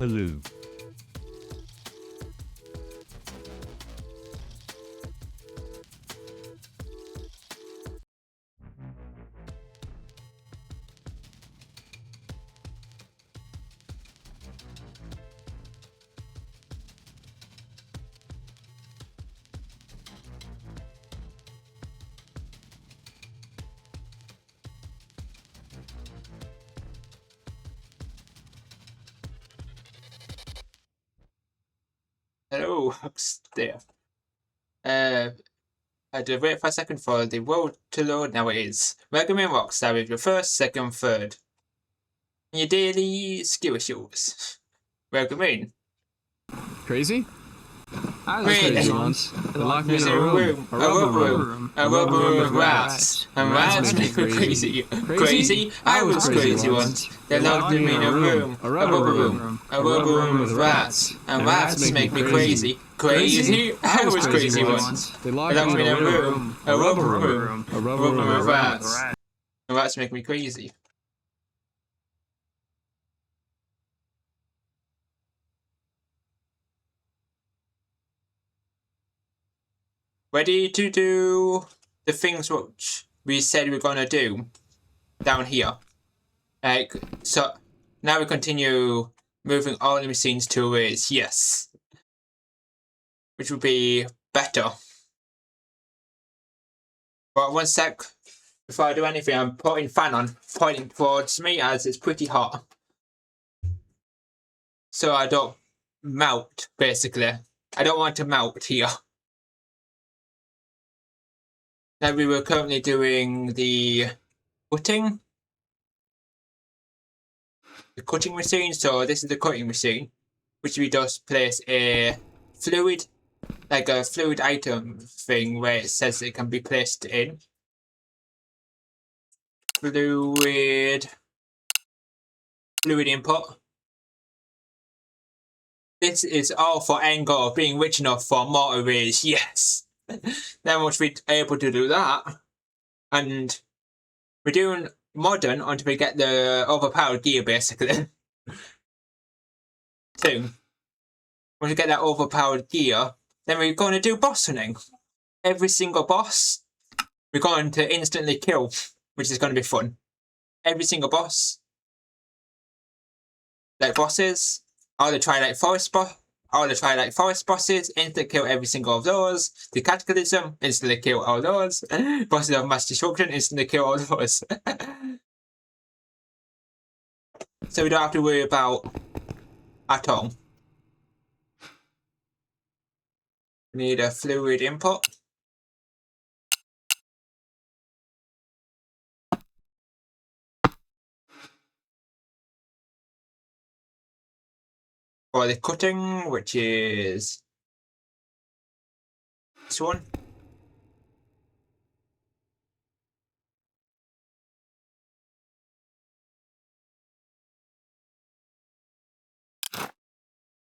Hello. Hello, there. I had to wait for a second for the world to load. Now it is. Welcome in, Rockstar, with your first, second, third. Your daily skill issues. Welcome in. Crazy? I was Really? crazy once. They locked me in There's a room. a rubber room with rats. And rats make me crazy. Crazy? I was crazy once. They locked me in a room. A rubber room with rats. And rats make me crazy. Crazy? I was crazy once. They They locked locked me me in in a room. A rubber room. a A rubber rubber room room with rats. And rats make me crazy. Ready to do the things which we said we're gonna do down here. So now we continue moving all the machines towards yes, which would be better. But one sec, before I do anything, I'm putting fan on, pointing towards me as it's pretty hot, so I don't melt. Basically, I don't want to melt here. Now we were currently doing the cutting machine. So this is the cutting machine, which we just place a fluid, like a fluid item thing where it says it can be placed in. Fluid input. This is all for end goal, being rich enough for motorways. Yes. Then once we're able to do that, and we're doing modern until we get the overpowered gear, basically. Once we get that overpowered gear, then we're going to do boss hunting. Every single boss, we're going to instantly kill, which is going to be fun. Every single boss, like bosses, all the Twilight Forest bosses, instantly kill every single of those. The Cataclysm, instantly kill all those. Bosses of Mass Destruction, instantly kill all those. So we don't have to worry about at all. We need a fluid input. For the cutting, which is this one.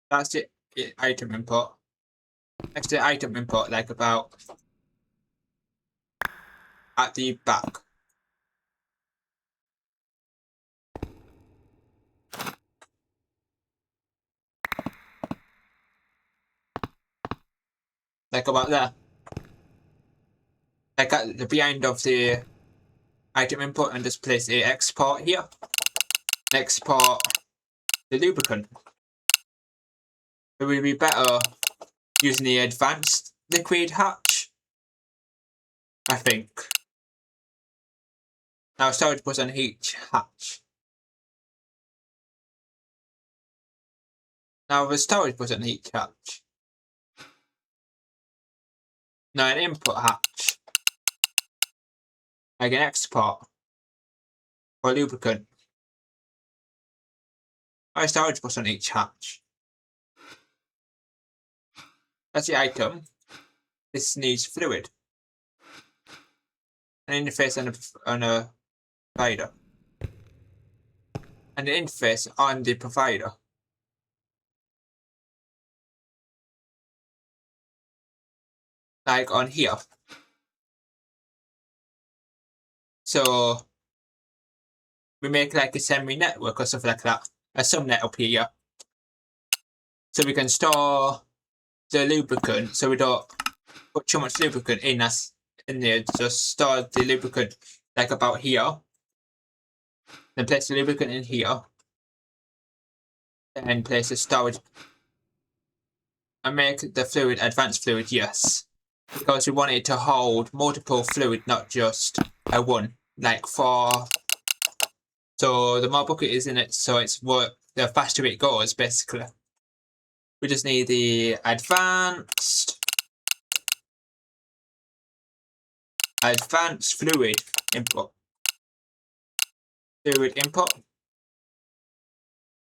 That's the item input. Next to the item input, like about at the back. Like about there. Like at the behind of the item input, and just place a export here. Export the lubricant. It would be better using the advanced liquid hatch, I think. Now storage bus on each hatch. Now the storage bus on each hatch. Now an input hatch. Like an export for lubricant. A storage bus on each hatch. That's the item. This needs fluid. An interface on a provider. And an interface on the provider. Like on here. So we make like a semi-network or something like that. A subnet up here. so we can store the lubricant, so we don't put too much lubricant in there. Just store the lubricant like about here. Then place the lubricant in here. And place the storage. And make the fluid advanced fluid, yes. Because we want it to hold multiple fluid, not just a one. Like so the more bucket is in it, so the faster it goes, basically. We just need the advanced fluid input.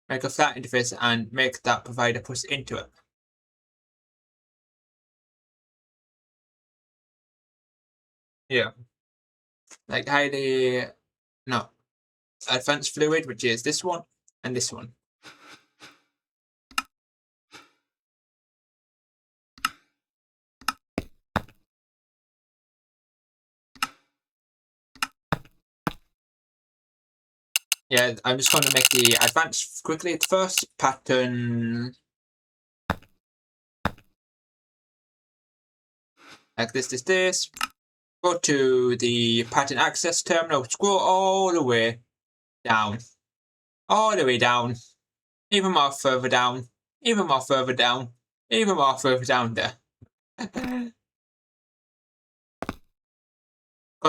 Make a flat interface and make that provider push into it. Yeah. Like advanced fluid, which is this one and this one. Yeah, I'm just going to make the advanced quickly at first. Pattern like this. Go to the pattern access terminal, scroll all the way down. All the way down. Even more further down. Even more further down. Even more further down there. Because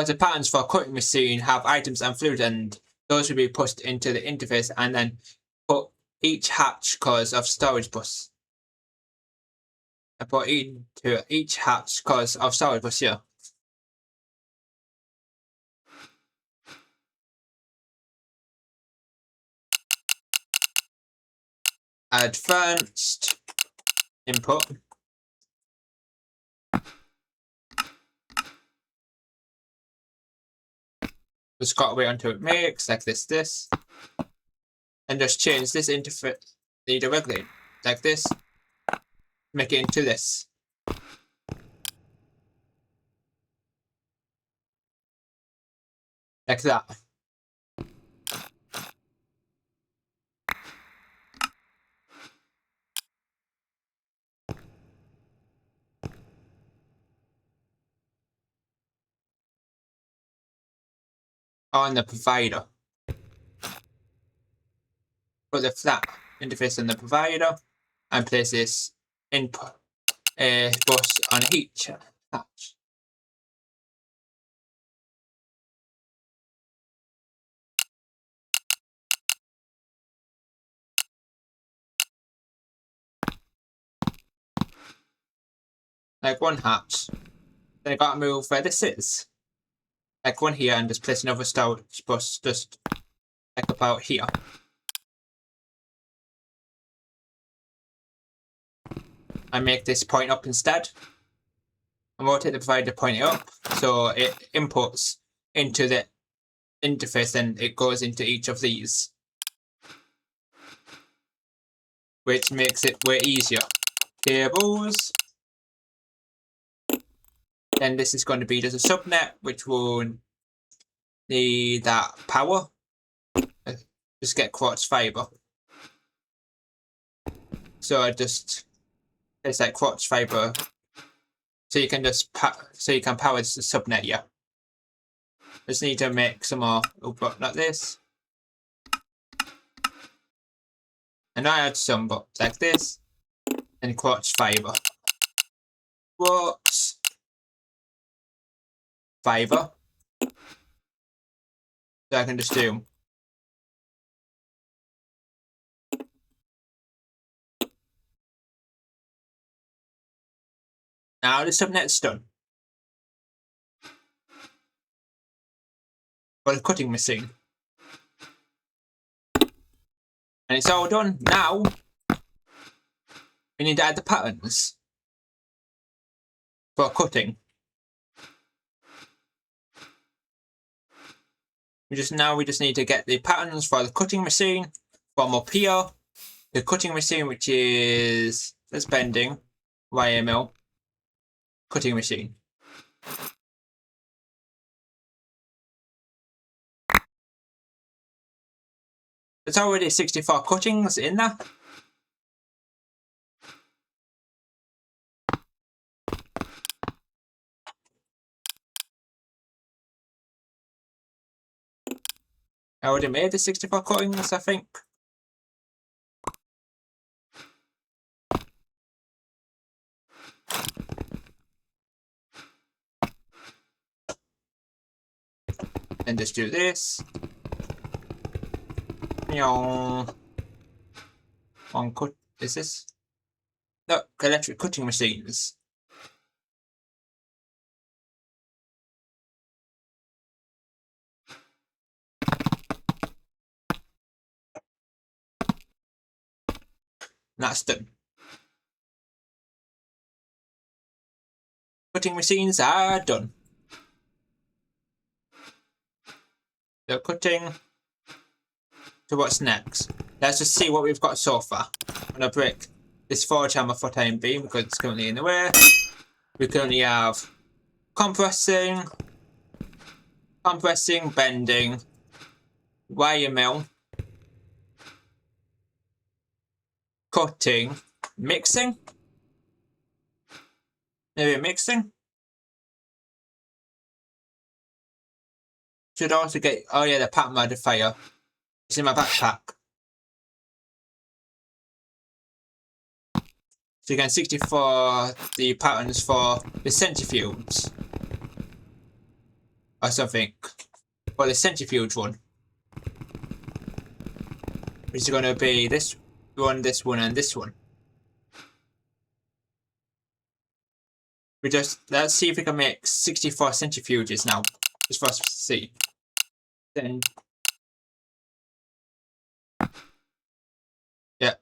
the patterns for cutting machine have items and fluid, and those will be pushed into the interface and then put each hatch cause of storage bus. I put into each hatch cause of storage bus here. Advanced input. Just got to wait until it makes like this. And just change this interface directly like this. Make it into this. Like that. On the provider. Put the flat interface on the provider and place this input bus on each hatch. Like one hatch. Then I gotta move where this is. Like one here and just place another storage bus just like about here. And make this point up instead. And rotate the provider, point it up, so it inputs into the interface and it goes into each of these. Which makes it way easier. Cables. Then this is going to be just a subnet, which will need that power. Just get quartz fiber. So I just it's like quartz fiber. So you can just power the subnet, yeah. Just need to make some more output like this. And I add some, but like this. And quartz fiber. Quartz fiber. So I can just do. Now the subnet's done. For the cutting machine. And it's all done. Now we need to add the patterns for cutting. We just need to get the patterns for the cutting machine from up here. The cutting machine, which is that's bending, YML cutting machine. There's already 64 cuttings in there. I already made the 64 cuttings, I think. And just do this. On cut. Is this? No, electric cutting machines. That's done. Cutting machines are done. They're cutting. So what's next? Let's just see what we've got so far. I'm gonna break this forge hammer for time being because it's currently in the way. We currently have compressing, bending, wire mill, cutting, mixing. Maybe mixing. Should also get, oh yeah, the pattern modifier. It's in my backpack. So you get 64 the patterns for the centrifuges. Or something. Or the centrifuge one. Which is going to be this one, and this one. Let's see if we can make 64 centrifuges now. Just for us to see. Then. Yeah.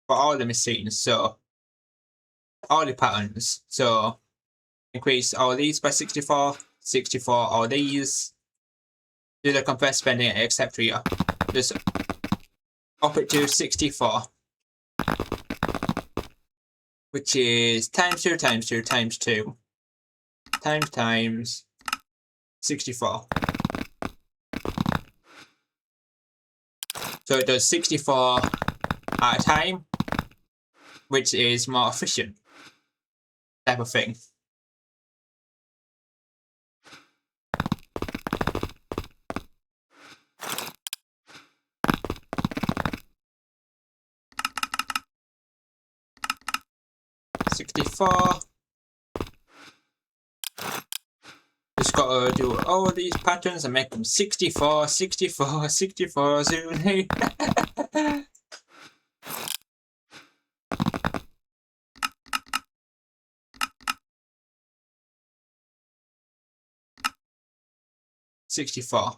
For all the machines, so all the patterns. So increase all these by 64, 64, all these. Do the compressed bending, etc. Here. Just up it to 64. Which is times 2 times 2 times 2 times 64. So it does 64 at a time, which is more efficient type of thing. Just gotta do all these patterns and make them 64, 64, 64, Zulu. $64.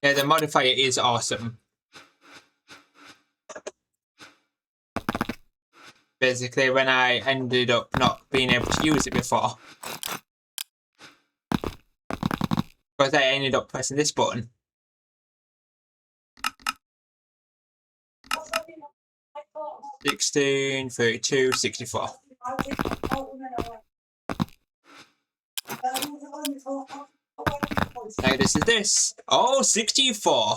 Yeah, the modifier is awesome. Basically, when I ended up not being able to use it before. Because I ended up pressing this button. $16, $32, $64. Now this is this. Oh, 64.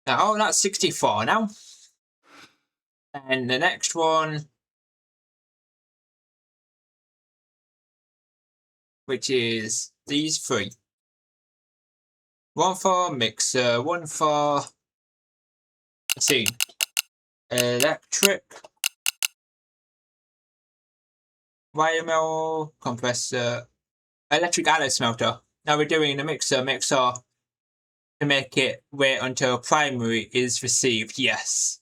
Now, oh, that's 64 now. And the next one, which is these three. One for mixer, one for machine. Electric, wire mill, compressor, electric alloy smelter. Now we're doing the mixer to make it wait until primary is received, yes.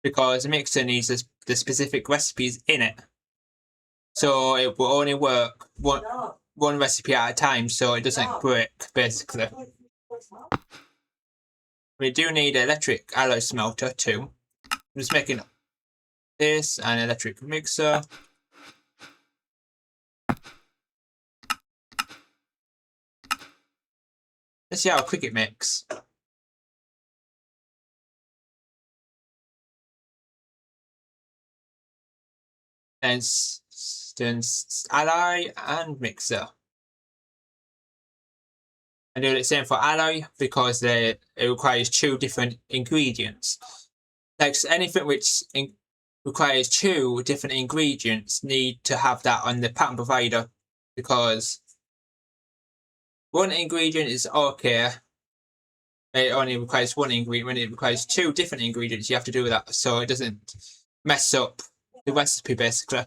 Because the mixer needs the specific recipes in it. So it will only work one recipe at a time, so it doesn't break, basically. We do need an electric alloy smelter too. I'm just making this an electric mixer. Let's see how quick it makes. Instance, ally, and mixer. And do the same for alloy because it requires 2 different ingredients. Like anything which requires 2 different ingredients need to have that on the pattern provider, because 1 ingredient is okay. It only requires 1 ingredient. When it requires 2 different ingredients, you have to do that so it doesn't mess up the recipe, basically.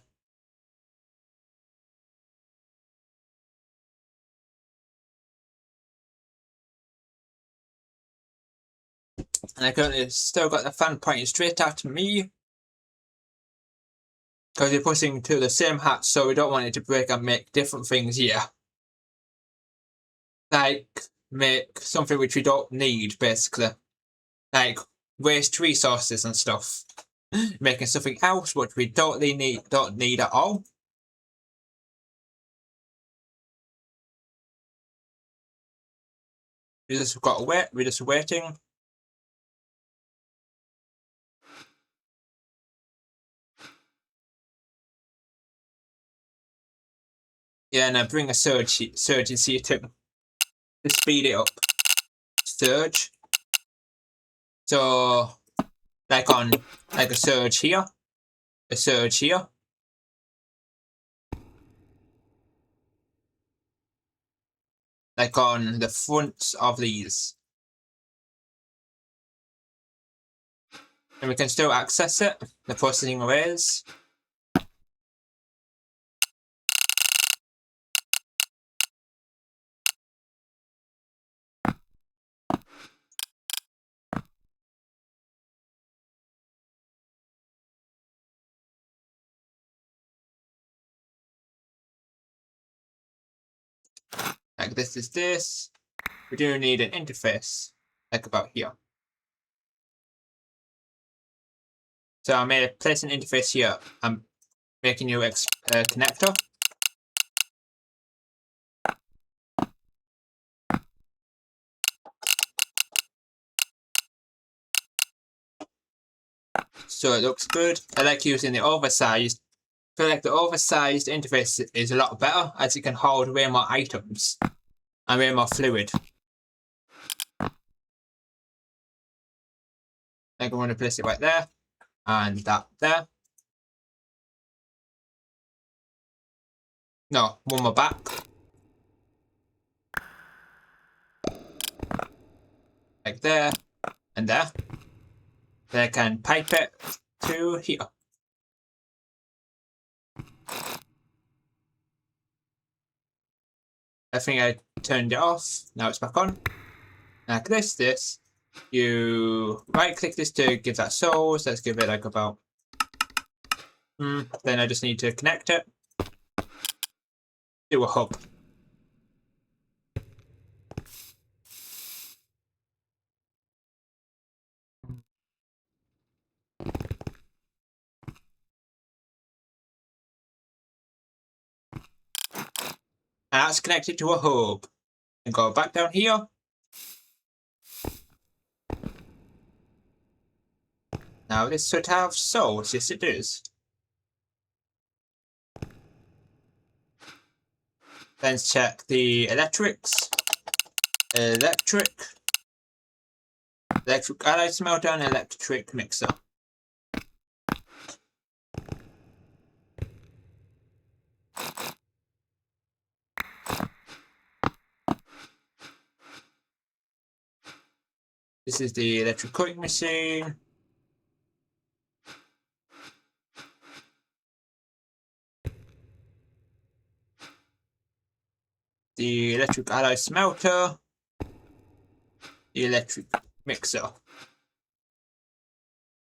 And I currently still got the fan pointing straight at me, because we're putting to the same hat, so we don't want it to break and make different things here. Like, make something which we don't need, basically. Like, waste resources and stuff. Making something else which we don't need at all. We just got to wait, we're just waiting. Yeah, and I bring a surge in here too, to speed it up. Surge. So, like a surge here, a surge here. Like on the fronts of these. And we can still access it, the processing arrays. Like this is this. We do need an interface, like about here. So I made a place an interface here. I'm making you a connector. So it looks good. I like using the oversized. I feel like the oversized interface is a lot better, as it can hold way more items and way more fluid. Like I want to place it right there, and that there. No, one more back. Like there, and there. Then I can pipe it to here. I think I turned it off. Now it's back on. Like this. You right click this to give that source. Let's give it like about. Then I just need to connect it to a hub. And that's connected to a hub. And go back down here. Now this should have source. Yes, it does. Let's check the electrics. Electric alloy smelter and electric mixer. This is the electric cutting machine. The electric alloy smelter. The electric mixer.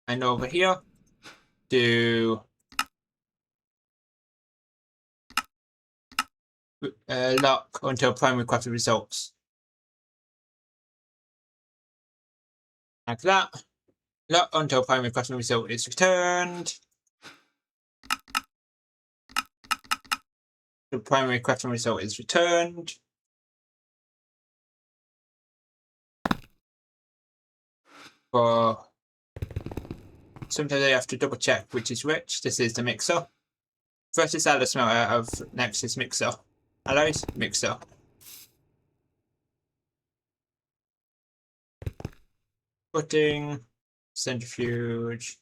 And over here, do lock until primary crafted results. Like that. Lock until primary crafting result is returned. The primary crafting result is returned. For sometimes I have to double check which is which. This is the mixer. First is alloy smelter, next is mixer. Alloys, mixer. Putting centrifuge.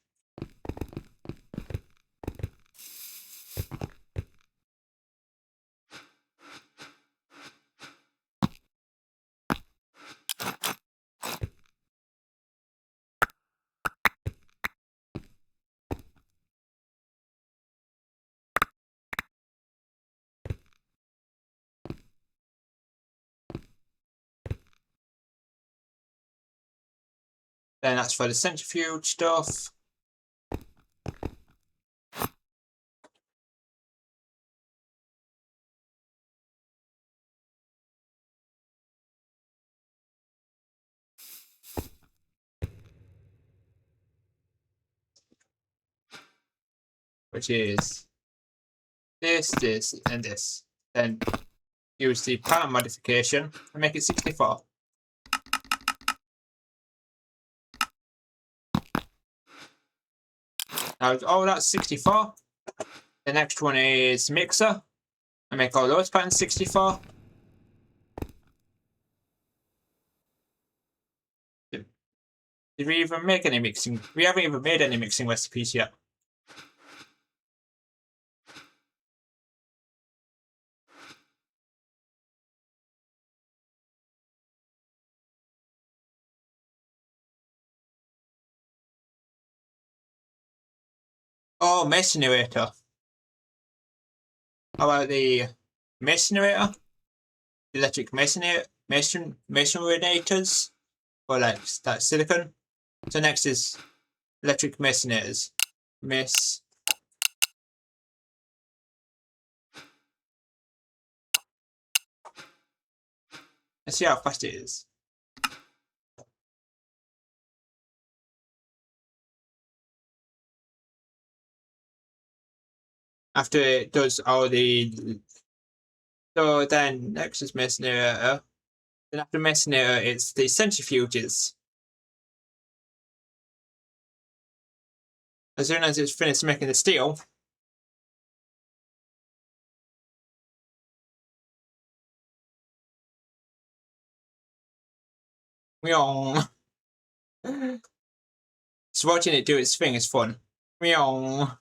Then that's for the centrifuge stuff. Which is this, this, and this. Then use the pattern modification and make it 64. Now, oh, that's 64. The next one is mixer. I make all those patterns 64. Did we even make any mixing? We haven't even made any mixing recipes yet. Oh, macerator. How about the macerator? Electric macerators? Or like that silicon. So next is electric macerators. Let's see how fast it is. After it does all the... So then next is macerator. Then after macerator, it's the centrifuges. As soon as it's finished making the steel, meow. So watching it do its thing is fun. Meow.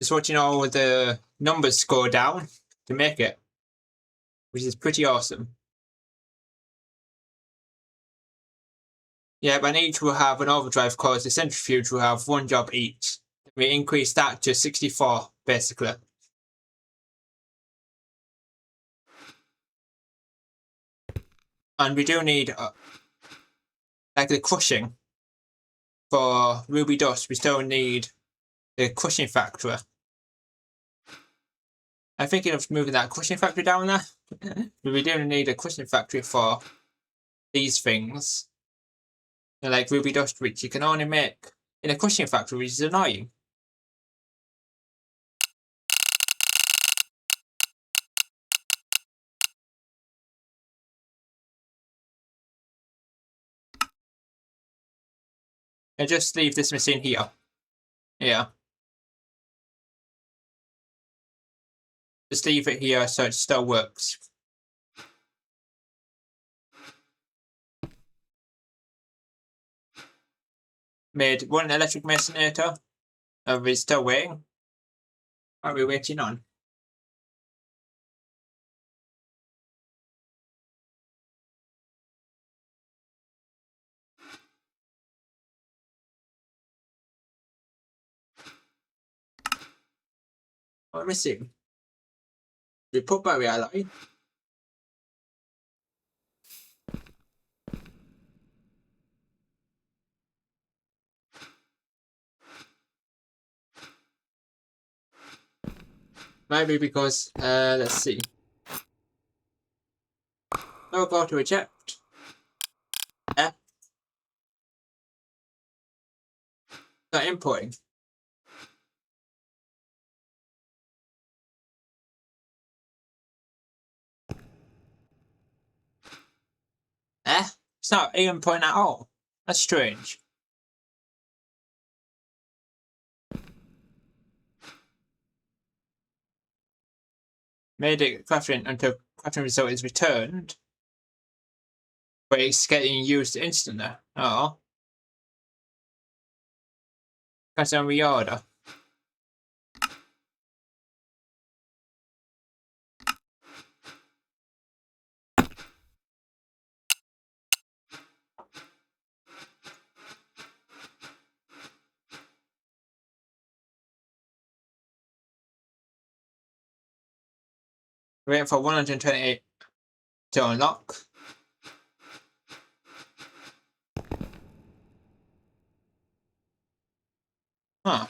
Just watching all the numbers go down to make it, which is pretty awesome. Yeah, but each will have an overdrive cause the centrifuge will have one job each. We increase that to 64, basically. And we do need, like the crushing. For Ruby Dust, we still need the crushing factory. I'm thinking of moving that crushing factory down there. But we do need a crushing factory for these things. Like Ruby Dust, which you can only make in a crushing factory, which is annoying. And just leave this machine here. Yeah. Just leave it here so it still works. Made one electric masonator. We're still waiting. What are we waiting on? What are we missing? We put barrier alloy. Maybe because, let's see. No go to eject. Not importing. It's not importing at all. That's strange. Made it crafting until crafting result is returned, but it's getting used instantly. Oh. Custom reorder. Waiting for 128 to unlock. Huh.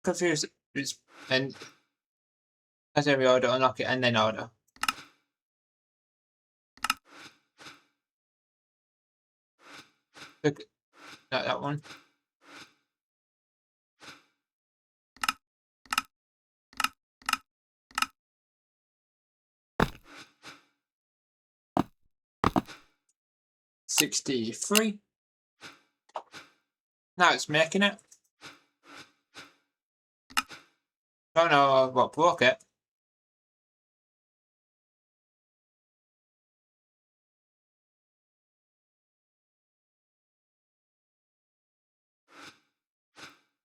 Confused. And custom reorder, unlock it, and then order. Look, not that one. $63. Now it's making it. Don't know what broke it.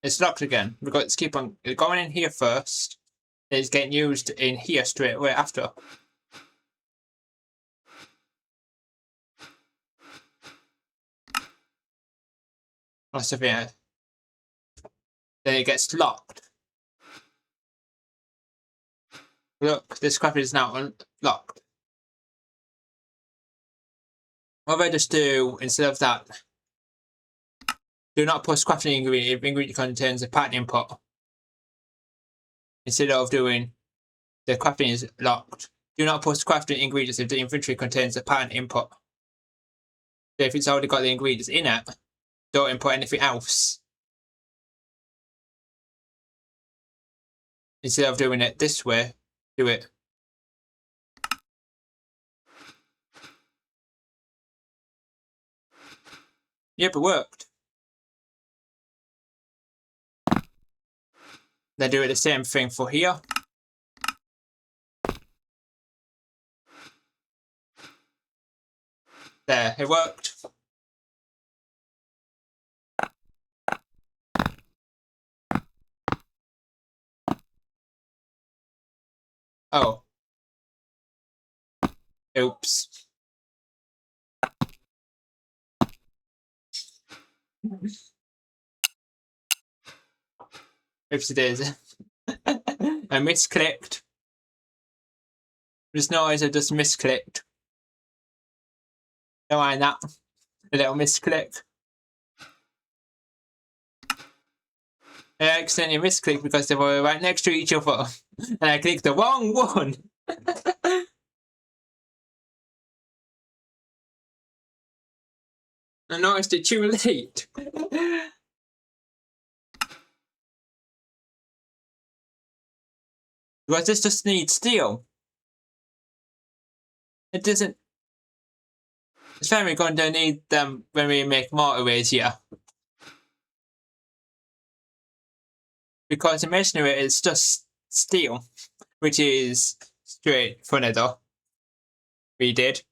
It's locked again. We've got to keep on going in here first. It's getting used in here straight away after. Oh, severe. Then it gets locked. Look, this crap is now unlocked. What if I just do, instead of that, do not post crafting ingredient if ingredient contains a pattern input. Instead of doing the crafting is locked. Do not post crafting ingredients if the inventory contains a pattern input. So if it's already got the ingredients in it, don't input anything else. Instead of doing it this way, do it. Yep, it worked. Then do it the same thing for here. There, it worked. Oh. Oops. Oops, it is. I misclicked. Just noticed I just misclicked. Don't mind that. A little misclick. I accidentally misclicked because they were right next to each other. And I clicked the wrong one. I noticed it too late. Because this just needs steel. It doesn't. It's fine, we're going to need them when we make motorways here. Because the masonry is just steel, which is straight for another. We did.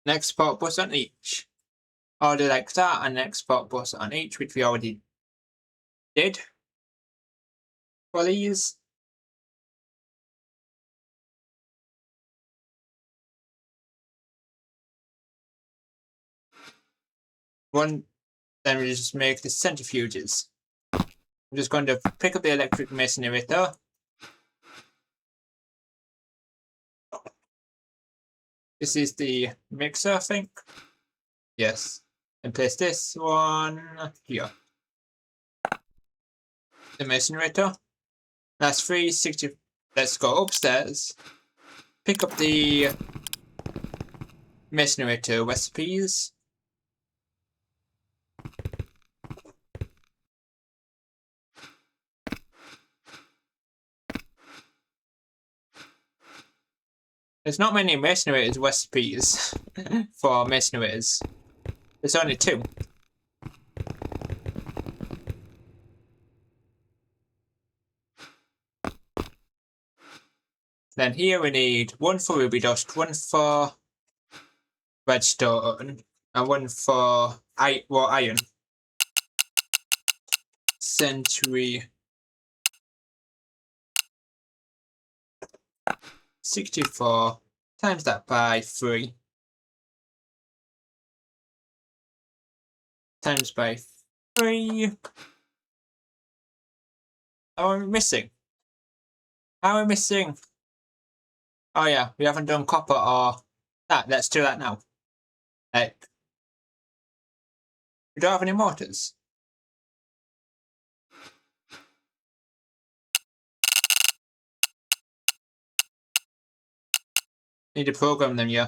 Next part bus on each. Order like that, and next part bus on each, which we already did. For these. One, then we just make the centrifuges. I'm just going to pick up the electric incinerator. This is the mixer, I think. Yes. And place this one here. The incinerator. That's 360. Let's go upstairs. Pick up the incinerator recipes. There's not many incinerators recipes for incinerators. There's only 2. Then here we need 1 for ruby dust, 1 for redstone, and 1 for raw iron. Century 64 times that by 3 times by 3. How am I missing? How am I missing? Oh yeah, we haven't done copper or that. Let's do that now. Like, we don't have any mortars. Need to program them, yeah.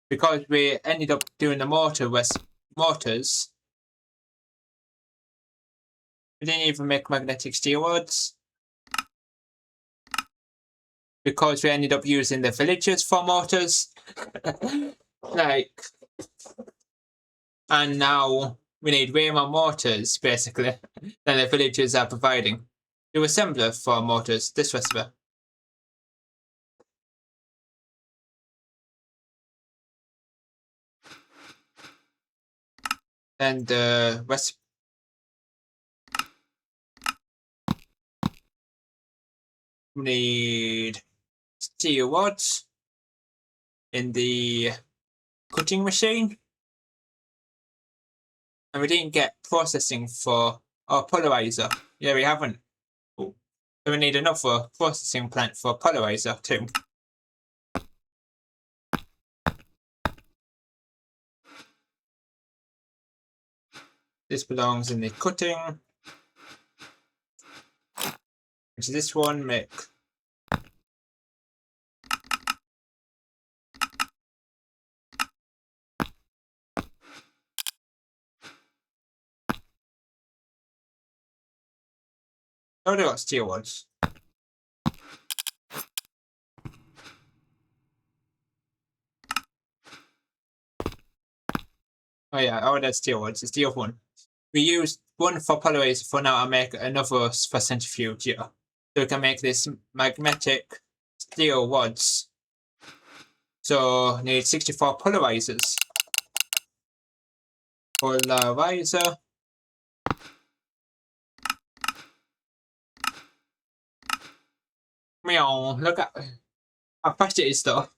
Because we ended up doing the mortars. We didn't even make magnetic steel rods. Because we ended up using the villagers for mortars. Like, and now we need way more mortars, basically, than the villagers are providing. Do assembler for mortars, this recipe. And the recipe. We need steel rods in the cutting machine. And we didn't get processing for our polarizer. Yeah, we haven't. So we need another processing plant for polarizer too. This belongs in the cutting. Which is this one, make. Oh, they got steel rods. Oh yeah, oh that's steel rods, it's the other one. We used one for polarizer for now and make another for centrifuge, yeah. So we can make this magnetic steel rods. So need 64 polarizers. Polarizer. Meow, look at how fast it is though.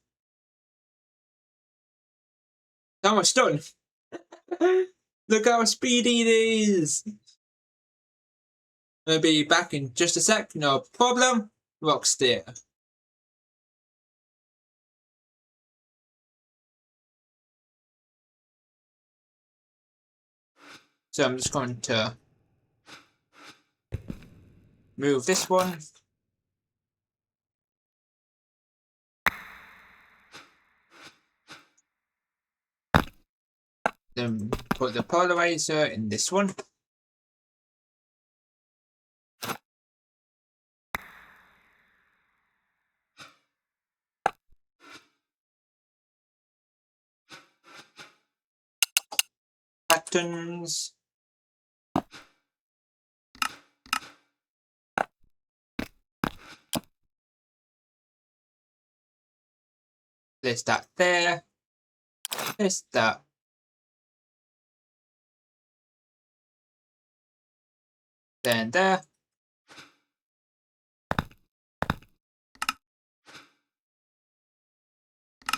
It's almost done. Look how speedy it is. I'll be back in just a sec, no problem. Rock's there. So I'm just going to move this one. Then put the polarizer in this one. Patterns. There's that there. There's that. Then there.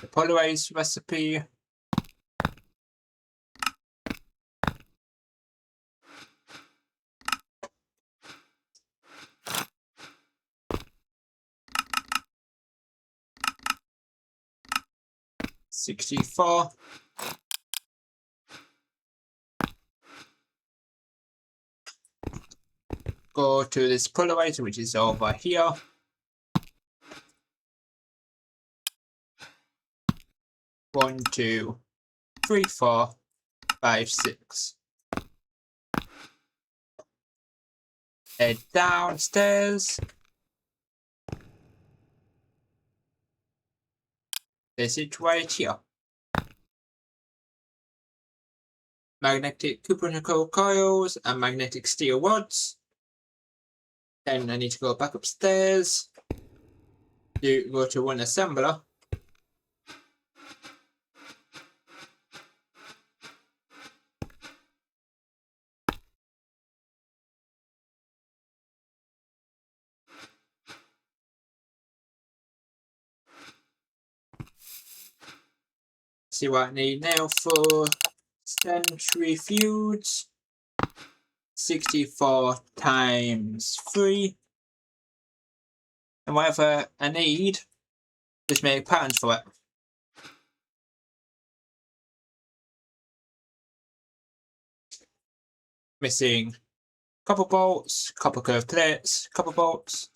The polarize recipe. 64. Go to this polarizer, which is over here. One, two, three, 4, 5, 6. Head downstairs. This is right here. Magnetic cuprical coils and magnetic steel rods. Then I need to go back upstairs. Go to one assembler. See what I need now for centrifuge. 64 times 3. And whatever I need, just make patterns for it. Missing copper bolts, copper curved plates, copper bolts.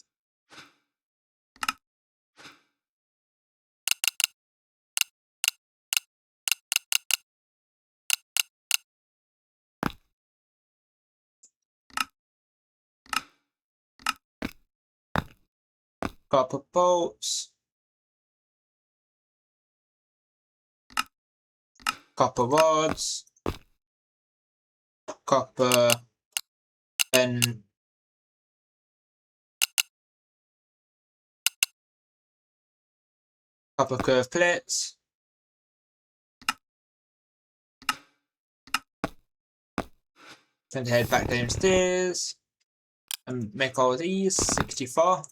Copper bolts. Copper rods. Copper, then copper curved plates. Then head back downstairs and make all these. 64.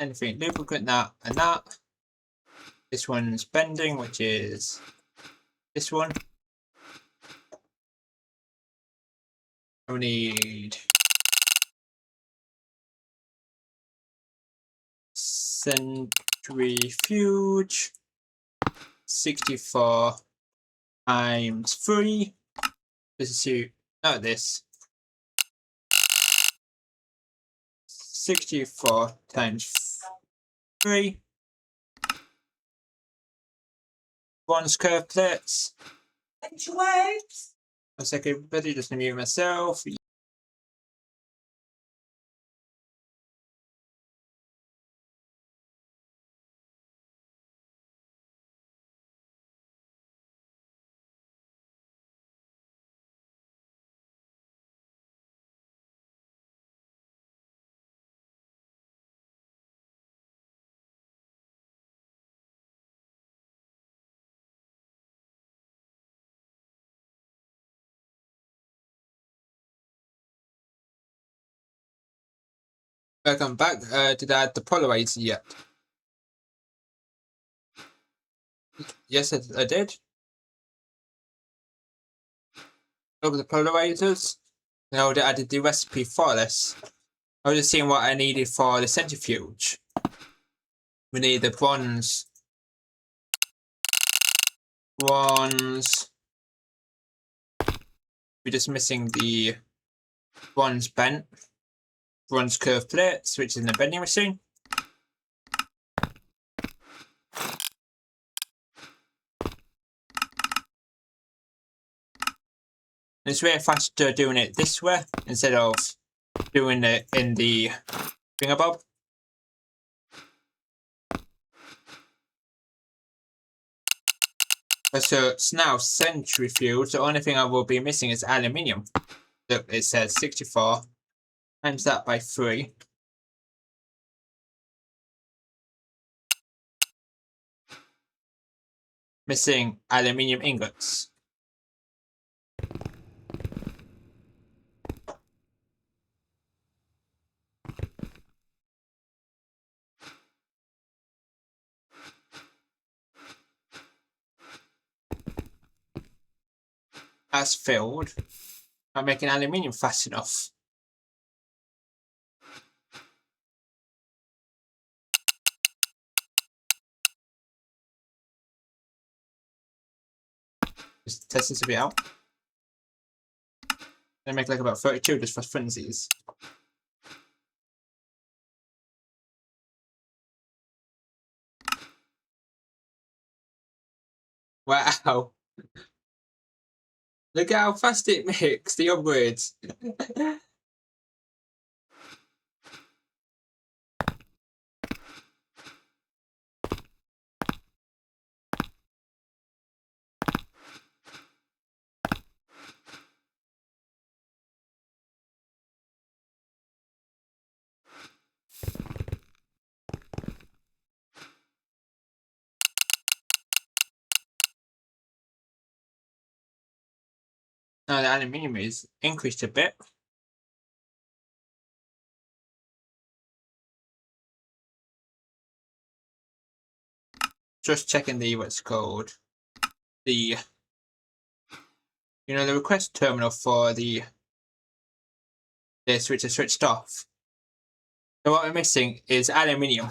Anything lubricant, that and that. This one's bending, which is this one. We need centrifuge. 64 times 3. This is not this. 64 times 3. Bronze curved plates. Waves. 1 second, everybody, just mute myself. Welcome back. Did I add the polarizer yet? Yes, I did. Look at the polarizers. Now that I did the recipe for this, I was just seeing what I needed for the centrifuge. We need the bronze. Bronze. We're just missing the bronze bent. Bronze curved plates, which is in the bending machine. It's way faster doing it this way instead of doing it in the thingamabob. So it's now centrifuge. The only thing I will be missing is aluminium. Look, it says 64 times that by 3. Missing aluminium ingots. That's filled. Not making aluminium fast enough. Just test this a bit out. They make like about 32 just for funsies. Wow. Look at how fast it makes the upgrades. Now the aluminium is increased a bit. Just checking the what's called the the request terminal for the switch is switched off. So what we're missing is aluminium.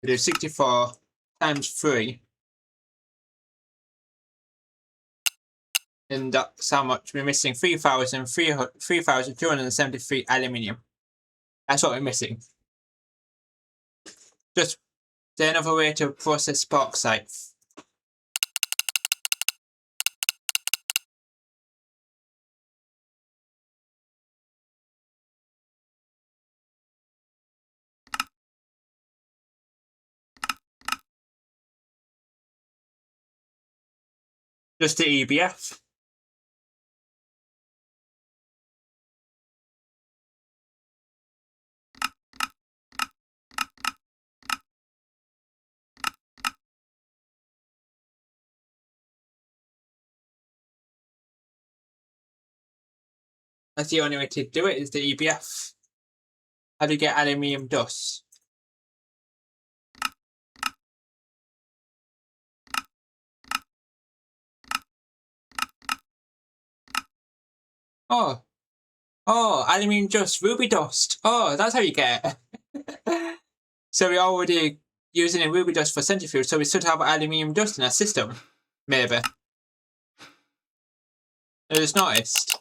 We do 64 times 3. And that's how much we're missing. 3,273 aluminium. That's what we're missing. Just another way to process bauxite. Just the EBF. That's the only way to do it, is the EBF. How do you get aluminium dust? Oh, aluminium dust, ruby dust. Oh, that's how you get it. So we're already using a ruby dust for centrifuge, so we should have aluminium dust in our system. Maybe. I just noticed.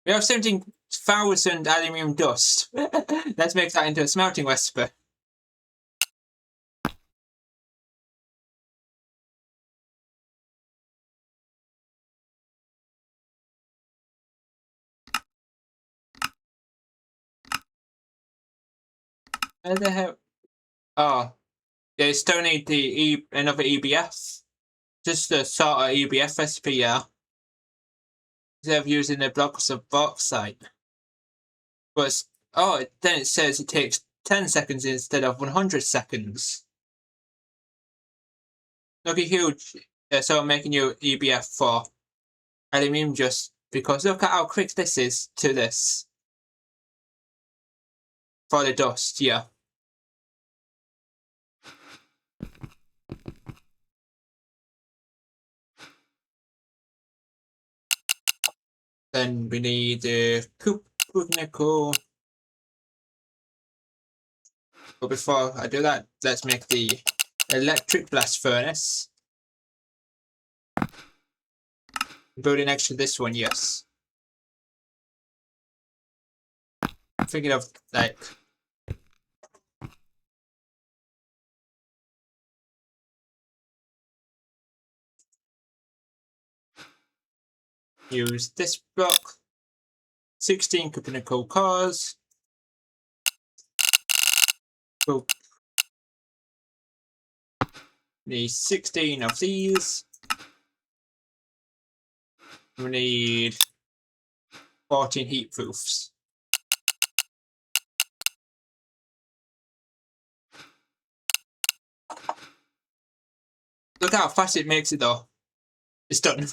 We have 17,000 aluminium dust. Let's make that into a smelting recipe. Where the hell? Oh, yeah, still need the another EBF. Just a sort of EBF recipe, yeah. Instead of using the blocks of bauxite. But then it says it takes 10 seconds instead of 100 seconds. Look at huge. So I'm making you EBF for aluminium just because look at how quick this is to this. For the dust, yeah. Then we need the nickel. But before I do that, let's make the electric blast furnace. Building next to this one, yes. I'm thinking of like use this block. 16 nickel cores. We'll need 16 of these. We need 14 heat proofs. Look how fast it makes it though. It's done.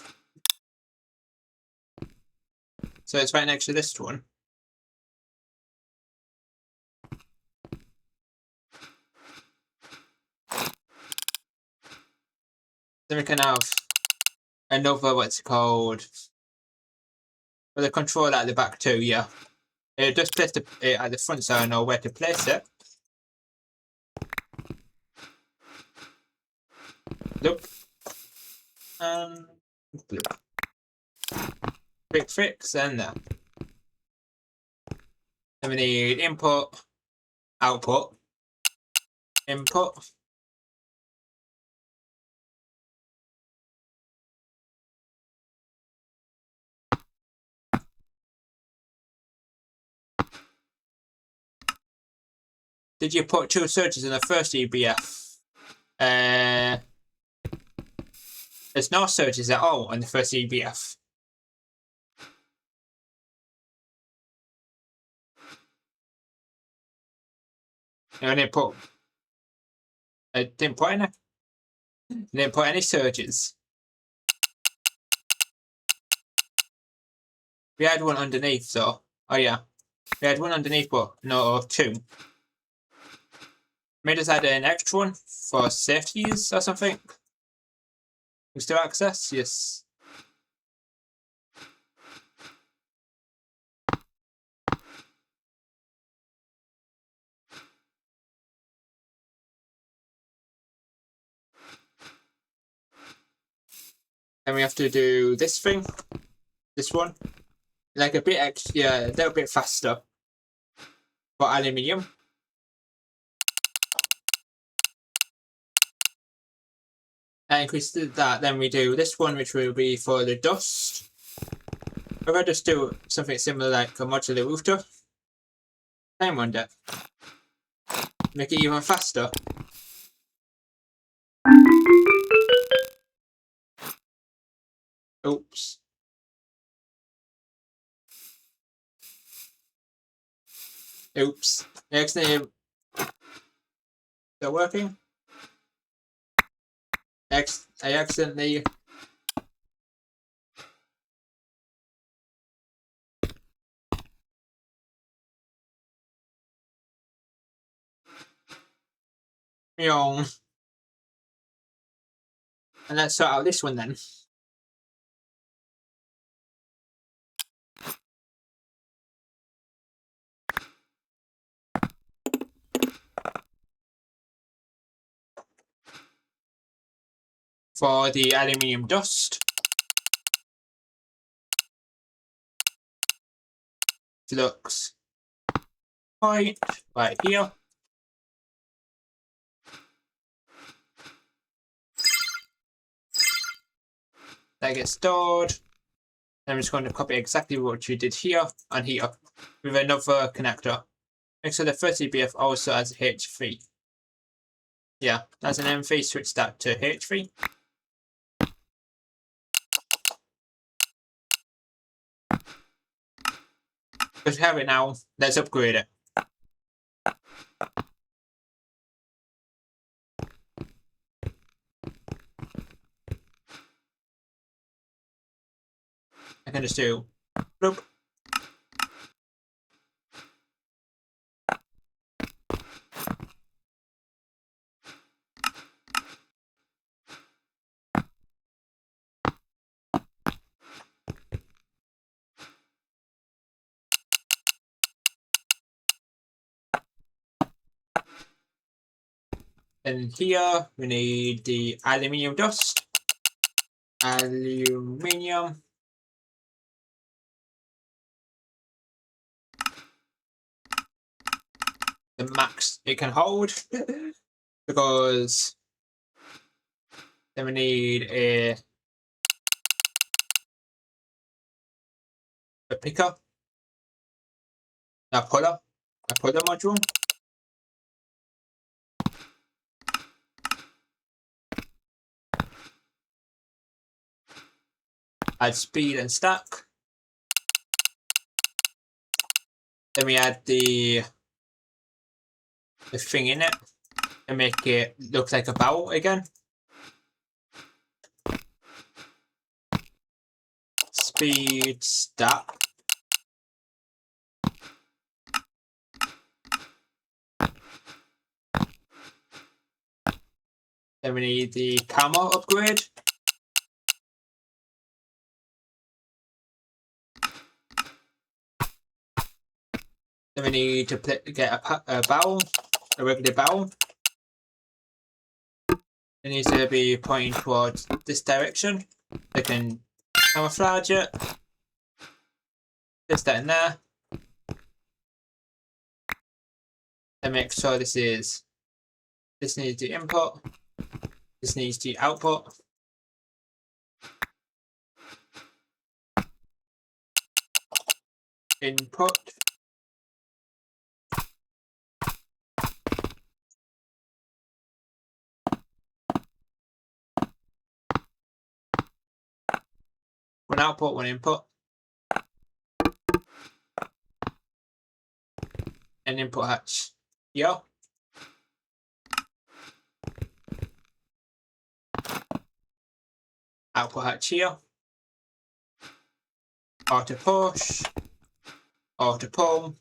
So it's right next to this one. Then we can have another, what's it called, with a controller at the back too, yeah. Just place it at the front so I know where to place it. Look. Quick fix and there. Then we need input, output, input. Did you put 2 searches in the first EBF? There's no searches at all on the first EBF. I didn't put any searches. We had one underneath, so oh yeah. We had one underneath, but no 2. Maybe just add an extra one for safeties or something. We still access? Yes. And we have to do this thing. This one. Like a bit extra, yeah, a little bit faster. For aluminium. And increase that, then we do this one, which will be for the dust. Or I'll just do something similar like a modular rooftop. Same one there. Make it even faster. Oops. Oops. Next name. Still working? I accidentally. Meow. And let's sort out this one then. For the aluminium dust. Flux point right here. That gets stored. I'm just going to copy exactly what you did here and here with another connector. Make sure the first EBF also has H3. Yeah, that's an M3, switch that to H3. Because we have it now, let's upgrade it. I can just do bloop. And here we need the aluminium dust. Aluminium. The max it can hold. Because then we need a picker. A puller module. Add speed and stack. Then we add the thing in it and make it look like a barrel again. Speed stack. Then we need the camera upgrade. Then we need to get a barrel, a regular barrel. It needs to be pointing towards this direction. They can camouflage it. Just that in there. And make sure this needs the input. This needs the output. Input. One output, one input. An input hatch here. Output hatch here. Auto push. Auto pull.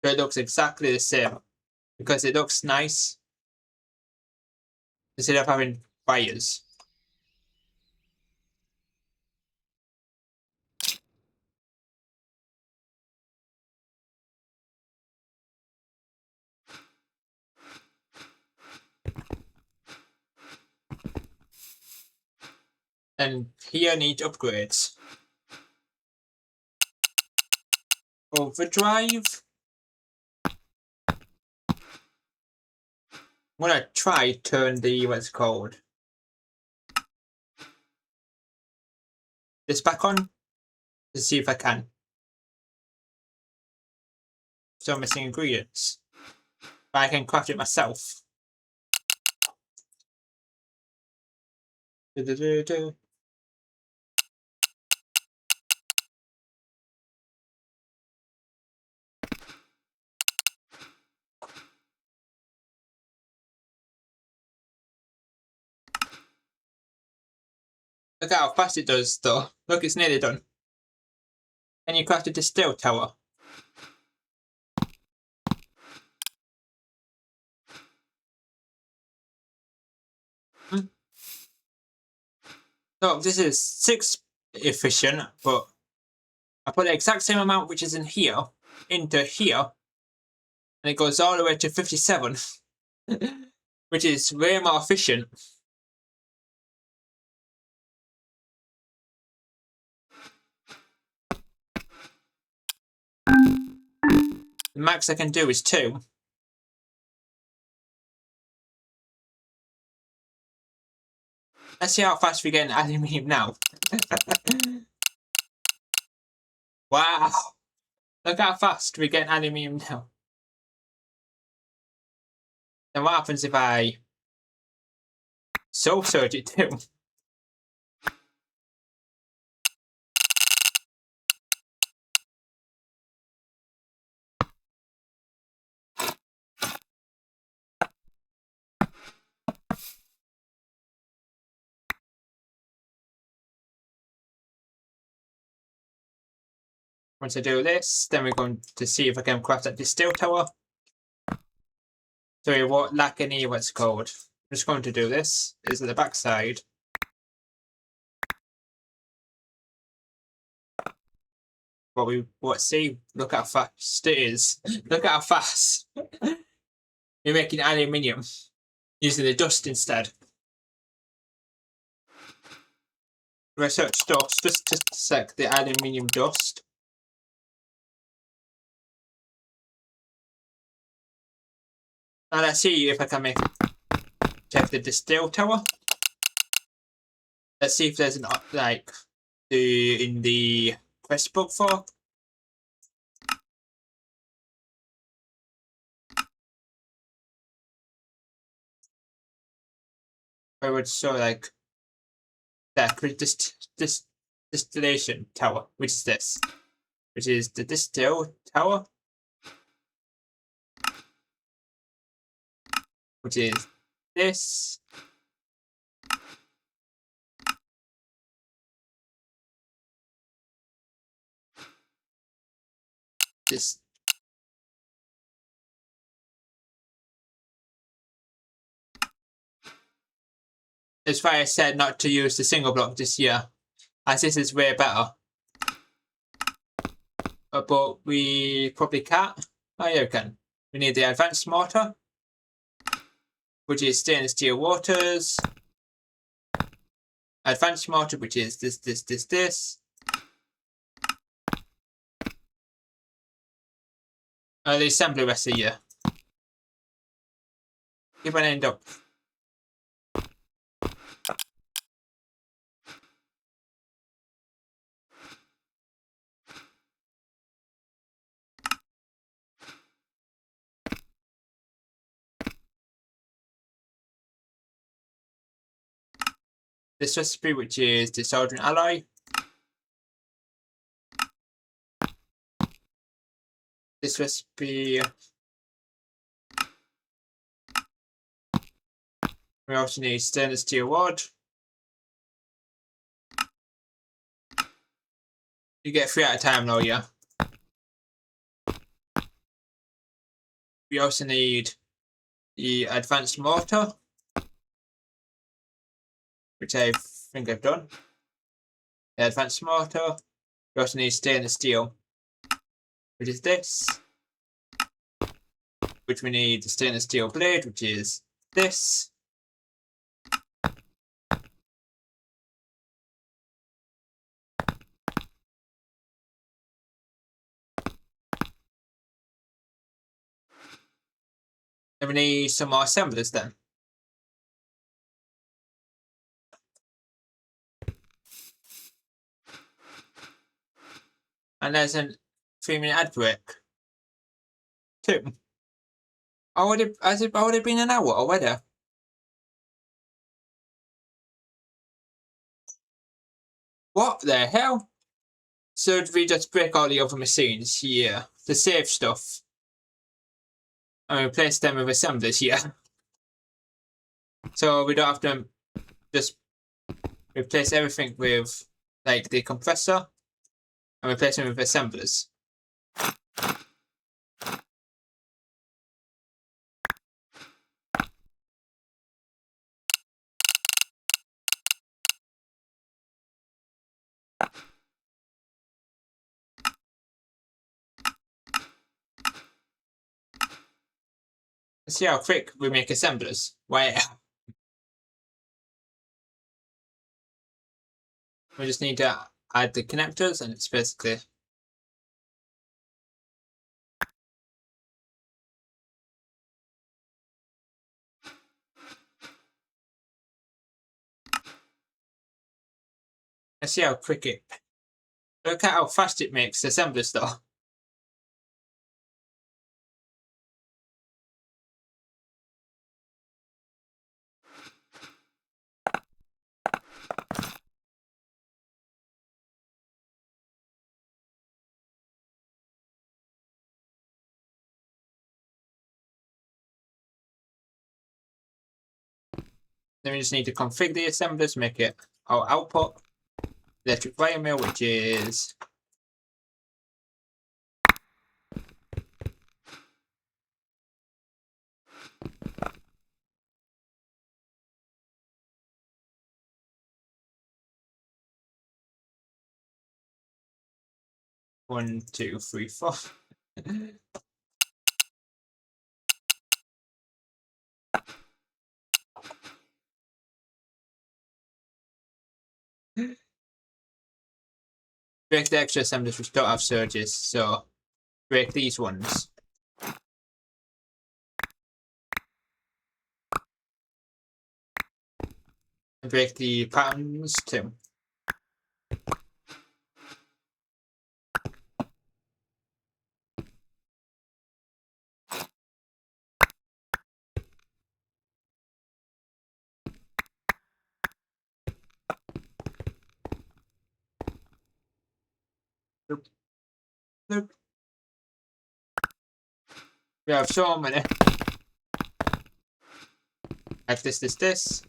So it looks exactly the same because it looks nice instead of having wires. And here needs upgrades. Overdrive. I'm gonna try turn the what's it called this back on to see if I can. So I'm missing ingredients, but I can craft it myself. Look how fast it does, though. Look, it's nearly done. And you crafted the steel tower. So this is 6 efficient, but I put the exact same amount which is in here into here, and it goes all the way to 57, which is way more efficient. The max I can do is 2. Let's see how fast we get in aluminium now. Wow! Look how fast we get aluminium now. Then what happens if I soul surge it too? Once I do this, then we're going to see if I can craft that steel tower. So we won't lack any what's it called. I'm just going to do this. Is at the back side. See, look how fast it is. Look how fast. We're making aluminium using the dust instead. Research dust, just to sec the aluminium dust. Now let's see if I can check the steel tower. Let's see if there's an like in the quest book for. I would show like that distillation tower, which is this, which is the distill tower, which is this. This. That's why I said not to use the single block this year, as this is way better. but we probably can't. Oh yeah, we can. We need the advanced mortar, which is stainless steel waters. Advanced mortar, which is this. The assembly rest here. Keep on end up. This recipe, which is the soldering alloy. This recipe. We also need stainless steel rod. You get 3 at a time though, yeah. We also need the advanced mortar, which I think I've done. The advanced mortar. We also need stainless steel, which is this. Which we need the stainless steel blade, which is this. And we need some more assemblers then. And there's a 3-minute ad break. 2. Has it already been an hour already? What the hell? So did we just break all the other machines here to save stuff? And replace them with assemblers here. So we don't have to just replace everything with like the compressor and replace them with assemblers. Let's see how quick we make assemblers. Wow. We just need to add the connectors and it's basically let's see how quick it. Look at how fast it makes assemblers though. Then we just need to configure the assemblers, make it our output. Electric wire mill, which is one, two, three, four. Break the extra assemblers which don't have surges, so break these ones. And break the patterns too. Look. We have so many. Like this.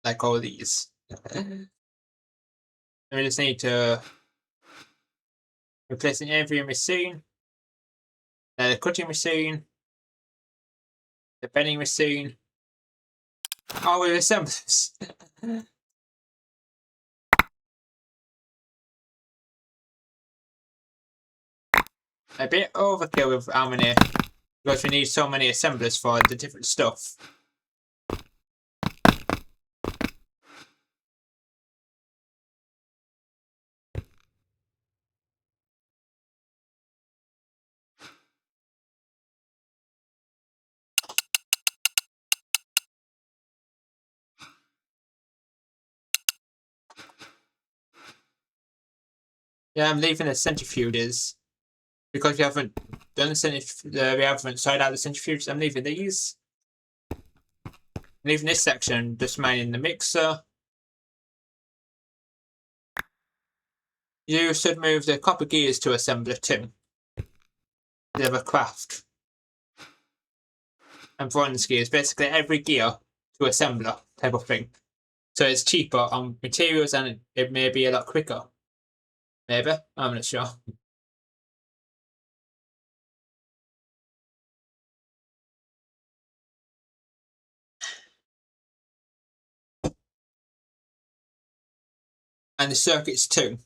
Like all these. And we just need to replace every machine. The cutting machine. The bending machine. Oh, with assemblers. a bit overkill with how many, because we need so many assemblers for the different stuff. Yeah, I'm leaving the centrifuges because we haven't done the we haven't sorted out the centrifuges. I'm leaving these. I'm leaving this section just mining the mixer. You should move the copper gears to assembler too. They have a craft. And bronze gears, basically every gear to assembler type of thing. So it's cheaper on materials and it may be a lot quicker. Maybe, I'm not sure. And the circuits too.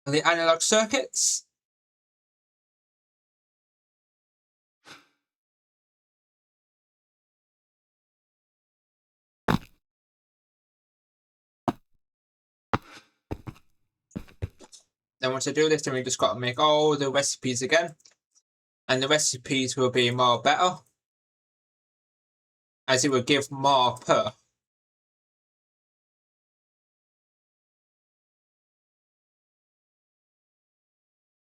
And the analog circuits. Then once I do this, then we just got to make all the recipes again. And the recipes will be more better, as it will give more per.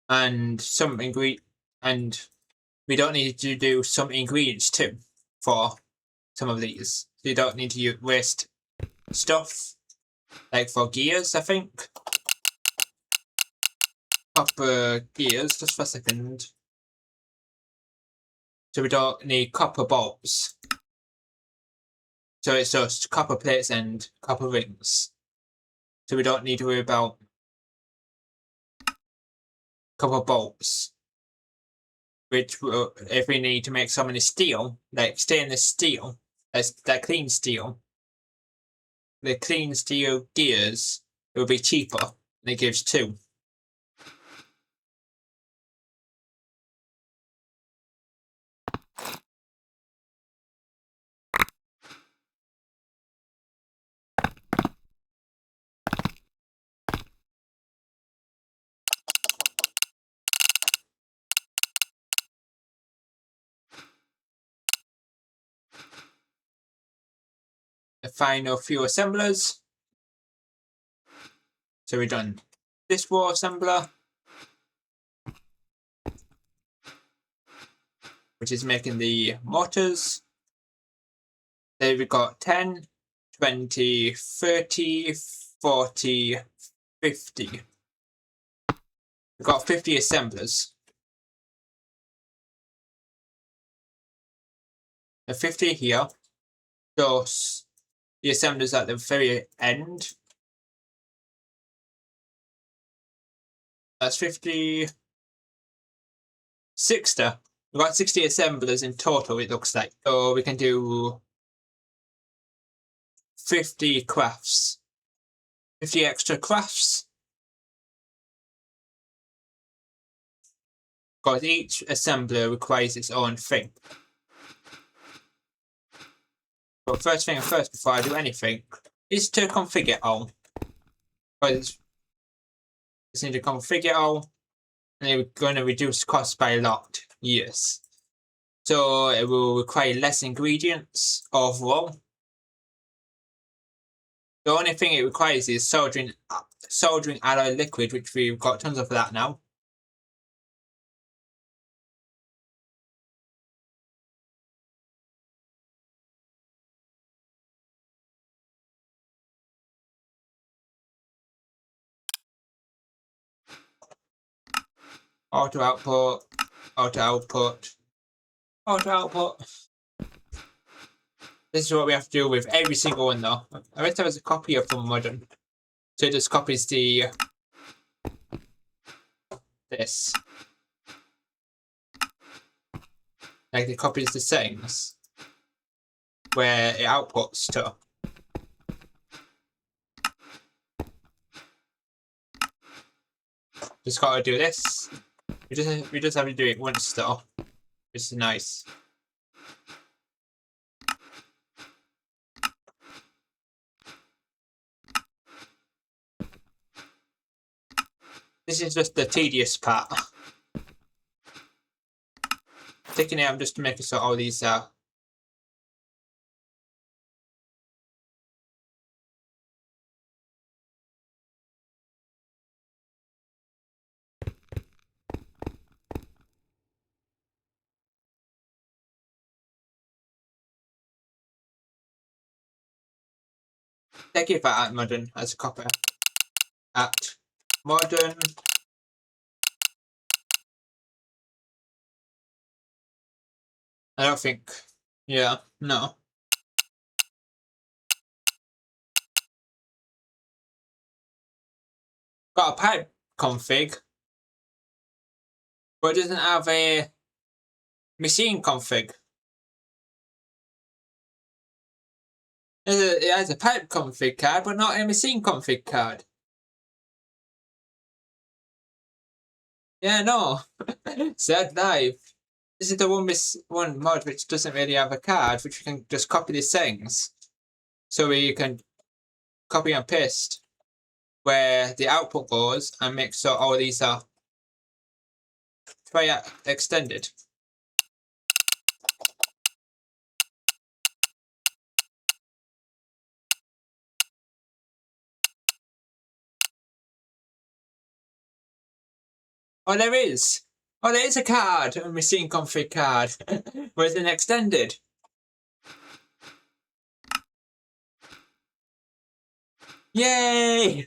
And some and we don't need to do some ingredients too for some of these. So you don't need to waste stuff, like for gears, I think. Copper gears, just for a second. So we don't need copper bolts. So it's just copper plates and copper rings. So we don't need to worry about copper bolts. Which will, if we need to make so many steel, like stainless steel, that clean steel, the clean steel gears, it will be cheaper, and it gives 2. The final few assemblers. So we've done this wall assembler, which is making the motors. Then we've got 10, 20, 30, 40, 50. We've got 50 assemblers. The 50 here, plus the assemblers at the very end. That's 50, 60. We've got 60 assemblers in total, it looks like. So we can do 50 crafts. 50 extra crafts. Because each assembler requires its own thing. But first thing first, before I do anything, is to configure all. Because just need to configure all, and it's going to reduce costs by a lot. Yes. So it will require less ingredients overall. The only thing it requires is soldering alloy liquid, which we've got tons of that now. Auto output, auto output, auto output. This is what we have to do with every single one though. I wish there was a copy of from Modern. So it just copies this. Like it copies the settings where it outputs to. Just gotta do this. We just have to do it once though, which is nice. This is just the tedious part. Taking it out just to make it so all these are. Take it at modern as a copy. At modern. I don't think. Yeah, no. Got a pipe config, but it doesn't have a machine config. It has a pipe config card, but not a machine config card. Yeah, no. Sad life. This is the one mod which doesn't really have a card, which you can just copy the settings. So you can copy and paste where the output goes and make sure all these are extended. Oh, there is. Oh, there is a card, a machine config card, where it's an extended. Yay!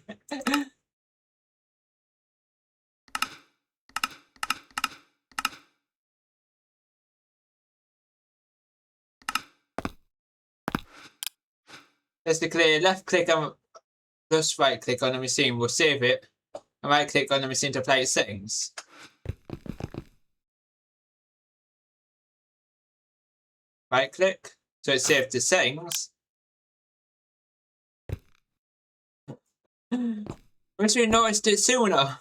Basically, left click on, just right click on the machine will save it, and right click on the machine to apply its settings. Right click, so it saves the settings. Wish we noticed it sooner.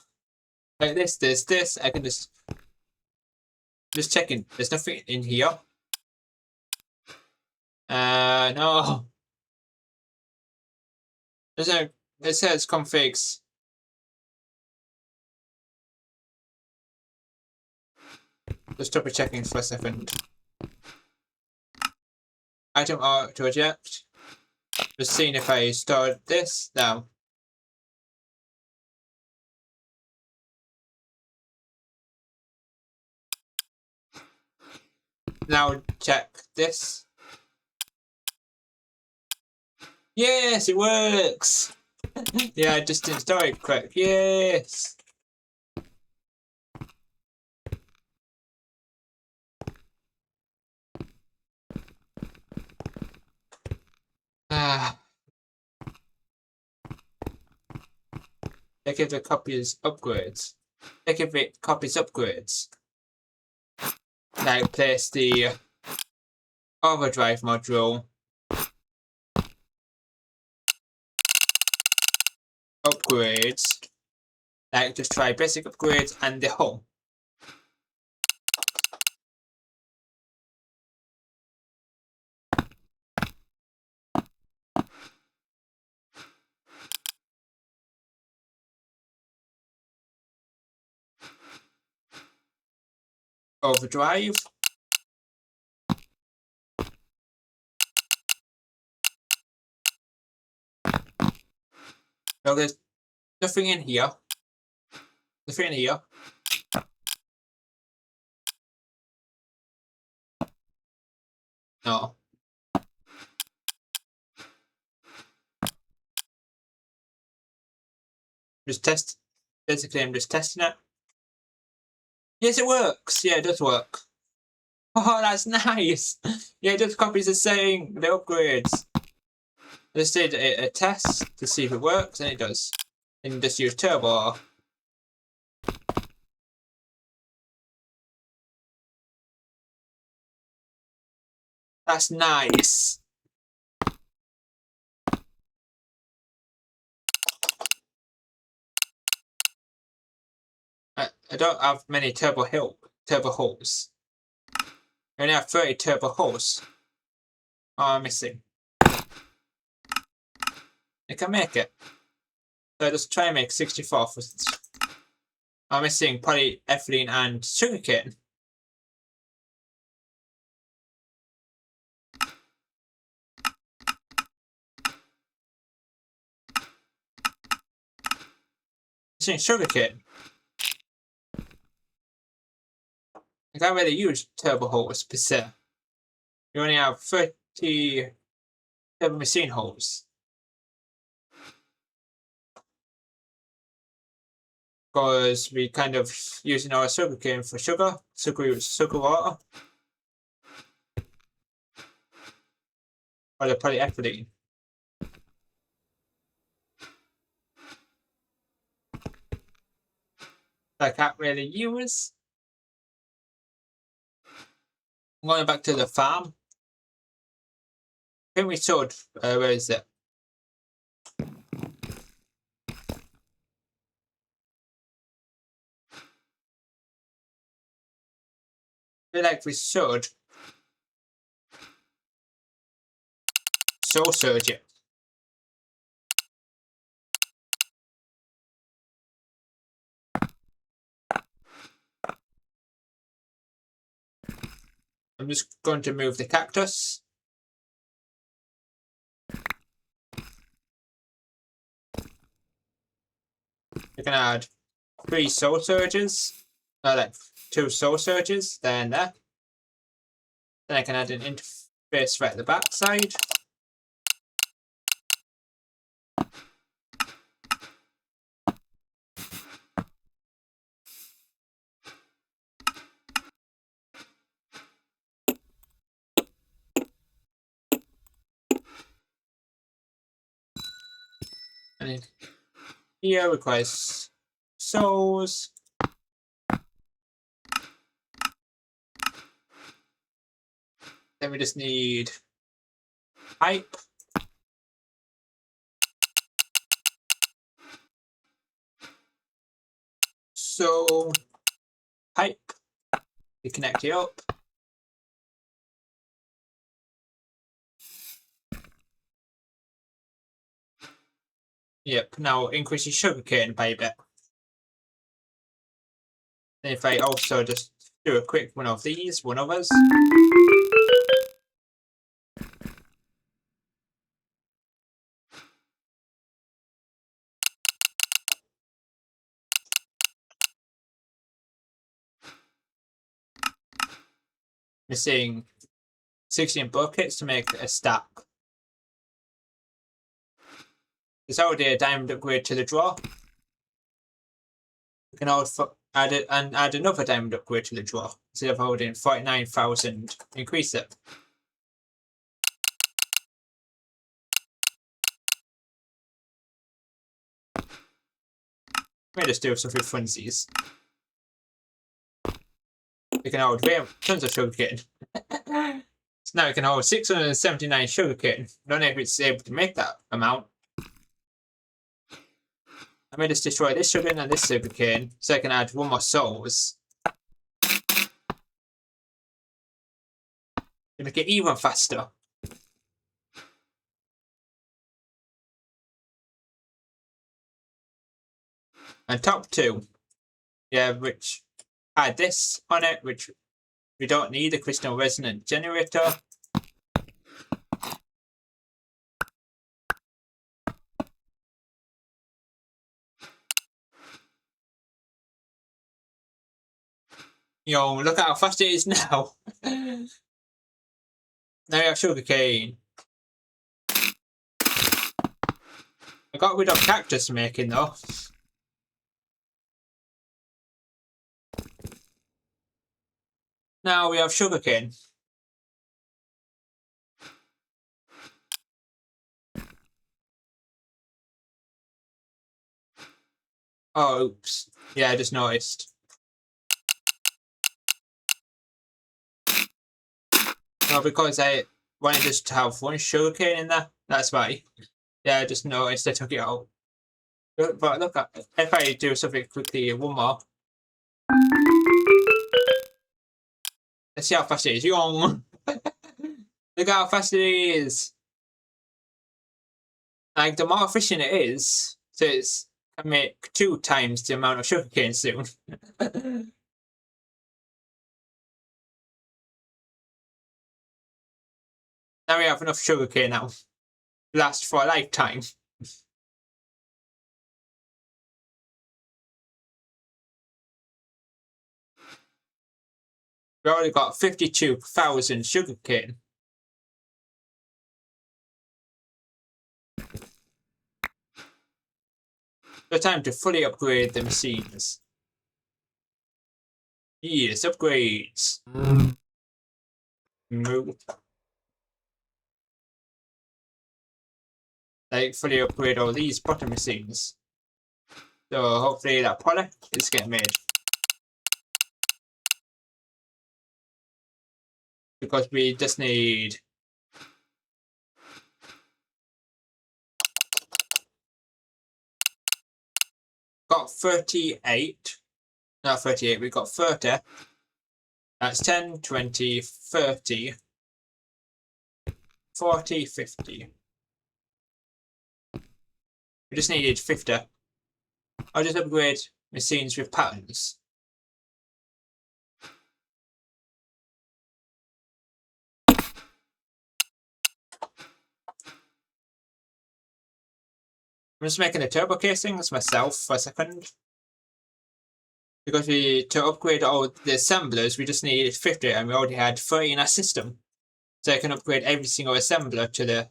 Like this, I can just checking. There's nothing in here. No. There's no, it says configs. Just double checking for a second. Item to eject. Just seeing if I stored this. No. Now check this. Yes, it works. Yeah, I just didn't store it correct. Yes. Ah. Check if the copies upgrades. Check if it copies upgrades. Now place the overdrive module. Upgrades. Like just try basic upgrades and the home. Overdrive. No, there's nothing in here. Nothing in here. No. Just test. Basically, I'm just testing it. Yes, it works. Yeah, it does work. Oh, that's nice. Yeah, it just copies the saying the upgrades. I just did a test to see if it works, and it does. And just use turbo. That's nice. I don't have many turbo holes. I only have 30 turbo holes. Oh, I'm missing. I can make it. So I just try and make 64 for. I'm missing polyethylene and sugarcane. Missing sugarcane. I can't really use turbo holes per se. You only have 30 turbo machine holes. Because we kind of using our sugarcane for sugar water. Or the polyethylene. I can't really use. I'm going back to the farm. I think we sowed, where is it? I feel like we should soul surge it. I'm just going to move the cactus. You can add 3 soul surges. Like 2 soul surges there and there. Then I can add an interface right at the back side. And here requires souls. Then we just need pipe. So pipe to connect it up. Yep, now increase your sugarcane by a bit. And if I also just do a quick one of these, one of us. Missing 16 buckets to make a stack. There's already a diamond upgrade to the drawer. We can also add another diamond upgrade to the drawer. Instead of holding 49,000, increase it. Let me just do something funsies. We can hold tons of sugarcane. So now we can hold 679 sugarcane. I don't know if it's able to make that amount. I may just destroy this sugarcane and this sugarcane so I can add 1 more souls. To make it even faster. And top 2. Yeah, which add this on it, which we don't need a crystal resonant generator. Yo, look at how fast it is now. Now we have sugarcane. I got rid of cactus making though. Now we have sugarcane. Oh, oops. Yeah, I just noticed. No, because I wanted just to have 1 sugarcane in there. That's why. Yeah, I just noticed I took it out. But look, if I do something quickly, 1 more. Let's see how fast it is. Young. Look how fast it is. Like, the more efficient it is, so it's can make 2 times the amount of sugarcane soon. Now we have enough sugarcane now. Last for a lifetime. We already got 52,000 sugarcane. So time to fully upgrade the machines. Yes, upgrades. Move. Like, fully upgrade all these bottom machines. So hopefully that product is getting made. Because we just need got 38. Not 38, we got 30. That's 10, 20, 30, 40, 50. We just needed 50. I'll just upgrade machines with patterns. I'm just making the turbo casings myself for a second. Because to upgrade all the assemblers, we just needed 50 and we already had 30 in our system. So I can upgrade every single assembler to the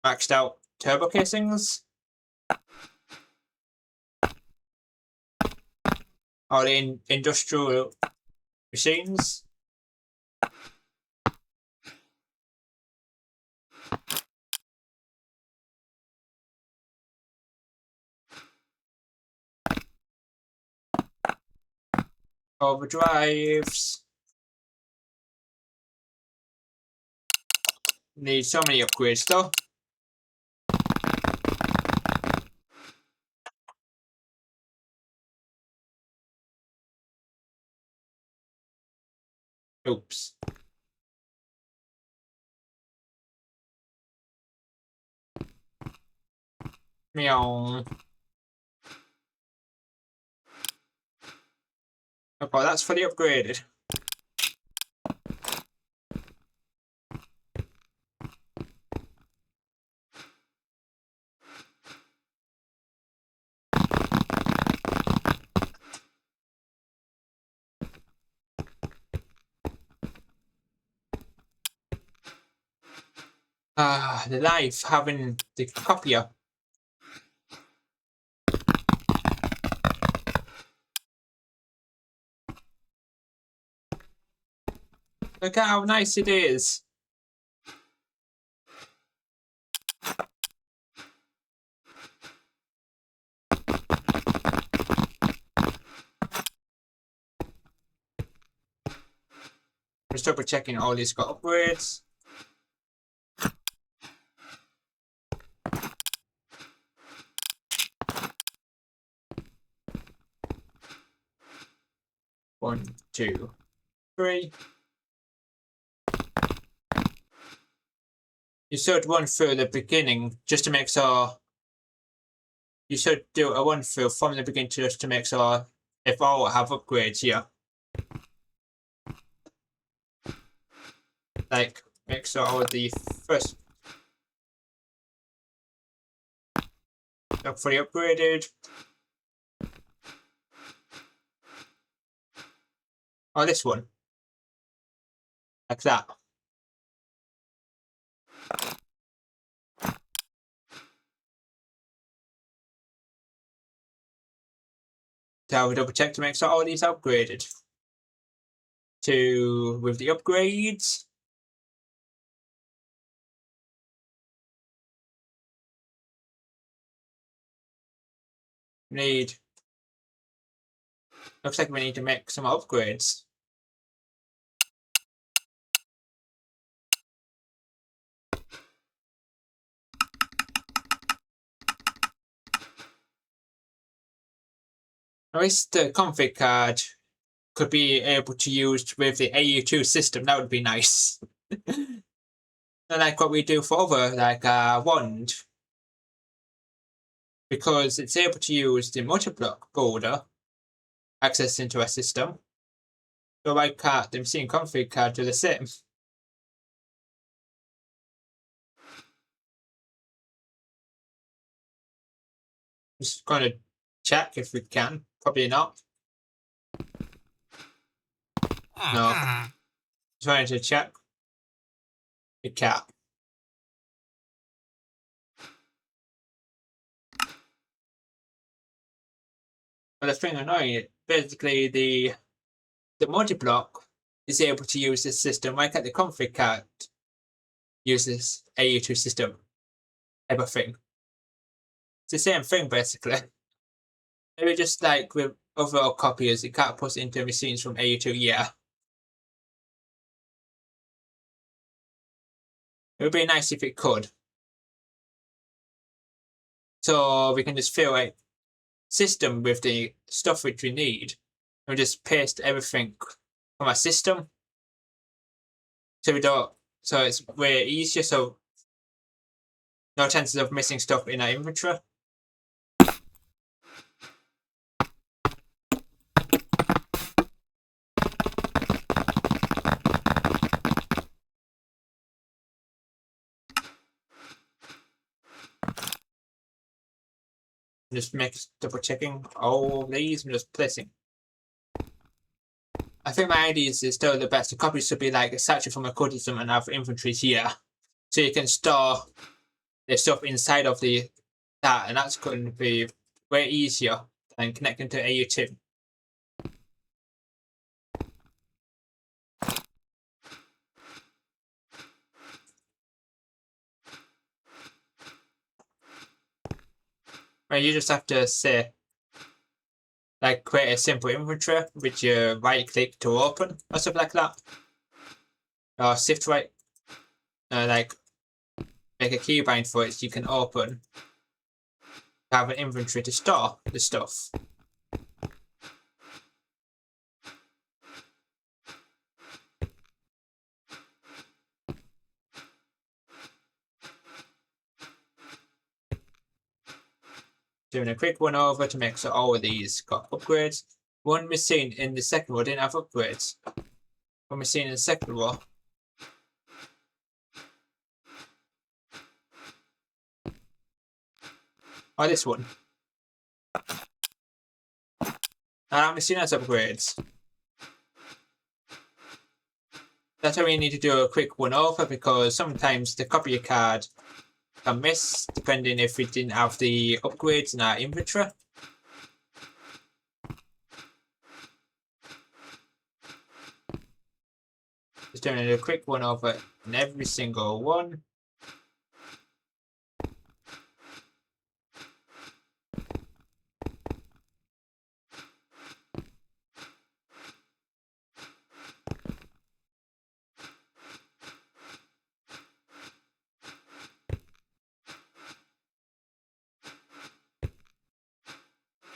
maxed out turbo casings. All the industrial machines. Overdrives. Need so many upgrades though. Oops. Meow. Okay, that's fully upgraded. Ah, the life having the copier. Look at how nice it is. Just double checking all these got upgrades. One, two, three. You should run through the beginning just to make sure. You should do a run through from the beginning just to make sure if all have upgrades here. Like, make sure all the first are fully upgraded. Oh, this one. Like that. So I will double check to make sure all these are upgraded. With the upgrades. Looks like we need to make some upgrades. I wish the config card could be able to use with the AU2 system. That would be nice. Like what we do for other, like wand. Because it's able to use the multi-block border access into a system. So why can't the machine config card do the same? Just going to check if we can. Probably not. No. Trying to check. We can't. But the thing annoying is basically the multi-block is able to use this system. Why can't the config card use this AU2 system? Everything. It's the same thing basically. Maybe just like with overall copiers, you can't put it into machines from AU2, yeah. It would be nice if it could. So we can just fill a system with the stuff which we need and just paste everything from our system. So we don't, so it's way easier, so no chances of missing stuff in our inventory. Just make double checking all these and just placing. I think my idea is still the best. The copies should be like searching from a code system and have inventories here. So you can store the stuff inside of that, and that's going to be way easier than connecting to AU2. Where you just have to say, like, create a simple inventory with your right click to open or something like that, or shift right, like make a keybind for it so you can open, have an inventory to store the stuff. Doing a quick one over to make sure all of these got upgrades. One machine in the second row didn't have upgrades. One machine in the second row. Oh, this one. That machine has upgrades. That's why we need to do a quick one over, because sometimes the copy card can miss depending if we didn't have the upgrades in our inventory. Just doing a quick one over in every single one.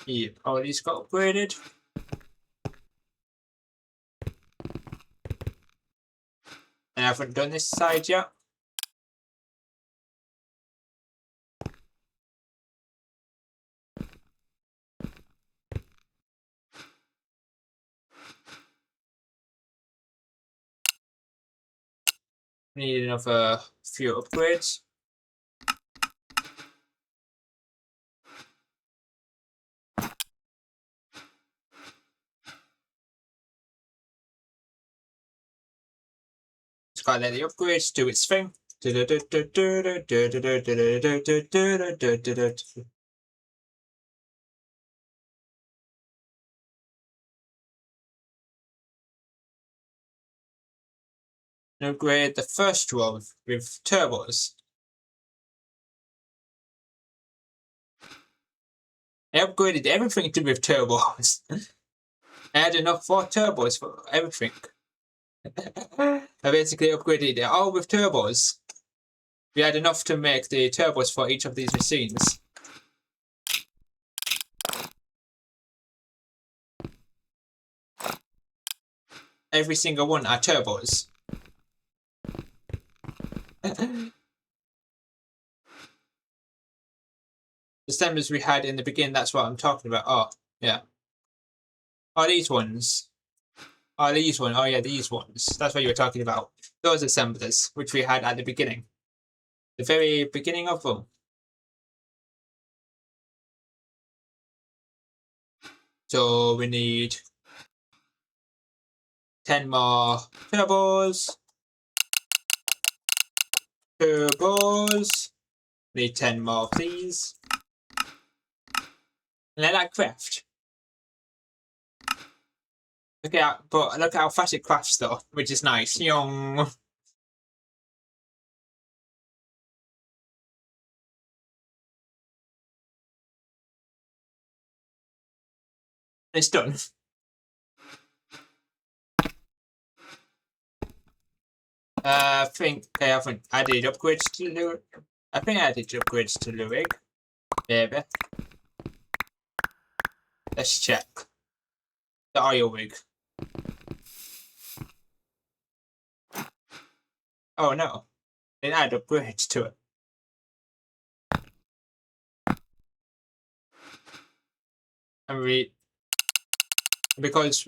Yep, all these got upgraded. And I haven't done this side yet. Need another few upgrades. Just gotta let the upgrades do its thing. And upgrade the first row with turbos. I upgraded everything to with turbos. I had enough for turbos for everything. I basically upgraded it all with turbos. We had enough to make the turbos for each of these machines. every single one are turbos. The assemblers we had in the beginning, that's what I'm talking about. Oh, yeah. Oh, these ones. Oh, these ones. Oh, yeah, these ones. That's what you were talking about. Those assemblers, which we had at the beginning. The very beginning of them. So we need 10 more turbos. Turbos. Need 10 more, please. And let that craft. Look at how fast it crafts though, which is nice. Young. It's done. I think I haven't added upgrades to Lurig. I think I added upgrades to Lurig. Maybe. Let's check. The oil rig. Oh no. Didn't add upgrades to it. And because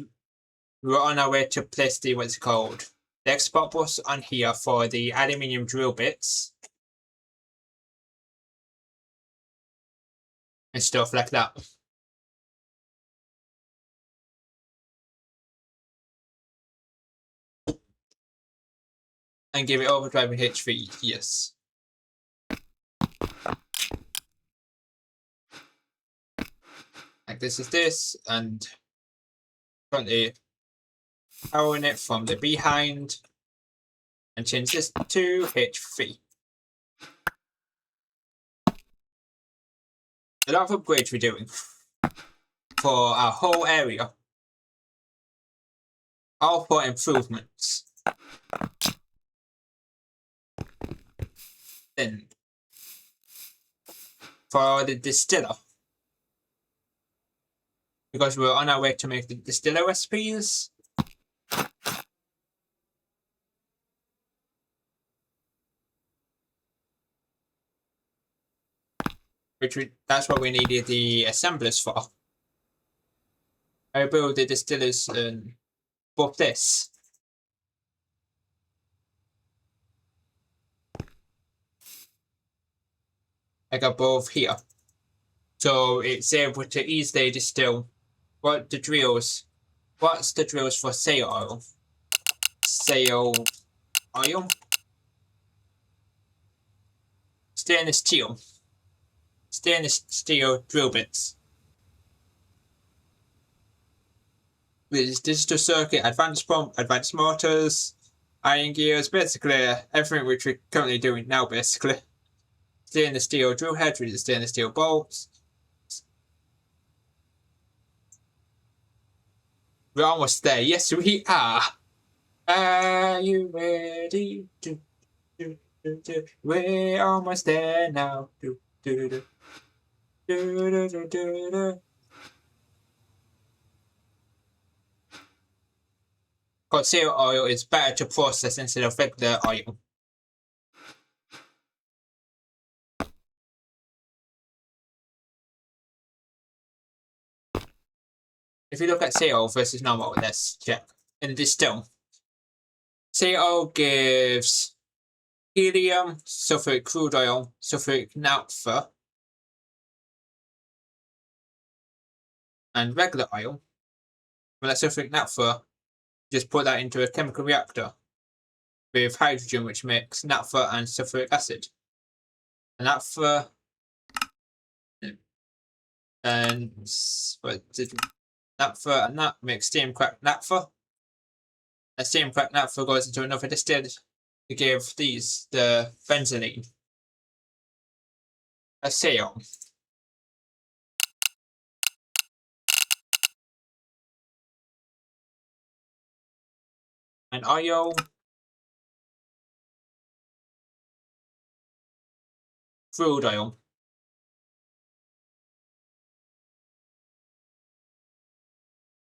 we're on our way to place the, what's it called? The export bus on here for the aluminium drill bits. And stuff like that. And give it overdrive and H3, yes. Like this is this, and currently powering it from the behind, and change this to H3. A lot of upgrades we're doing for our whole area. All for improvements. Then for the distiller. Because we're on our way to make the distiller recipes. That's what we needed the assemblers for. I built the distillers above this. Like above here. So it's able to easily distill what's the drills for sail oil? Sail oil? Stainless steel. Stainless steel drill bits. With digital circuit, advanced pump, advanced motors, iron gears, basically everything which we're currently doing now, basically. Stainless steel drill heads with stainless steel bolts. We're almost there. Yes, we are. Are you ready? We're almost there now. Because sail oil is better to process instead of regular oil. If you look at sail oil versus normal, let's check. In this still. Sail oil gives helium, sulfuric crude oil, sulfuric naphtha, and regular oil. Well, that sulfuric naphtha, just put that into a chemical reactor with hydrogen, which makes naphtha and sulfuric acid. And naphtha and naphtha and that makes steam cracked naphtha. And steam cracked naphtha goes into another distilled to give these the benzene. A sail. And oil. Crude oil.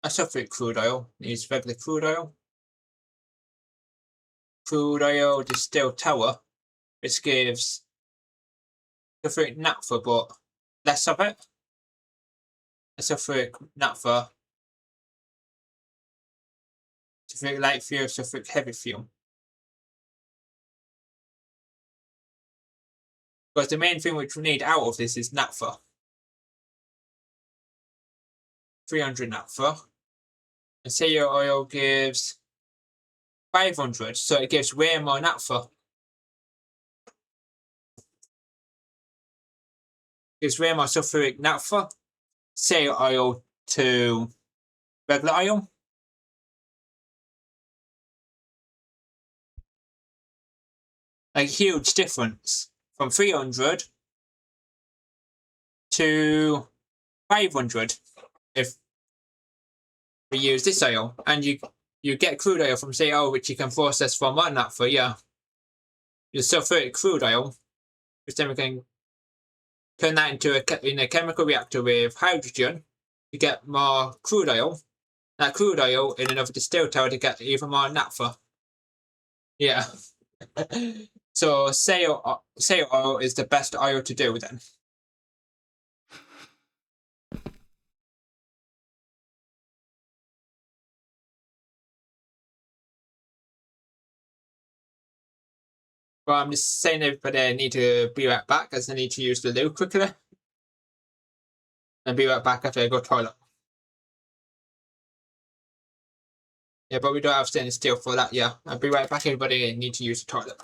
A sulfuric crude oil needs regular crude oil. crude oil distilled tower, which gives sulfuric naphtha, but less of it. A sulfuric naphtha, sulfuric light fuel, sulfuric heavy fuel. Because the main thing which we need out of this is naphtha. 300 naphtha. And sail oil gives 500, so it gives way more naphtha. Gives way more sulfuric naphtha, sail oil to regular oil. A huge difference from 300 to 500 if we use this oil. And you get crude oil from sail oil, which you can process from one naphtha, yeah. Your sulfuric crude oil, which then we can turn that into in a chemical reactor with hydrogen to get more crude oil. That crude oil in another distilled tower to get even more naphtha. Yeah. So sail oil is the best oil to do then. Well, I'm just saying everybody I need to be right back as I need to use the loo quickly. And be right back after I go toilet. Yeah, but we don't have stainless steel for that, yeah. I'll be right back, everybody. I need to use the toilet.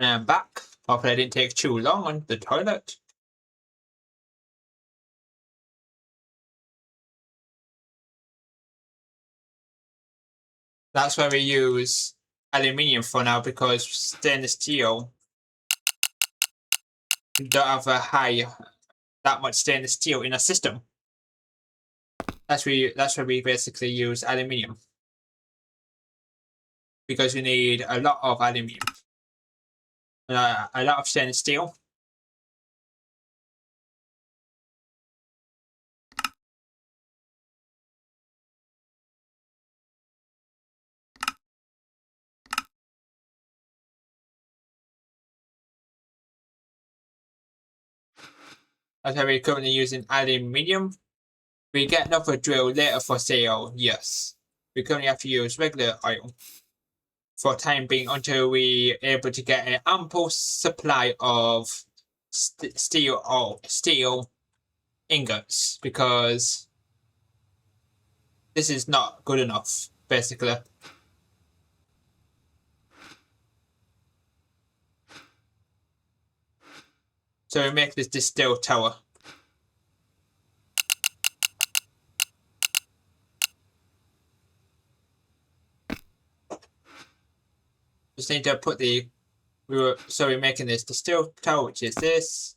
And I'm back. Hopefully I didn't take too long on the toilet. That's why we use aluminium for now, because stainless steel don't have that much stainless steel in a system. That's why we basically use aluminium. Because we need a lot of aluminium. A lot of stainless steel. That's why we're currently using aluminium. We get another drill later for sale, yes. We currently have to use regular oil for time being until we're able to get an ample supply of steel ingots, because this is not good enough, basically. So we make this distilled tower. Just need to put so we're making this distilled tower, which is this.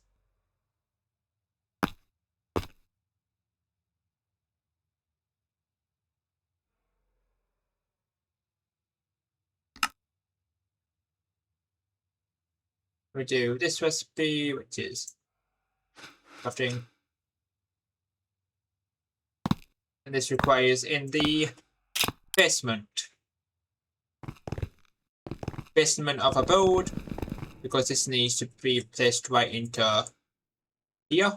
We do this recipe, which is crafting And this requires in the basement of a build, because this needs to be placed right into here.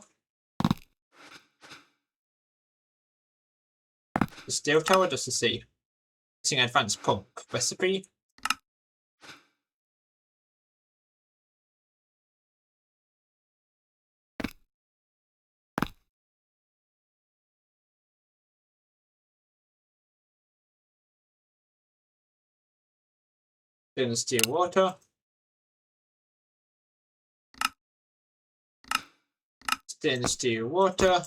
The steel tower, just to see. Using advanced pump recipe. Stainless steel water. Stainless steel water.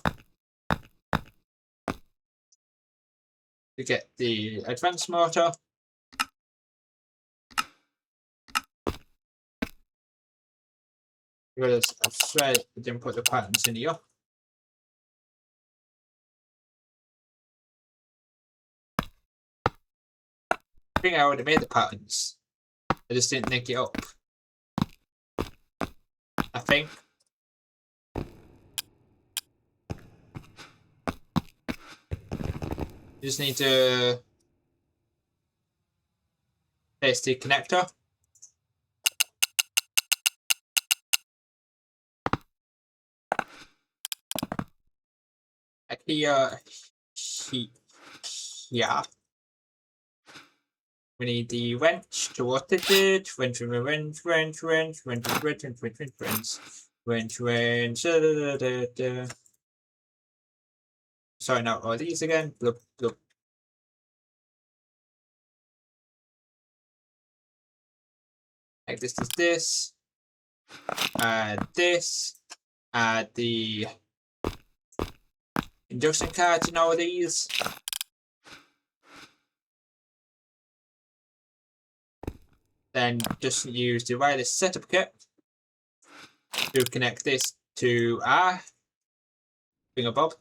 To get the advanced mortar. Because I swear I didn't put the patterns in here. I think I already made the patterns. I just didn't make it up. I think. You just need to place the connector. Here. Yeah. We need the wrench to what it did. Wrench. Sorry, not all these again. Bloop, bloop. Like this is this. Add this. Add the induction cards in all these. Then just use the wireless setup kit to connect this to our thingamabob.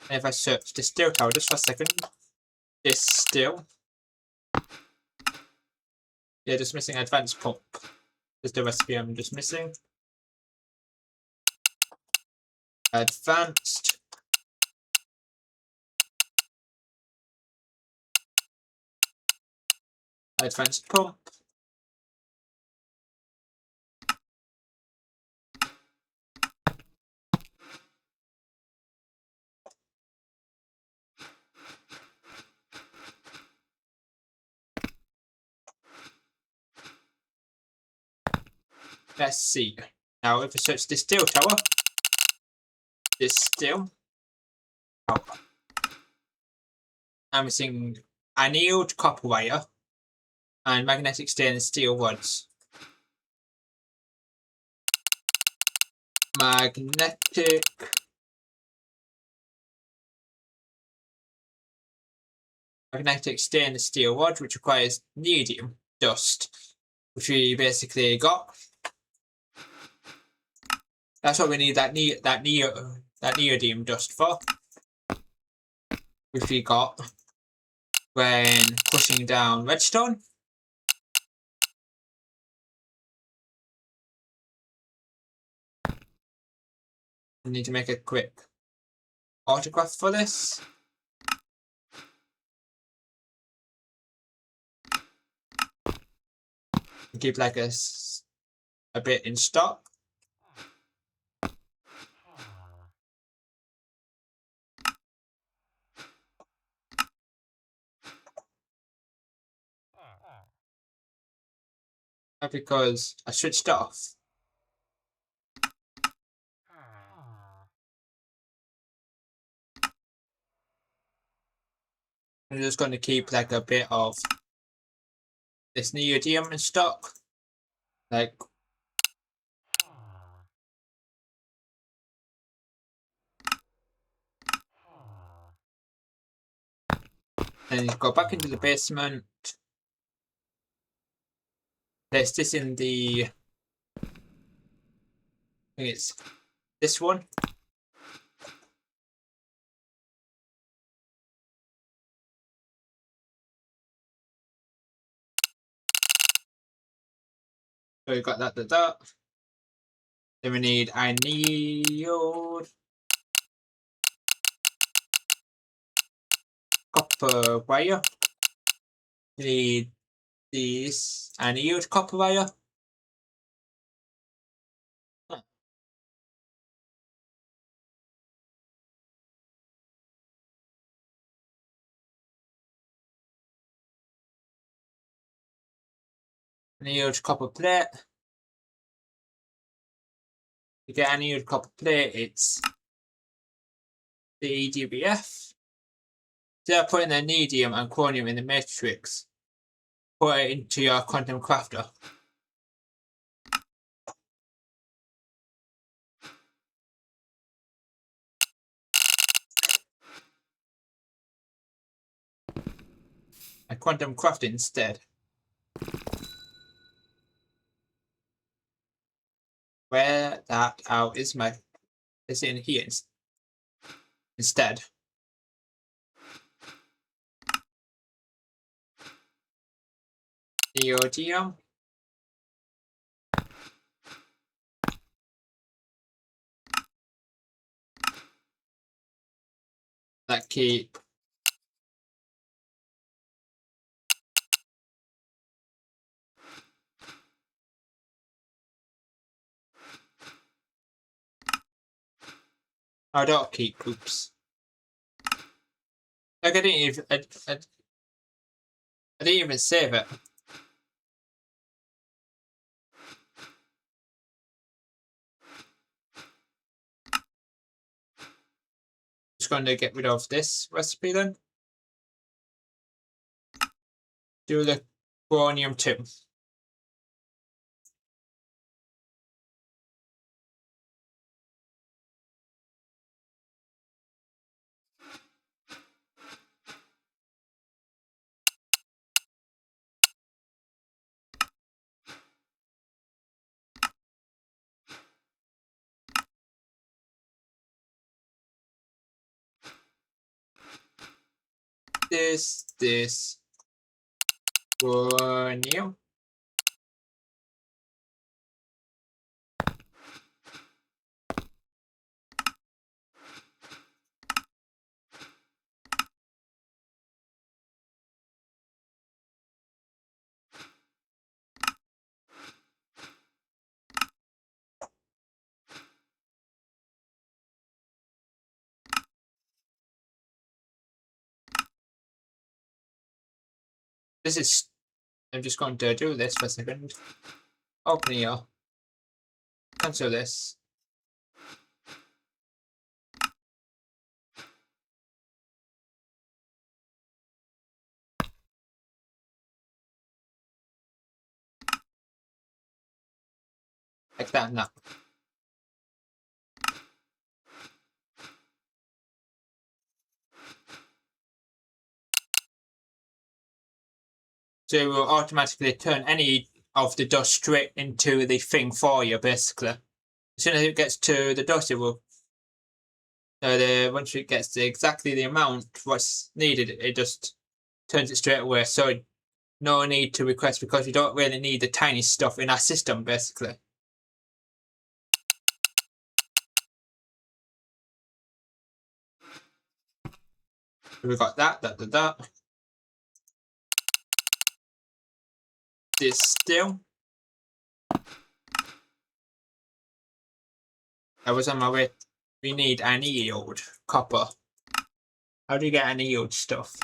And if I search the steel tower just for a second, this still. Yeah, just missing advanced pump. There's the recipe I'm just missing. Advanced. Advanced pump. Let's see. Now if I search the steel tower, this steel. Oh. I'm missing annealed copper wire and magnetic stainless steel rods. Magnetic stainless steel rod, which requires neodymium dust, which we basically got. That's what we need that neodymium dust for, which we got when crushing down redstone. We need to make a quick autograph for this. Keep like a bit in stock. Because I switched off. I'm just going to keep like a bit of this neodymium in stock. Like then go back into the basement. Place this in the, I think it's this one. So we got that. Then we need annealed copper wire. We need this annealed copper wire. Annealed copper plate. To get annealed copper plate, it's the DBF. Instead of putting the neodymium and chromium in the matrix, put it into your quantum crafter. And quantum craft it instead. Where that out is in here instead. Neodymium. That keep I don't keep oops. Like I didn't even save it. Just going to get rid of this recipe then. Do the chromium too. This chromium. This is I'm just going to do this for a second. Open here. Cancel this. Like that now. So it will automatically turn any of the dust straight into the thing for you, basically. As soon as it gets to the dust, it will. Once it gets to exactly the amount what's needed, it just turns it straight away. So no need to request because you don't really need the tiny stuff in our system, basically. So we got that. This still. I was on my way. We need annealed copper. How do you get annealed stuff?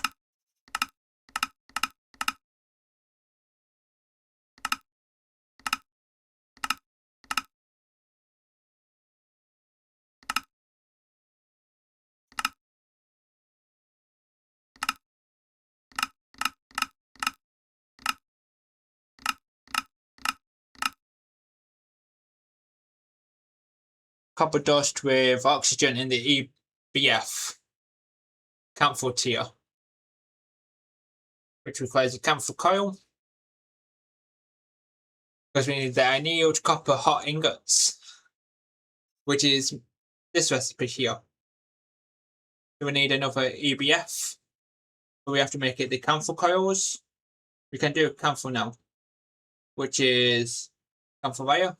Copper dust with oxygen in the EBF. Camphor tier. Which requires a camphor coil. Because we need the annealed copper hot ingots. Which is this recipe here. So we need another EBF. But we have to make it the camphor coils. We can do camphor now. Which is camphor wire.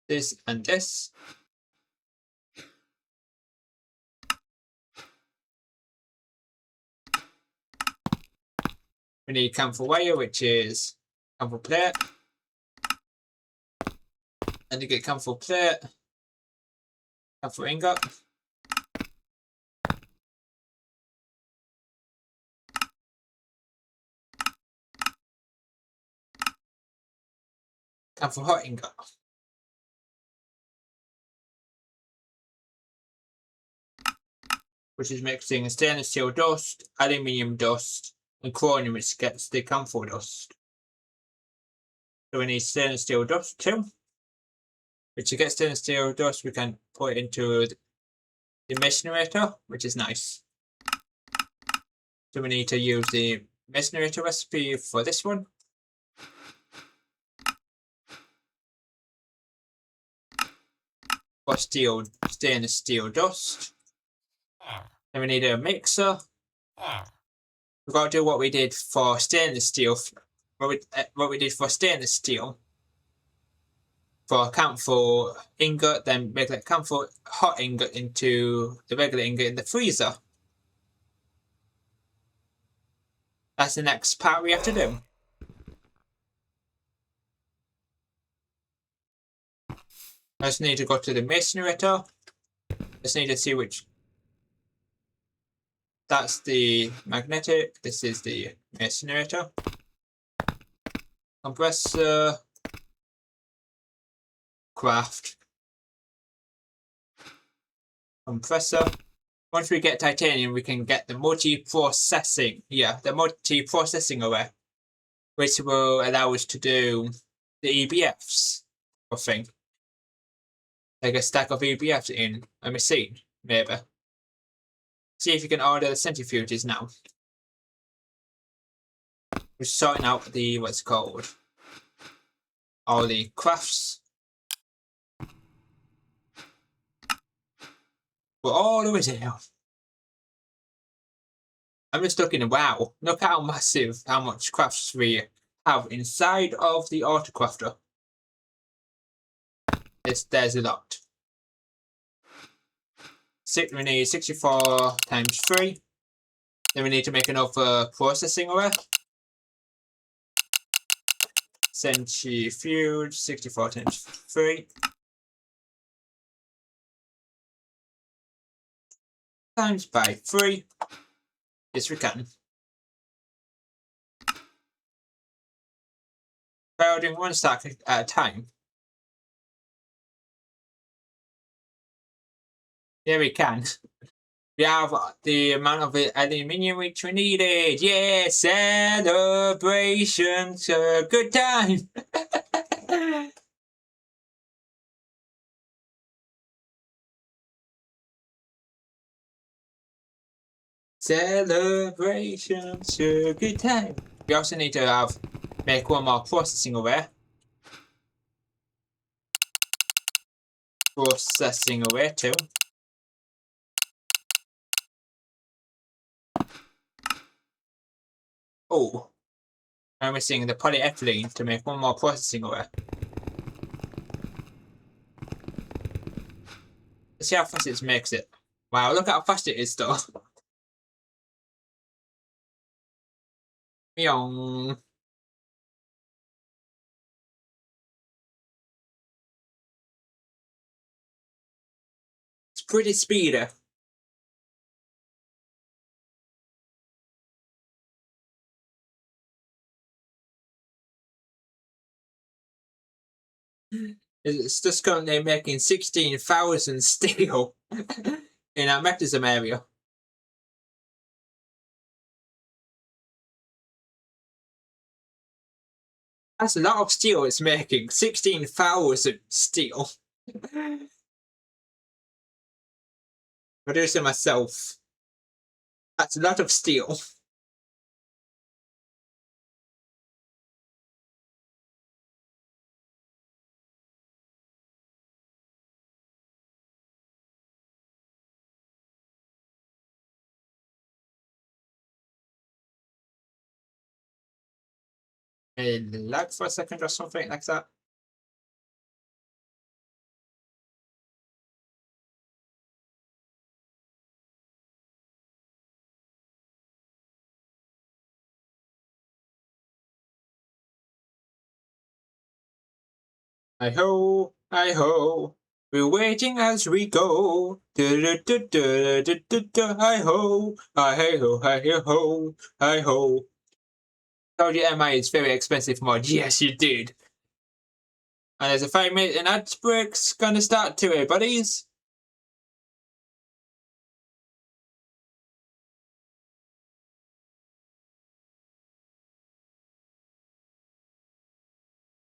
this and this. We need camphor wire, which is camphor plate. And to get camphor plate, camphor ingot. Camphor hot ingot. Which is mixing stainless steel dust, aluminium dust, and chromium, which gets the camphor dust. So we need stainless steel dust too. Which to get stainless steel dust, we can put it into the macerator, which is nice. So we need to use the macerator recipe for this one. For stainless steel dust. Then we need a mixer. We've got to do what we did for stainless steel. What we did for stainless steel. For camphor ingot, then make that camphor hot ingot into the regular ingot in the freezer. That's the next part we have to do. I just need to go to the macerator. Just need to see which. That's the magnetic. This is the macerator. Compressor. Craft. Compressor. Once we get titanium, we can get the multi-processing. Yeah, the multi-processing array, which will allow us to do the EBFs, I think. Like a stack of EBFs in a machine, maybe. See if you can order the centrifuges now. We're sorting out the, what's it called? All the crafts. We're all the way down. I'm just looking, wow, look how massive, how much crafts we have inside of the autocrafter. There's a lot. We need 64 times 3. Then we need to make another processing array. Centrifuge, 64 times 3. Times by 3. Yes, we can. Building one stack at a time. Yeah, we can. We have the amount of aluminium which we needed. Yeah, celebrations, a good time. Celebrations, a good time. We also need to make one more processing array. Processing array too. Oh, I'm missing the polyethylene to make one more processing array. Let's see how fast it makes it. Wow, look how fast it is though. Meow. It's pretty speedy. It's just currently making 16,000 steel in our mechanism area. That's a lot of steel it's making. 16,000 steel. Producing myself. That's a lot of steel. It lag for a second or something like that. Hi-ho, hi-ho. We're waiting as we go. Hi-ho, hi-ho, hi-ho, hi-ho. Told you MI is very expensive mod. Yes, you did. And there's a 5-minute and ad break's gonna start too, buddies.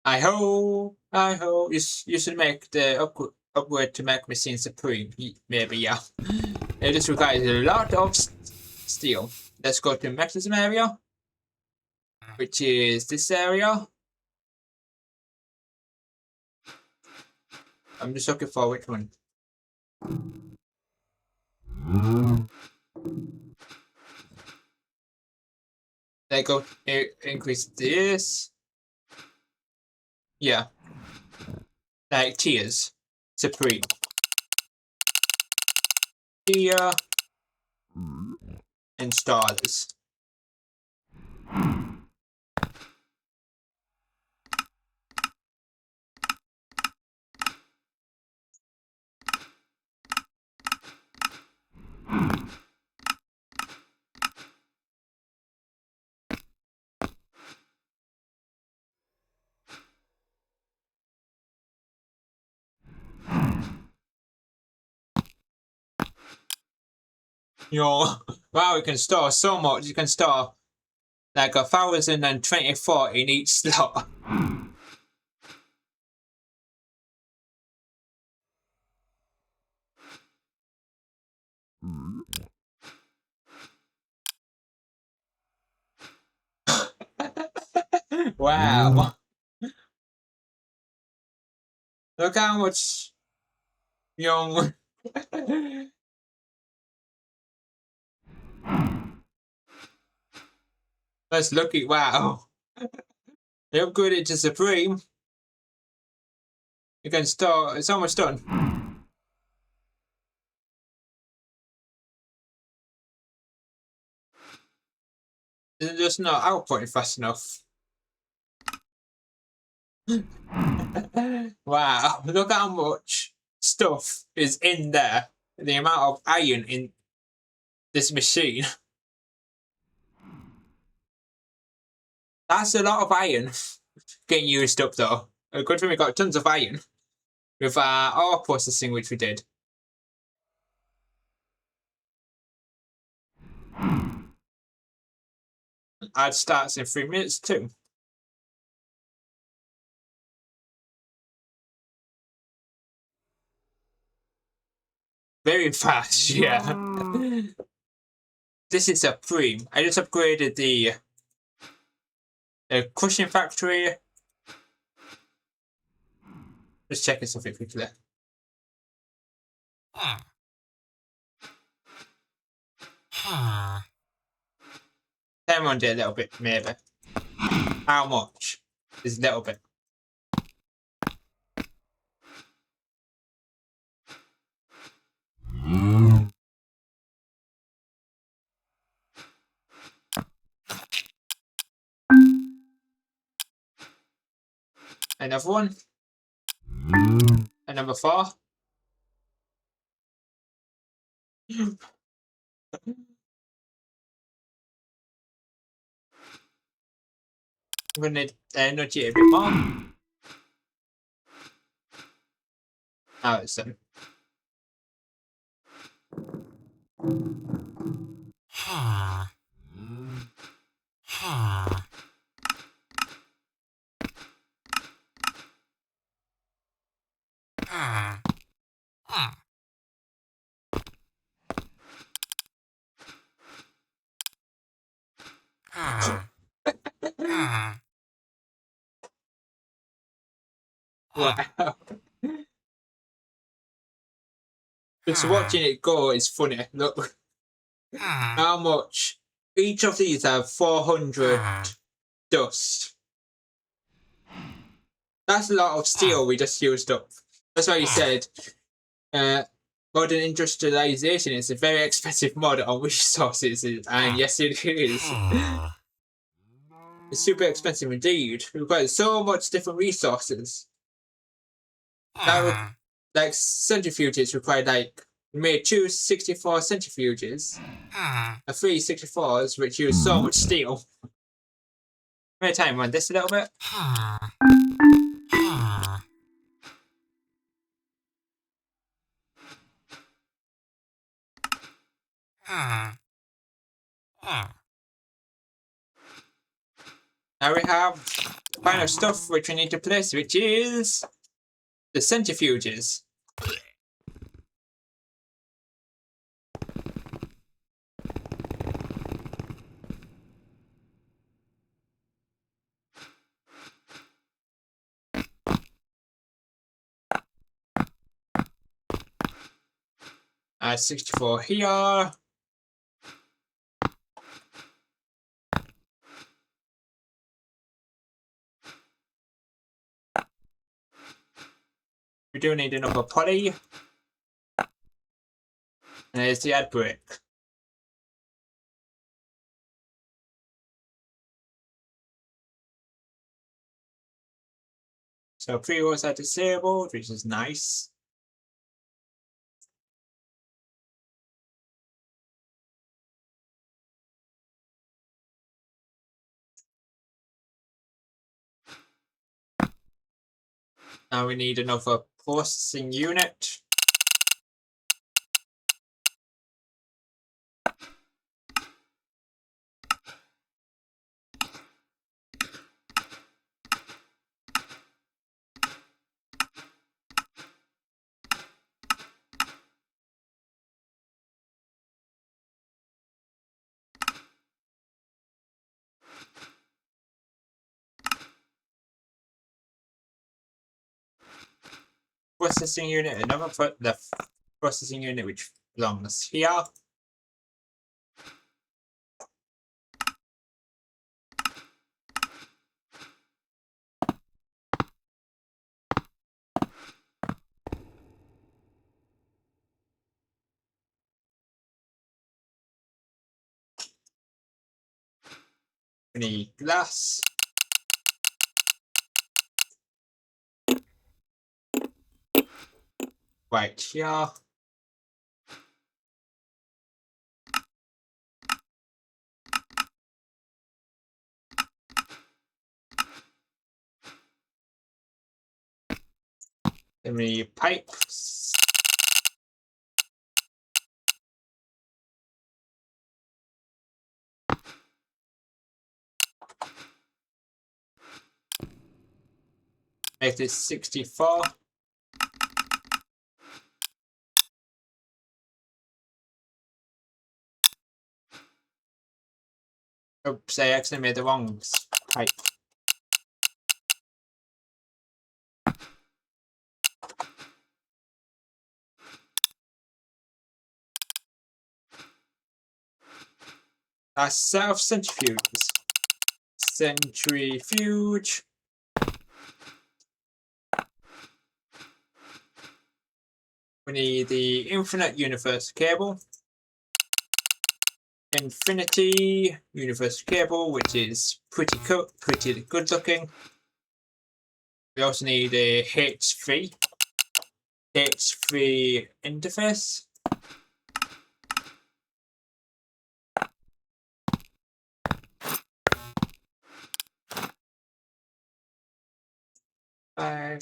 Hi-ho, hi-ho. You should make the upgrade to make machine supreme. Maybe, yeah. This requires a lot of steel. Let's go to mechanism area, which is this area. I'm just looking for which one. There you go. Increase this. Yeah. Like tiers. Supreme. Tier. And stars. Wow, you can store so much. You can store like 1,024 in each slot. Wow. Look how much young. Let's look at wow. They upgraded to Supreme. You can store, it's almost done. It's just not outputting fast enough. Wow, look how much stuff is in there. The amount of iron in this machine. That's a lot of iron getting used up though. A good thing we got tons of iron with our ore processing, which we did. Ad starts in 3 minutes too. Very fast, yeah. This is Supreme. I just upgraded the crushing factory. Just checking something quickly. Them on there a little bit, maybe. How much? Is a little bit. Another one. And number 4. I'm gonna need energy a bit more. Now it's done. Wow. Just watching it go is funny. Look how much. Each of these have 400 dust. That's a lot of steel we just used up. That's why you said modern industrialization is a very expensive mod on resources, and yes, it is. It's super expensive indeed. It requires so much different resources. Now, like centrifuges require like we may choose 64 centrifuges, and 3 64s which use so much steel. I'm gonna time run this a little bit. Now we have the final stuff which we need to place, which is the centrifuges. Add 64 here. We do need another pulley. And there's the add brick. So pre-rolls are disabled, which is nice. Now we need another processing unit. Processing unit, another the processing unit which belongs here. We need glass. Right here. Then we need pipes. Make this 64. Oops, I actually made the wrong pipe. A set of centrifuges. Centrifuge. We need the infinite universe cable. Infinity universe cable, which is pretty good looking. We also need a H3 interface. I'm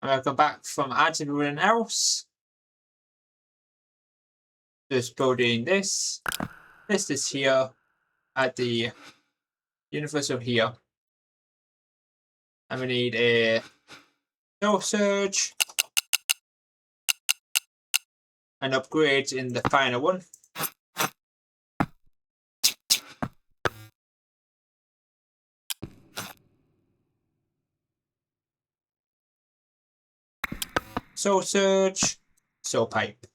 gonna go back from adding everyone else. Just building this. This is here at the universe of here. And we need a no surge. An upgrade in the final one. Soul surge, soul pipe.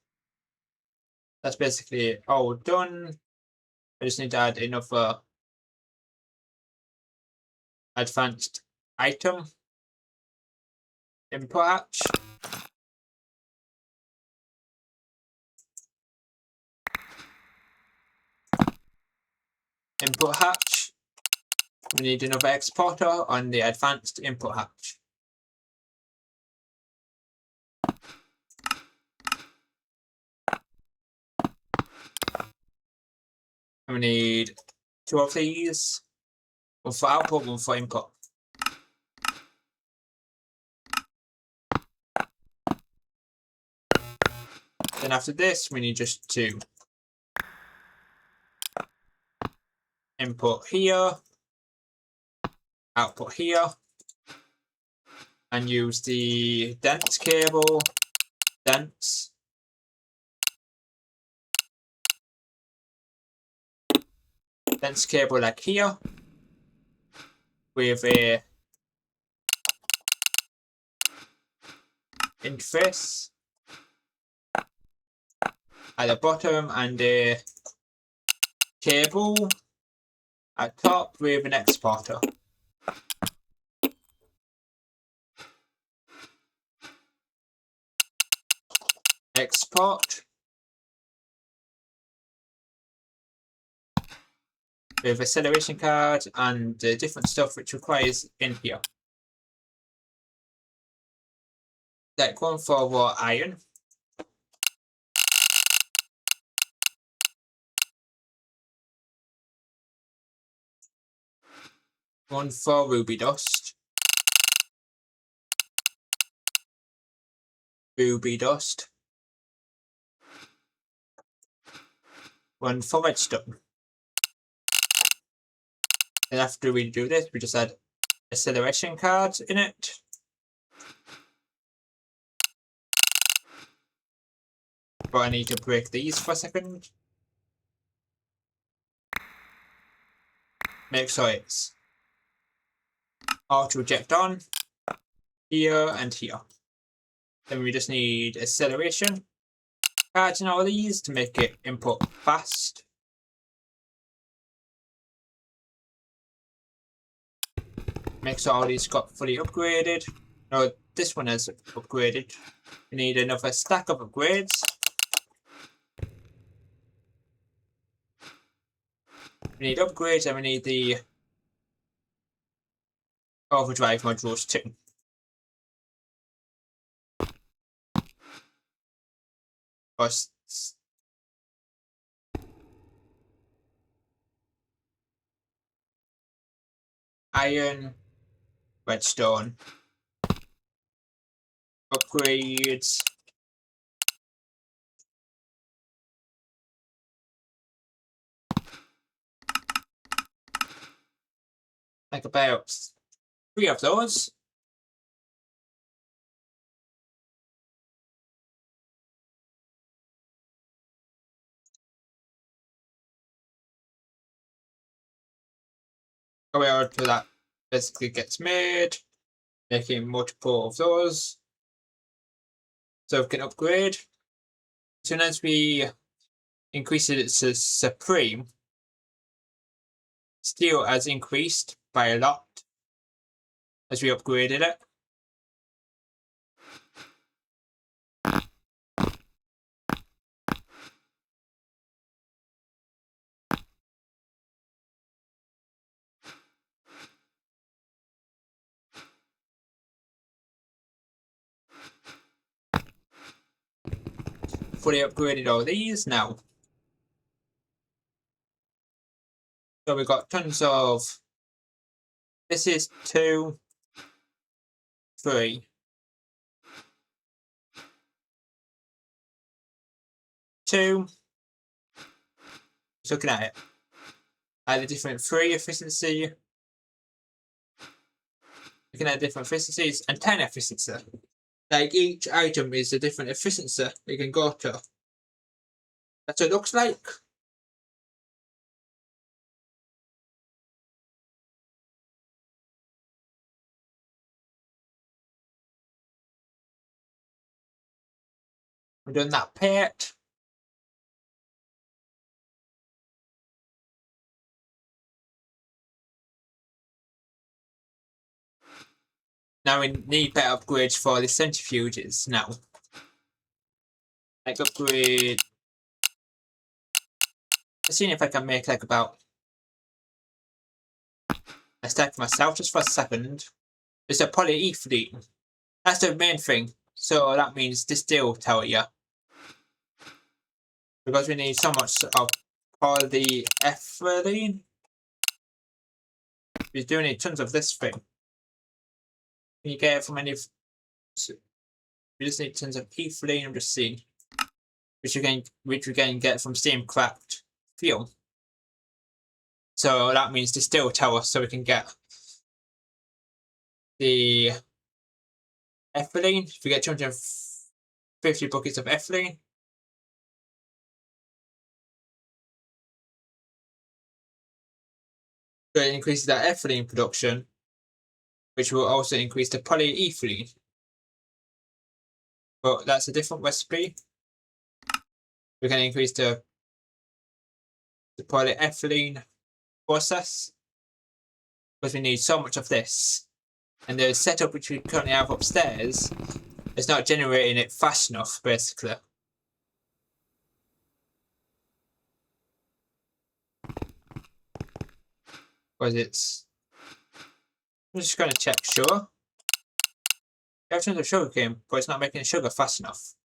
That's basically all done. I just need to add another advanced item. Input hatch. Input hatch. We need another exporter on the advanced input hatch. And we need 2 of these. One for output, one for input. Then after this, we need just 2. Input here, output here, and use the dense cable, dense cable like here, with a interface at the bottom and a cable at top with an exporter. Export with acceleration card and different stuff which requires in here. Like one for raw iron. One for ruby dust. Ruby dust. One for redstone. And after we do this, we just add acceleration cards in it. But I need to break these for a second. Make sure it's auto eject on here and here. Then we just need acceleration cards in all these to make it input fast. Make sure all these got fully upgraded. No, this one has upgraded. We need another stack of upgrades. We need upgrades and we need the overdrive modules too. Busts. Iron, redstone, upgrades, like about 3 of those. Go out to that basically gets made, making multiple of those. So we can upgrade. As soon as we increase it to supreme, steel has increased by a lot as we upgraded it. Fully upgraded all these now. So we've got tons of. This is 2, 3, 2. Just looking at it. The different 3 efficiency. Looking at different efficiencies and 10 efficiency. Like each item is a different efficiency you can go to. That's what it looks like. We've done that pet. Now we need better upgrades for the centrifuges now. Like upgrade. Let's see if I can make like about I stacked myself just for a second. It's a polyethylene. That's the main thing. So that means distillatoria. Because we need so much of polyethylene. We do need tons of this thing. Can you get it from any? We just need tons of ethylene. I'm just seeing, which we can get from steam cracked fuel. So that means distill tower, so we can get the ethylene. If we get 250 buckets of ethylene, so it increases that ethylene production, which will also increase the polyethylene. But that's a different recipe. We can increase the polyethylene process because we need so much of this. And the setup which we currently have upstairs is not generating it fast enough, basically. Because it's... I'm just going to check sugar. We have tons of sugar cane, but it's not making the sugar fast enough.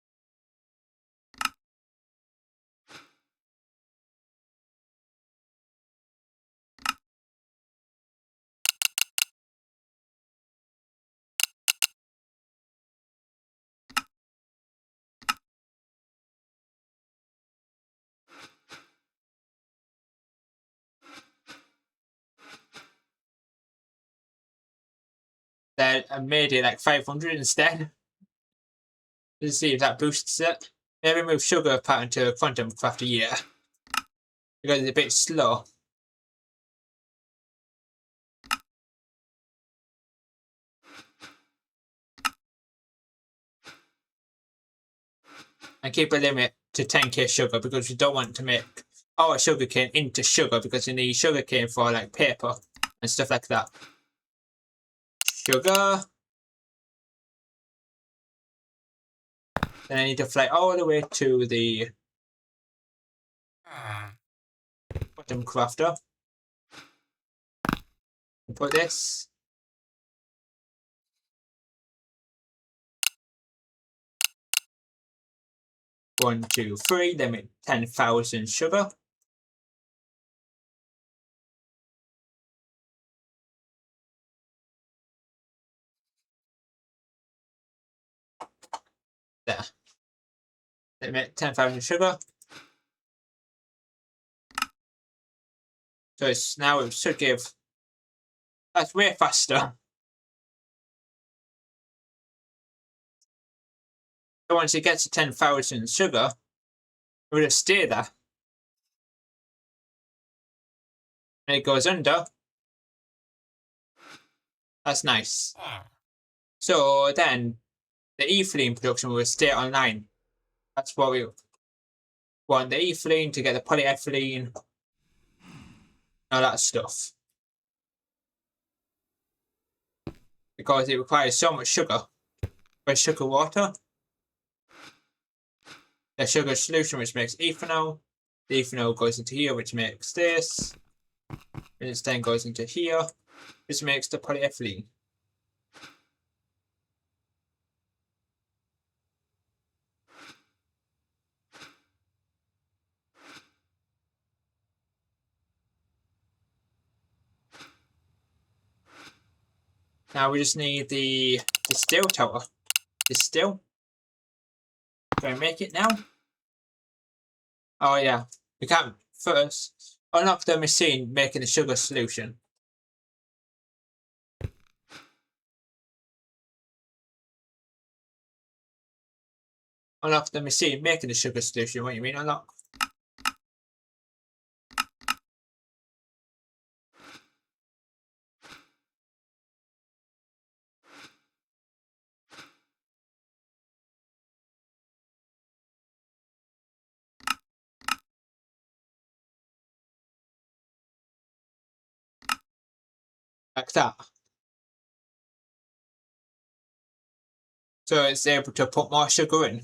Then I made it like 500 instead. Let's see if that boosts it. Maybe move sugar pattern to quantum craft a year. Because it's a bit slow. And keep a limit to 10k sugar because we don't want to make our sugar cane into sugar because you need sugar cane for like paper and stuff like that. Sugar. Then I need to fly all the way to the quantum crafter. And put this. One, two, three. Then make 10,000 sugar. There. Then make 10,000 sugar. So it's now it should give. That's way faster. So once it gets to 10,000 sugar, we'll just stay there. And it goes under. That's nice. So then the ethylene production will stay online. That's what we want, the ethylene to get the polyethylene, all that stuff. Because it requires so much sugar. With sugar water, the sugar solution which makes ethanol, the ethanol goes into here which makes this, and it then goes into here, which makes the polyethylene. Now we just need the distill tower. Distill. Can I make it now? Oh yeah, we can't first unlock the machine making the sugar solution. Unlock the machine making the sugar solution. What do you mean unlock? Like that. So it's able to put more sugar in.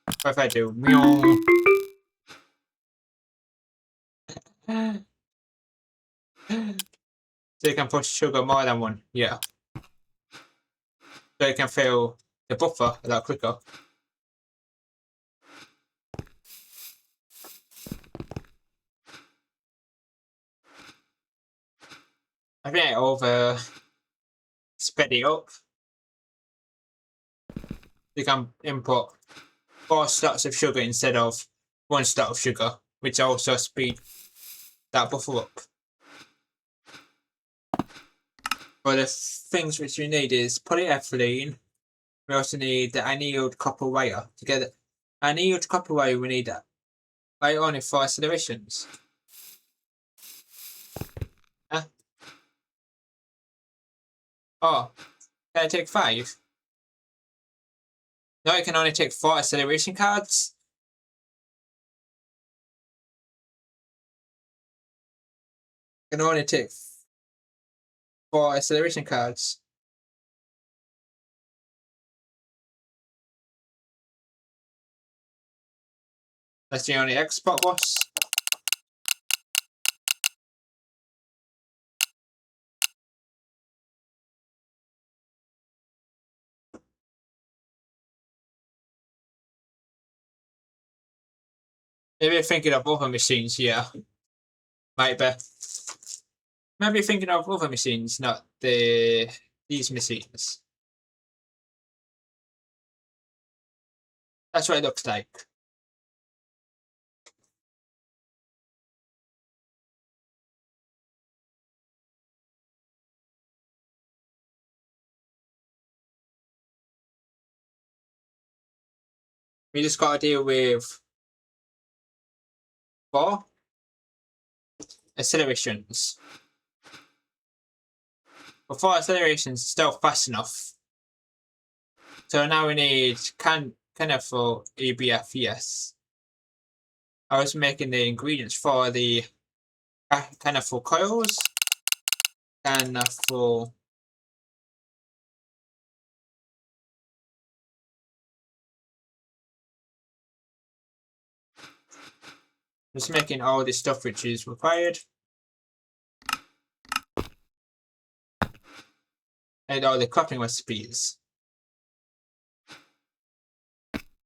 What if I do meow? So you can put sugar more than one, yeah. So you can fill the buffer a lot quicker. I think I over sped it up. You can input 4 slots of sugar instead of 1 slot of sugar, which also speed that buffer up. But the things which we need is polyethylene. We also need the annealed copper wire. To get the annealed copper wire, we need that. Why only 4 accelerations? Huh? Oh, can I take 5? No, I can only take 4 acceleration cards. I can only take 4 acceleration cards. That's the only export boss. Maybe thinking of other machines, yeah. Might be. Maybe thinking of other machines, not these machines. That's what it looks like. We just gotta deal with 4 accelerations. But 4 accelerations is still fast enough. So now we need Canafo ABF, yes. I was making the ingredients for the Canafo coils. Canafo just making all the stuff which is required. And all the cropping recipes.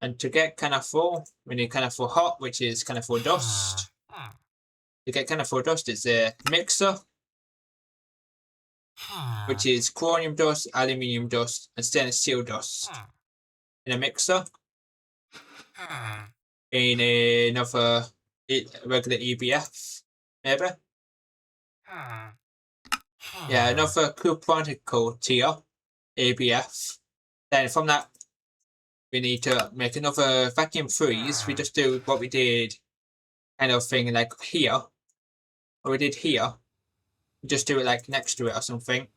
And to get Canafo, we need Canafo hot, which is Canafo dust. To get Canafo dust, it's a mixer, which is chromium dust, aluminium dust, and stainless steel dust. In a mixer. In another regular EBF, maybe. Yeah, another couponical tier, ABF. Then from that, we need to make another vacuum freeze. We just do what we did, kind of thing, like here. What we did here. We just do it like next to it or something.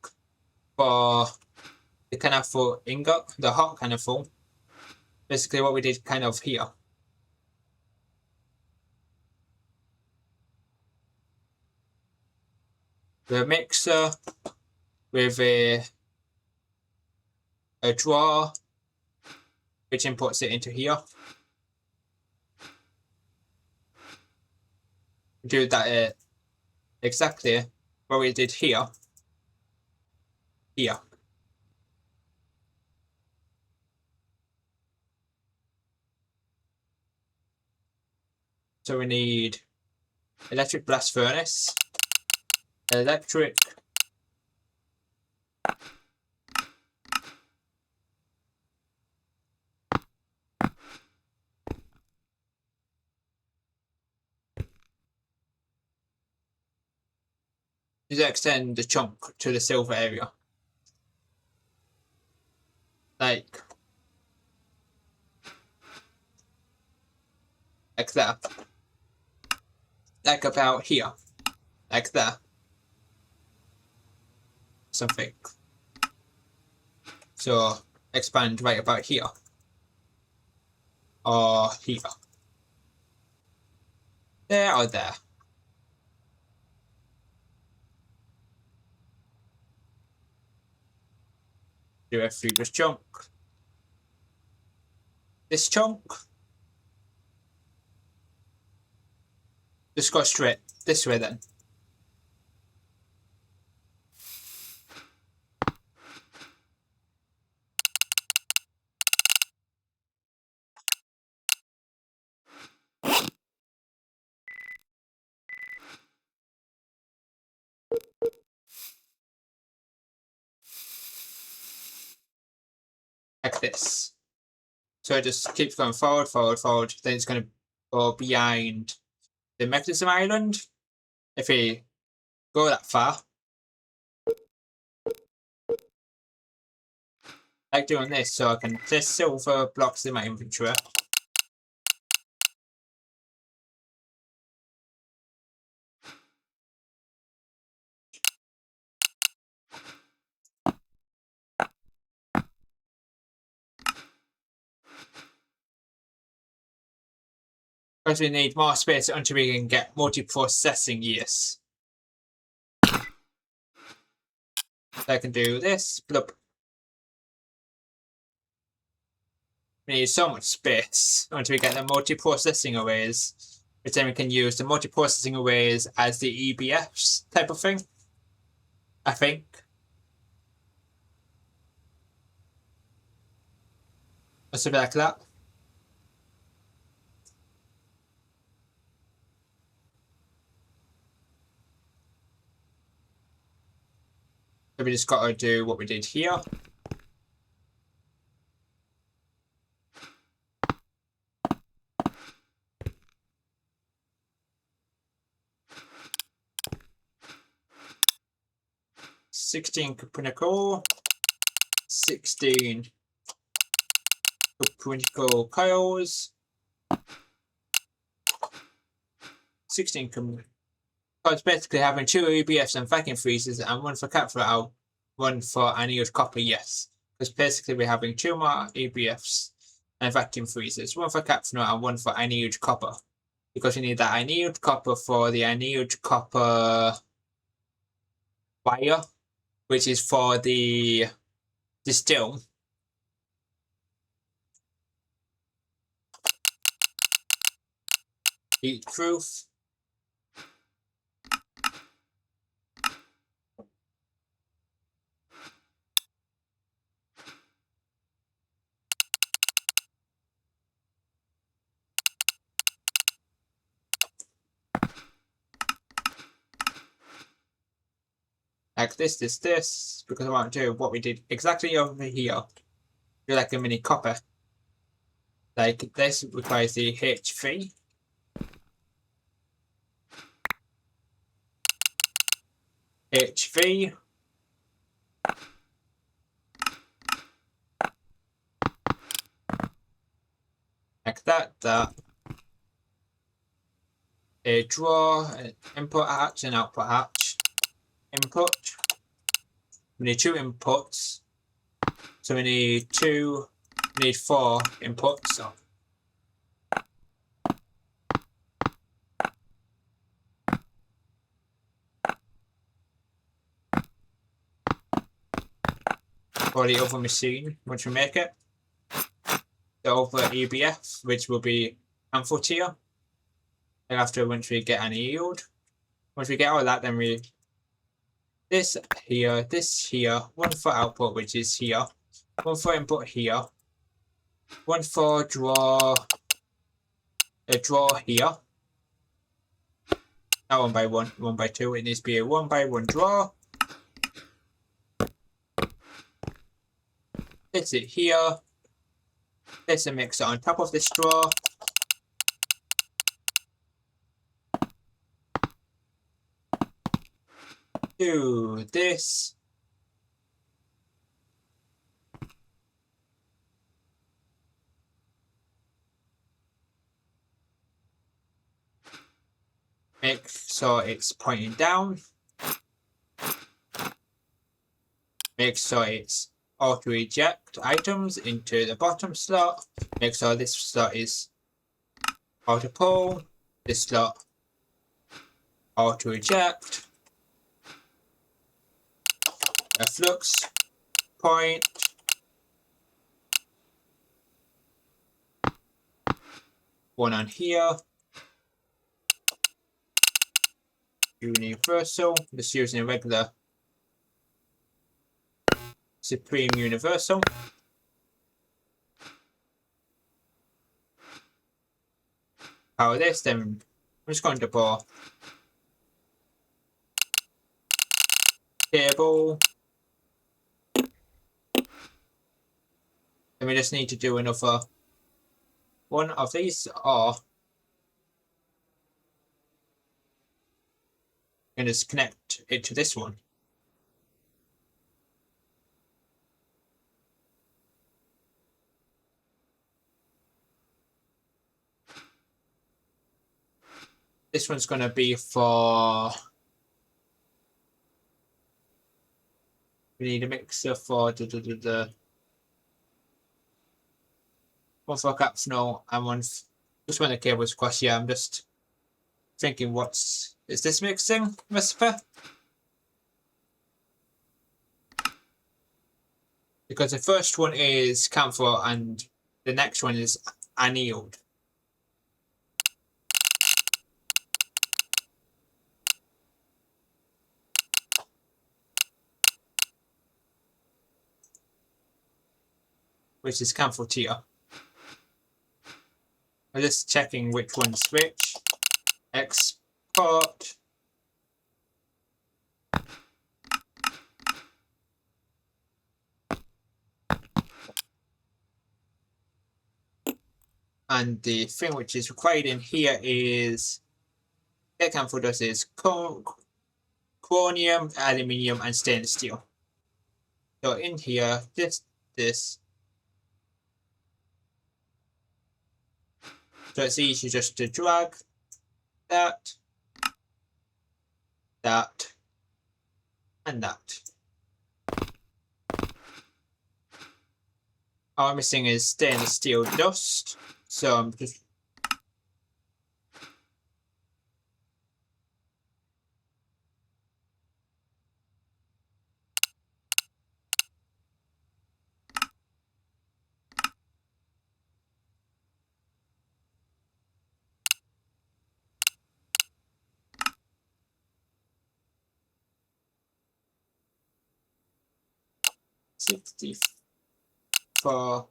For the kind of full ingot, the hot kind of full. Basically what we did kind of here. The mixer with a drawer which inputs it into here. Do that exactly what we did here. Here. So we need electric blast furnace, electric to extend the chunk to the silver area. Like that. Like about here. Like that. Something. So expand right about here. Or here. There or there. Do it through this chunk. This chunk. Just go straight this way then. Like this. So it just keeps going forward, forward, forward. Then it's going to go behind the mechanism island. If we go that far. I like doing this so I can place silver blocks in my inventory. Because we need more space until we can get multi-processing use. So I can do this. Bloop. We need so much space until we get the multi-processing arrays. Which then we can use the multi-processing arrays as the EBFs type of thing. I think. Or something like that. So we just got to do what we did here. $16 cuprinicol, 16 cuprinicol coils, 16 because basically having 2 EBFs and vacuum freezers and 1 for cat out, 1 for annealed copper, yes. Because basically we're having 2 more EBFs and vacuum freezers, 1 for cat and 1 for annealed copper. Because we need that annealed copper for the annealed copper wire, which is for the distill. Heat proof. Like this, because I want to do what we did exactly over here. Do like a mini copper. Like this requires the H3. H3. Like that. A draw, an input hatch, and output hatch. Input. We need 2 inputs. So we need 4 inputs. So for the other machine, once we make it. The other EBF, which will be amphotia. And after once we get an yield. Once we get all that, then we this here, 1 for output, which is here, 1 for input here, 1 for draw, a draw here. Not 1 by 1, 1 by 2. It needs to be a 1 by 1 draw. It's it here. There's a mixer on top of this draw. Do this. Make sure it's pointing down. Make sure it's auto eject items into the bottom slot. Make sure this slot is auto pull. This slot auto eject. A flux point. One on here. universal. Just using a regular supreme universal. Power this, then I'm just going to pour cable. And we just need to do another one of these, or and just connect it to this one. This one's going to be for... We need a mixer for the one for caps, no, and one just when the cable's across. Yeah, I'm just thinking, is this mixing recipe? Because the first one is camphor and the next one is annealed. Which is camphor tier. I'm just checking which one's which. Export. And the thing which is required in here is that camphor does is chromium, aluminium, and stainless steel. So in here, this. So it's easy just to drag that, and that. All I'm missing is stainless steel dust, so I'm just $64.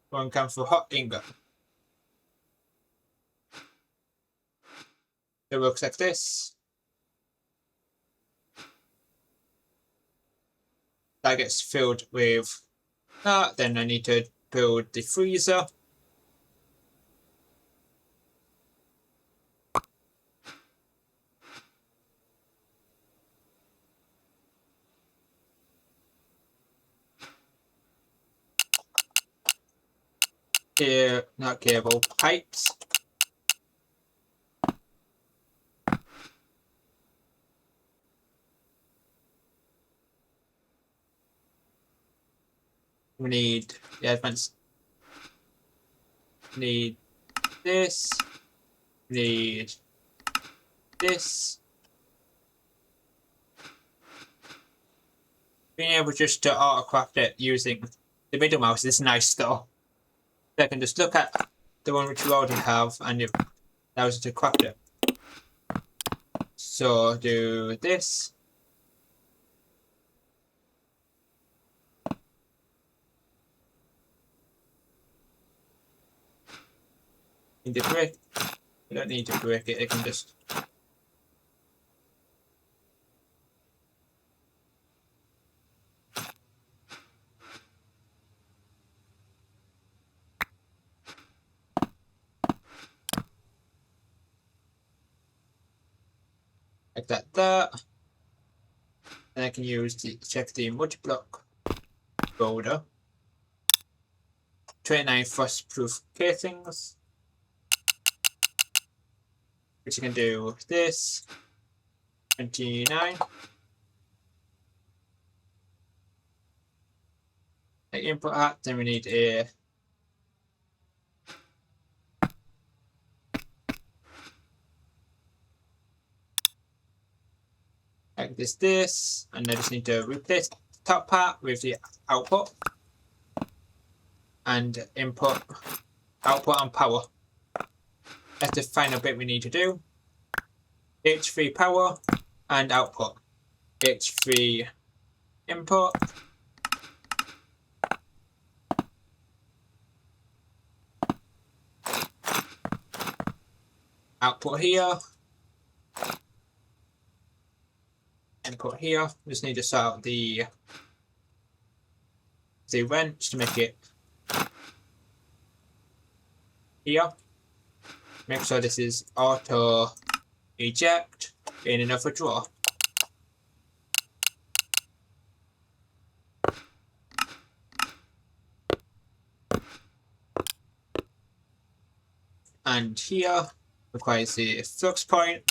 One comes for hot ingot. It looks like this. That gets filled with that. Then I need to build the freezer. Here, not cable, pipes. We need the advanced. Need this. Need this. Being able just to autocraft it using the middle mouse is nice though. So I can just look at the one which you already have and it allows you to craft it. So do this. Need to break. You don't need to break it, it can just like that there. And I can use check the multi-block folder. 29 frost-proof casings. Which you can do this. 29. Input that, then we need a like this, and I just need to replace the top part with the output and input, output and power. That's the final bit we need to do. H3 power and output. H3 input. Output here. Input here. Just need to sort out the wrench to make it here. Make sure this is auto eject in another drawer. And here requires the flux point.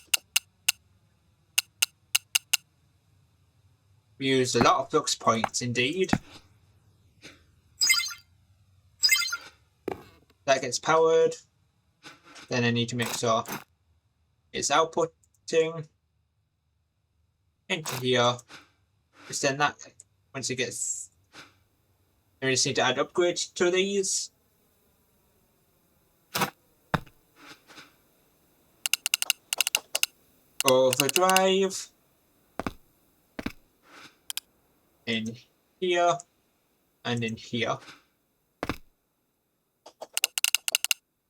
We use a lot of flux points indeed. That gets powered. Then I need to make sure it's outputting into here. Just then that once it gets, we just need to add upgrades to these. Overdrive in here and in here.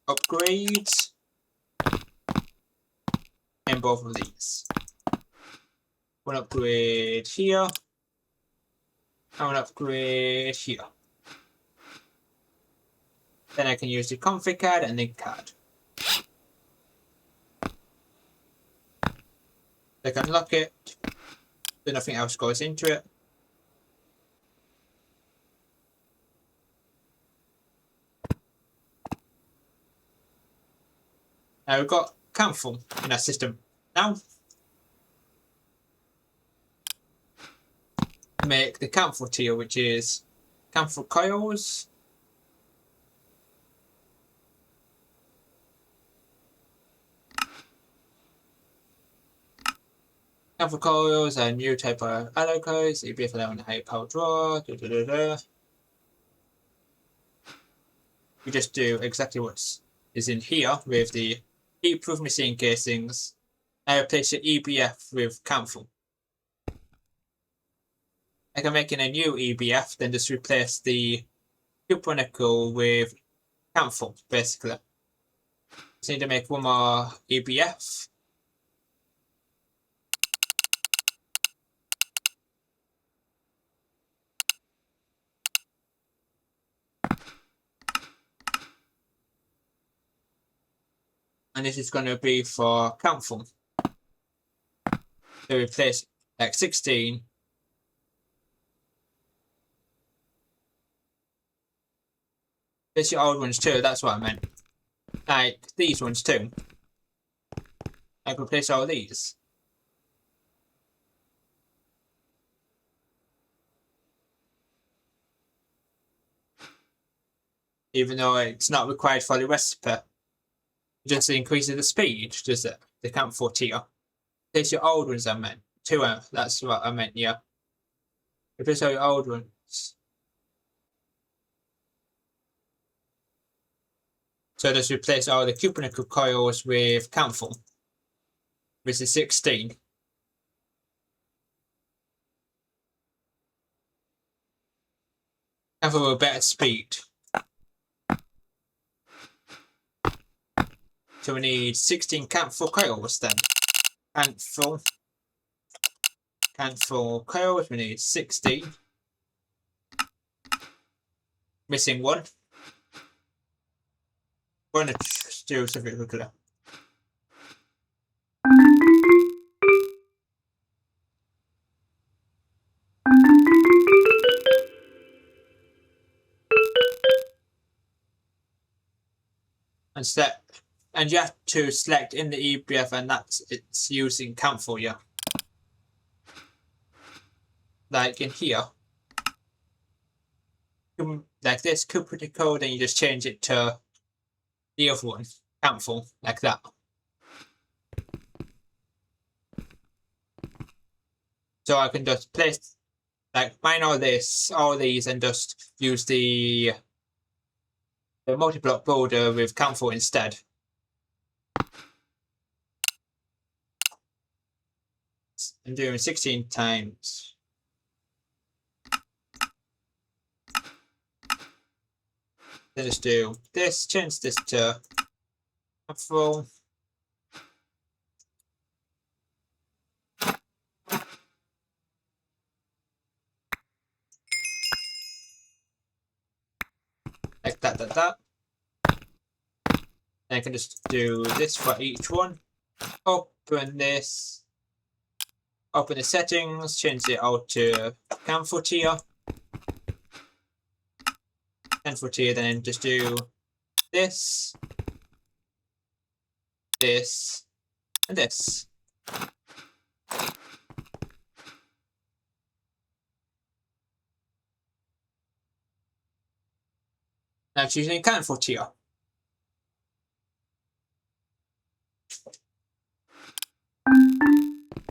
Upgrades in both of these. One upgrade here and one upgrade here. Then I can use the config card and link card. I can lock it, so nothing else goes into it. Now we've got camphor in our system. Now, make the camphor tier, which is camphor coils. Camphor coils are a new type of alloy coils. EBF allowing a high power draw. We just do exactly what is in here with the heat-proof machine casings. I replace the EBF with camphor. I can make in a new EBF, then just replace the copper nickel with camphor, basically. Just need to make one more EBF. And this is going to be for camphor. So replace like 16. There's your old ones too, that's what I meant. Like these ones too. I can replace all these. Even though it's not required for the recipe. It just increases the speed, does it? The camphor tier. There's your old ones I meant. Two, that's what I meant, yeah. Replace all your old ones. So just replace all the copper nickel coils with camphor. This is 16. Camphor with better speed. So we need 16 camphor coils then. Camphor coils, we need 16. Missing one. We're going to do something quickly. And you have to select in the EBF, and it's using camphor, yeah. Like in here. Like this, copper nickel, then you just change it to the other one, camphor, like that. So I can just place, like, mine all these, and just use the multi-block builder with council instead. I'm doing 16 times. Then just do this, change this to council. Like that. And I can just do this for each one. Open this. Open the settings, change it out to council tier. Council tier, then just do this, this, and this. Now choosing council tier.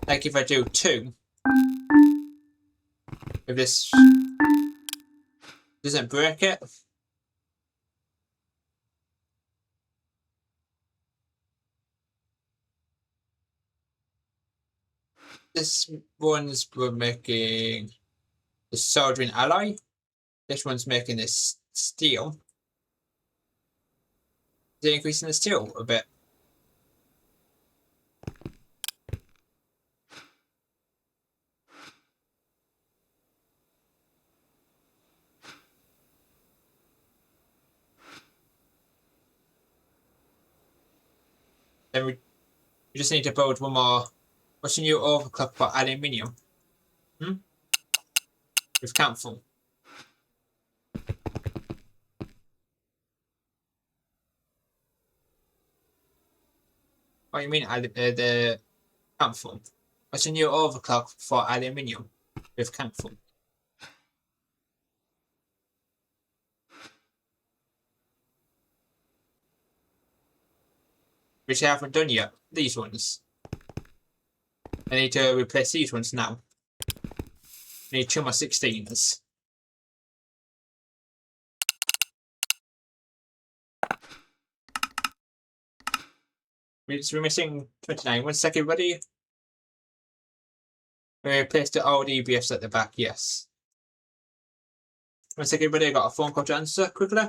Like if I do 2, if this doesn't break it, this one's we're making the soldering alloy. This one's making this steel. They're increasing the steel a bit. Then we just need to build one more. What's a new overclock for aluminium? With council. What do you mean the council? What's a new overclock for aluminium with council? Which I haven't done yet. These ones. I need to replace these ones now. I need 2 more 16s. We're missing 29. 1 second, buddy. We replaced the old EBFs at the back, yes. 1 second, buddy. I got a phone call to answer quickly.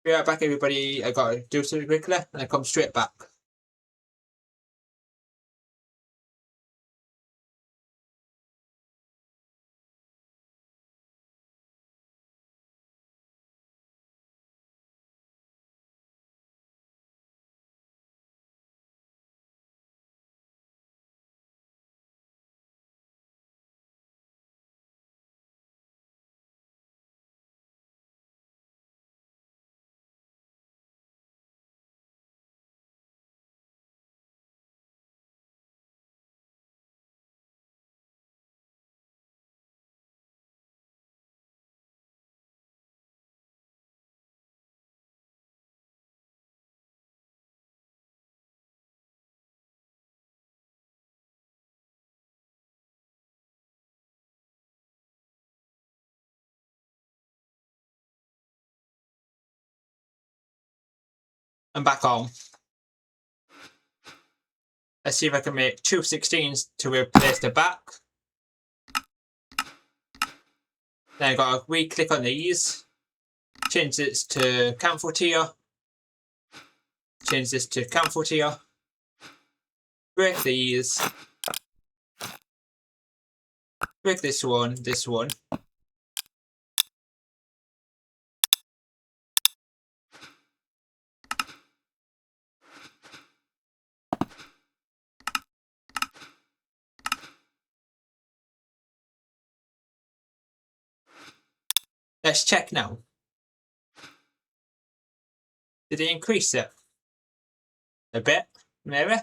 Be right back, everybody. I gotta do something quickly, and I come straight back. I'm back home. Let's see if I can make 2 16s to replace the back. Then I got to re-click on these. Change this to cancel tier. Change this to cancel tier. Break these. Break this one, this one. Let's check now. Did it increase it? A bit, maybe?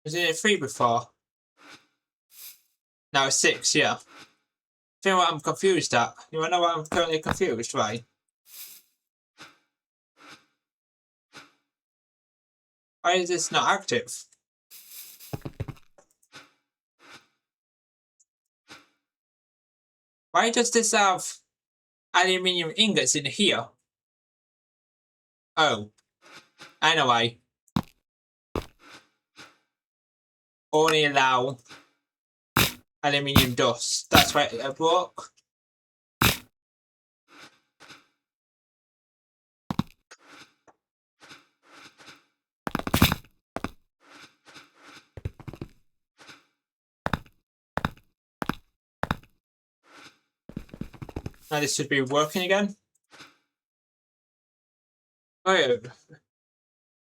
Was it a 3 before? Now it's 6, yeah. Do you know what I'm confused at? You wanna know what I'm currently confused, right? Why is this not active? Why does this have aluminium ingots in here? Oh, I know why. Only allow aluminium dust. That's why it broke. Now this should be working again. Oh,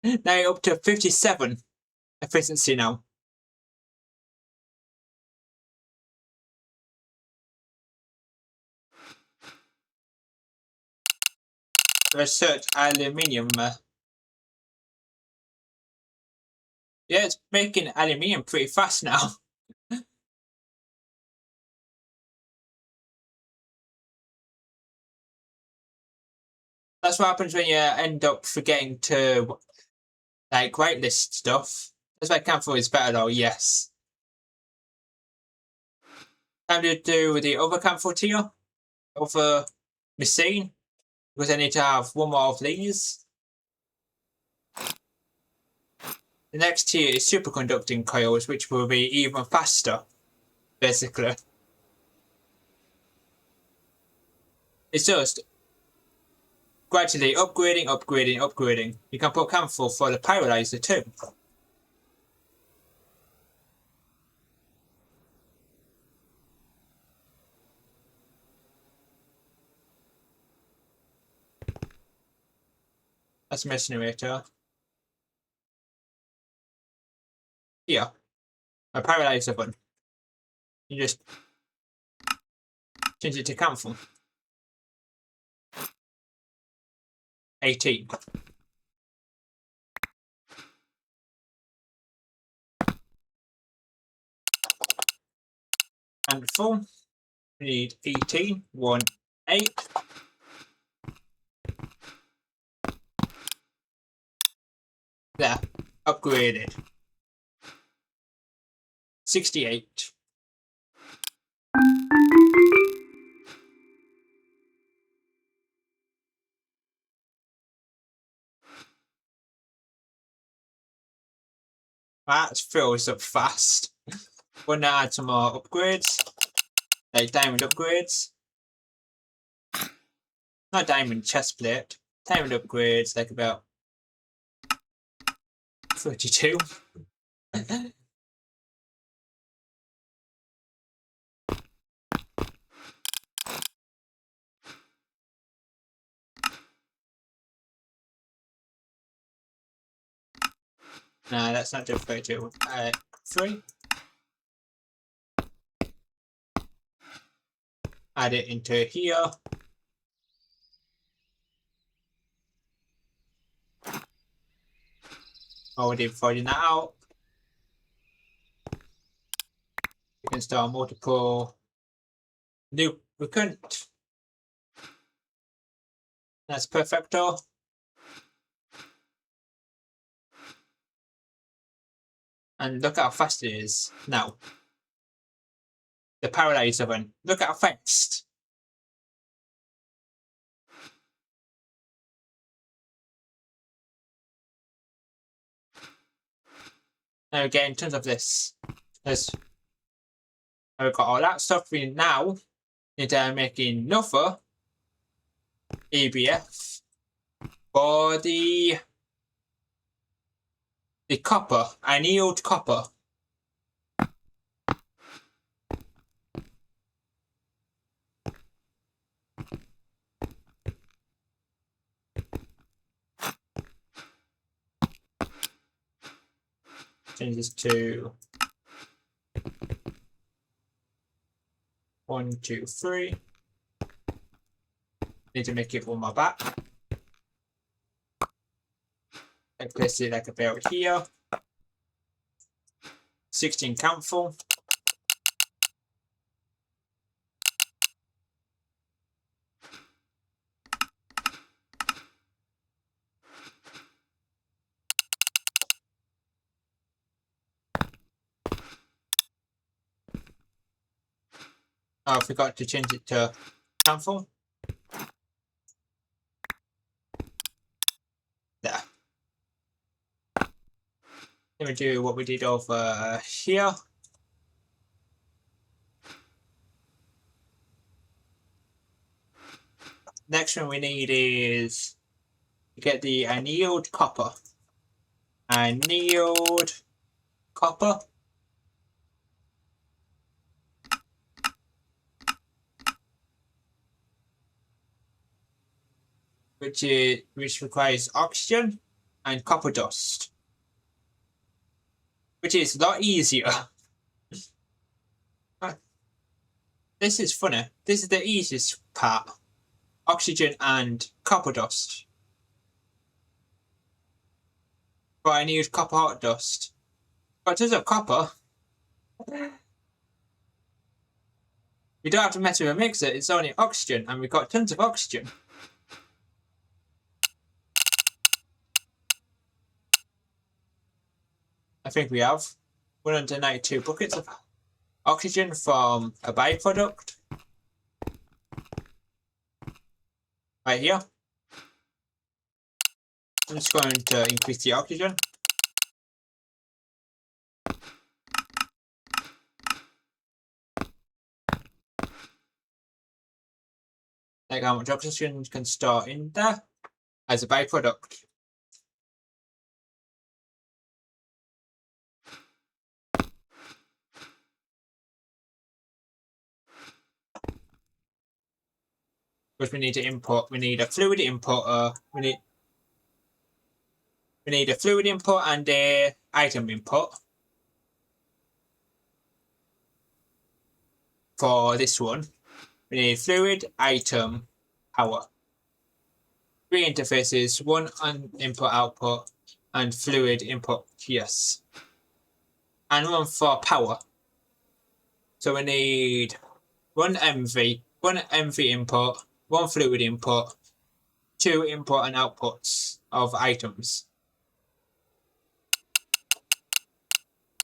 now you're up to 57 efficiency now. Let's search aluminium. Yeah, it's making aluminium pretty fast now. That's what happens when you end up forgetting to like whitelist stuff. That's why Camphor is better though, yes. Time to do the other Camphor tier, other machine, because I need to have one more of these. The next tier is superconducting coils, which will be even faster, basically. It's just gradually upgrading. You can put Camphor for the pyrolyzer too. That's a incinerator. Here, a pyrolyzer button. You just change it to Camphor. 18. And full. We need 18, 1, 8. There, upgraded. 68. That fills up fast. We're gonna add some more upgrades, like diamond upgrades. Not diamond chest plate, diamond upgrades, like about 32. No, that's not just 32. 3. Add it into here. Already finding that out. install multiple lubricant. That's perfecto. And look at how fast it is now. The parallel oven. Look at how fast. Now we're getting tons of this. We've got all that stuff. We now need to make another ABF for the copper, annealed copper. Change this to 1, 2, 3. Need to make it one more back. And place it like about here. 16 countful. Oh, I forgot to change it to countful. There. Let me do what we did over here. Next one we need is to get the annealed copper. Annealed copper. Which requires oxygen and copper dust. Which is a lot easier. This is funny. This is the easiest part. Oxygen and copper dust. But I need copper hot dust. But tons of copper. We don't have to mess with a mixer, it's only oxygen, and we've got tons of oxygen. I think we have 192 buckets of oxygen from a byproduct. Right here. I'm just going to increase the oxygen. Like how much oxygen can store in there as a byproduct. Because we need to import, we need a fluid importer, we need a fluid input and a item input for this one. We need fluid, item, power. 3 interfaces, 1 on input output and fluid input, yes. And 1 for power. So we need 1 MV input, 1 fluid input, 2 input and outputs of items.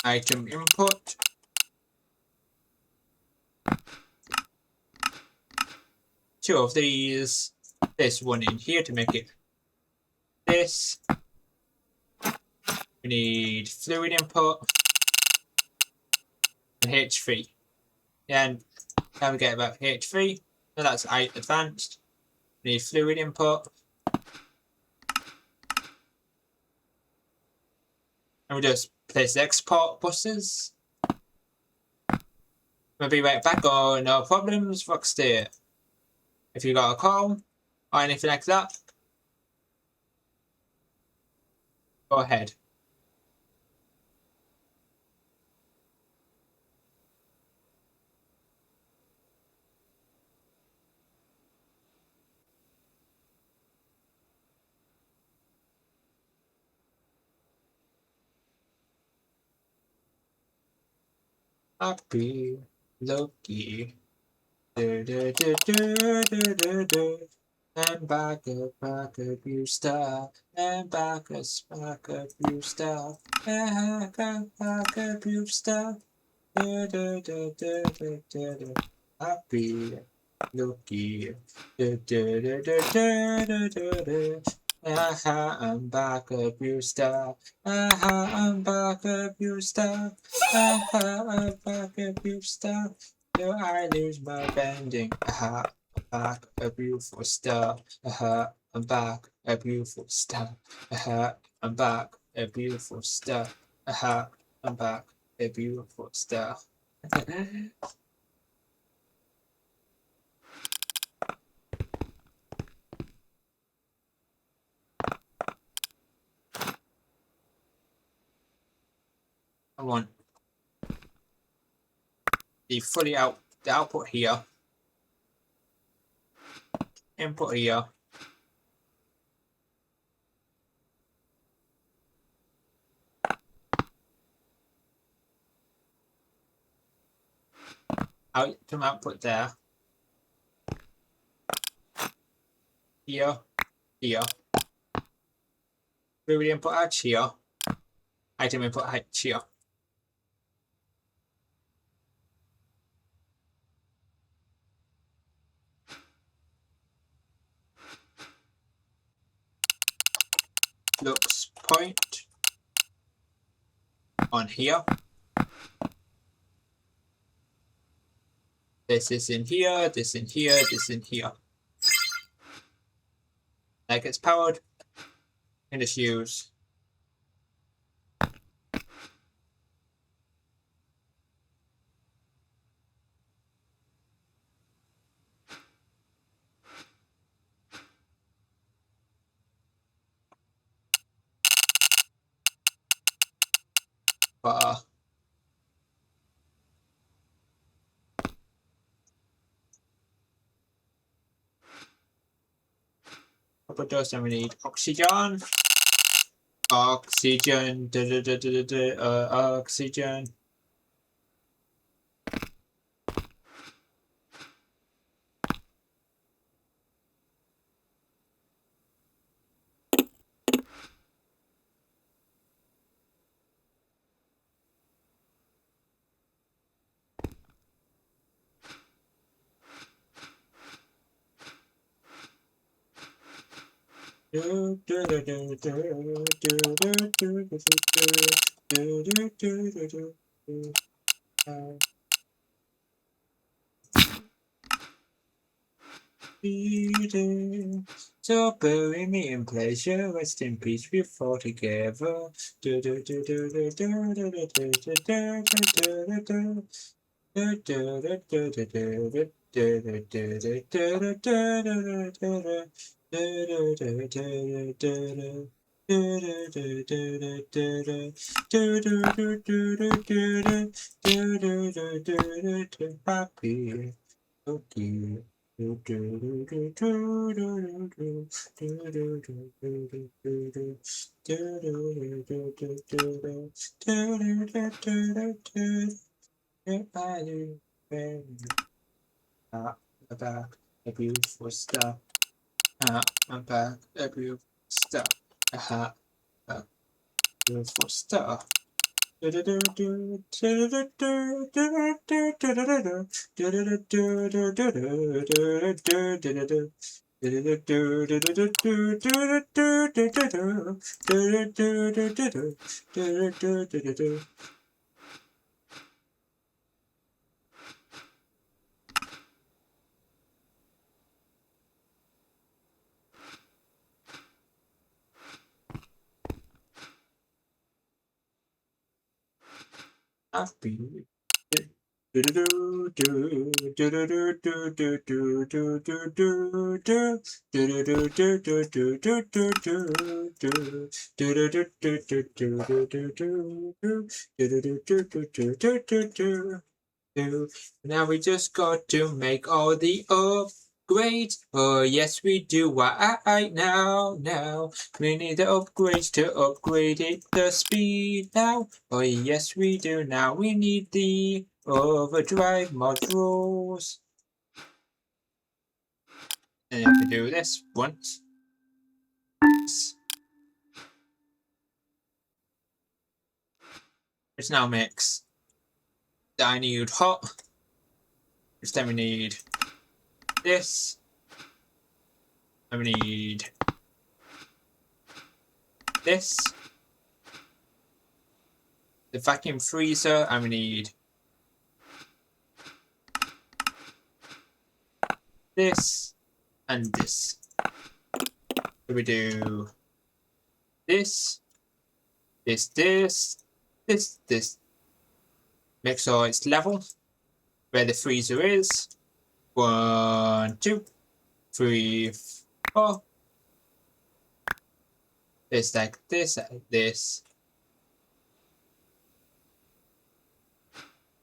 Item input. Two of these. There's 1 in here to make it this. We need fluid input and H3. And now we get about H3. So that's advanced. We need fluid input. And we just place the export buses. We'll be right back. Oh, no problems, Rocksteer. If you got a call or anything like that, go ahead. happy, lucky. Do, do, do, do, do, do, do. And back up your stuff. And back up your stuff. And back up your stuff. Do, do, do, do, do, do, do. Happy, lucky. Do, do, do, do, do, do, do, do. Aha, I'm back up your stuff. Aha, I'm back up your stuff. Aha, I'm back up your stuff. Do I lose my bending? Aha, I'm back, a beautiful stuff. Aha, I'm back, a beautiful stuff. Aha, I'm back, a beautiful stuff. Aha, I'm back, a beautiful stuff. I want the the output here, input here, output there, here, here, fluid input H here, item input H here. Flux point on here. This is in here, this in here, this in here. That gets powered, and just use bar. What else do we need? Oxygen. Oxygen. Oxygen. So bury me in pleasure, rest in peace, we fall together. Happy, okay. Back, a beautiful stuff. I'm back, a beautiful stuff. Beautiful stuff. Happy. Now we just got to make all the upgrades. Oh yes we do. Why now? We need the upgrades to upgrade it the speed now. Oh yes we do. Now we need the Overdrive modules. And you have to do this once. Which now makes that I need hot. Which then we need this. And we need this. The vacuum freezer, and we need this and this. So we do this, this. Make sure it's level where the freezer is. 1, 2, 3, 4. It's like this, like this.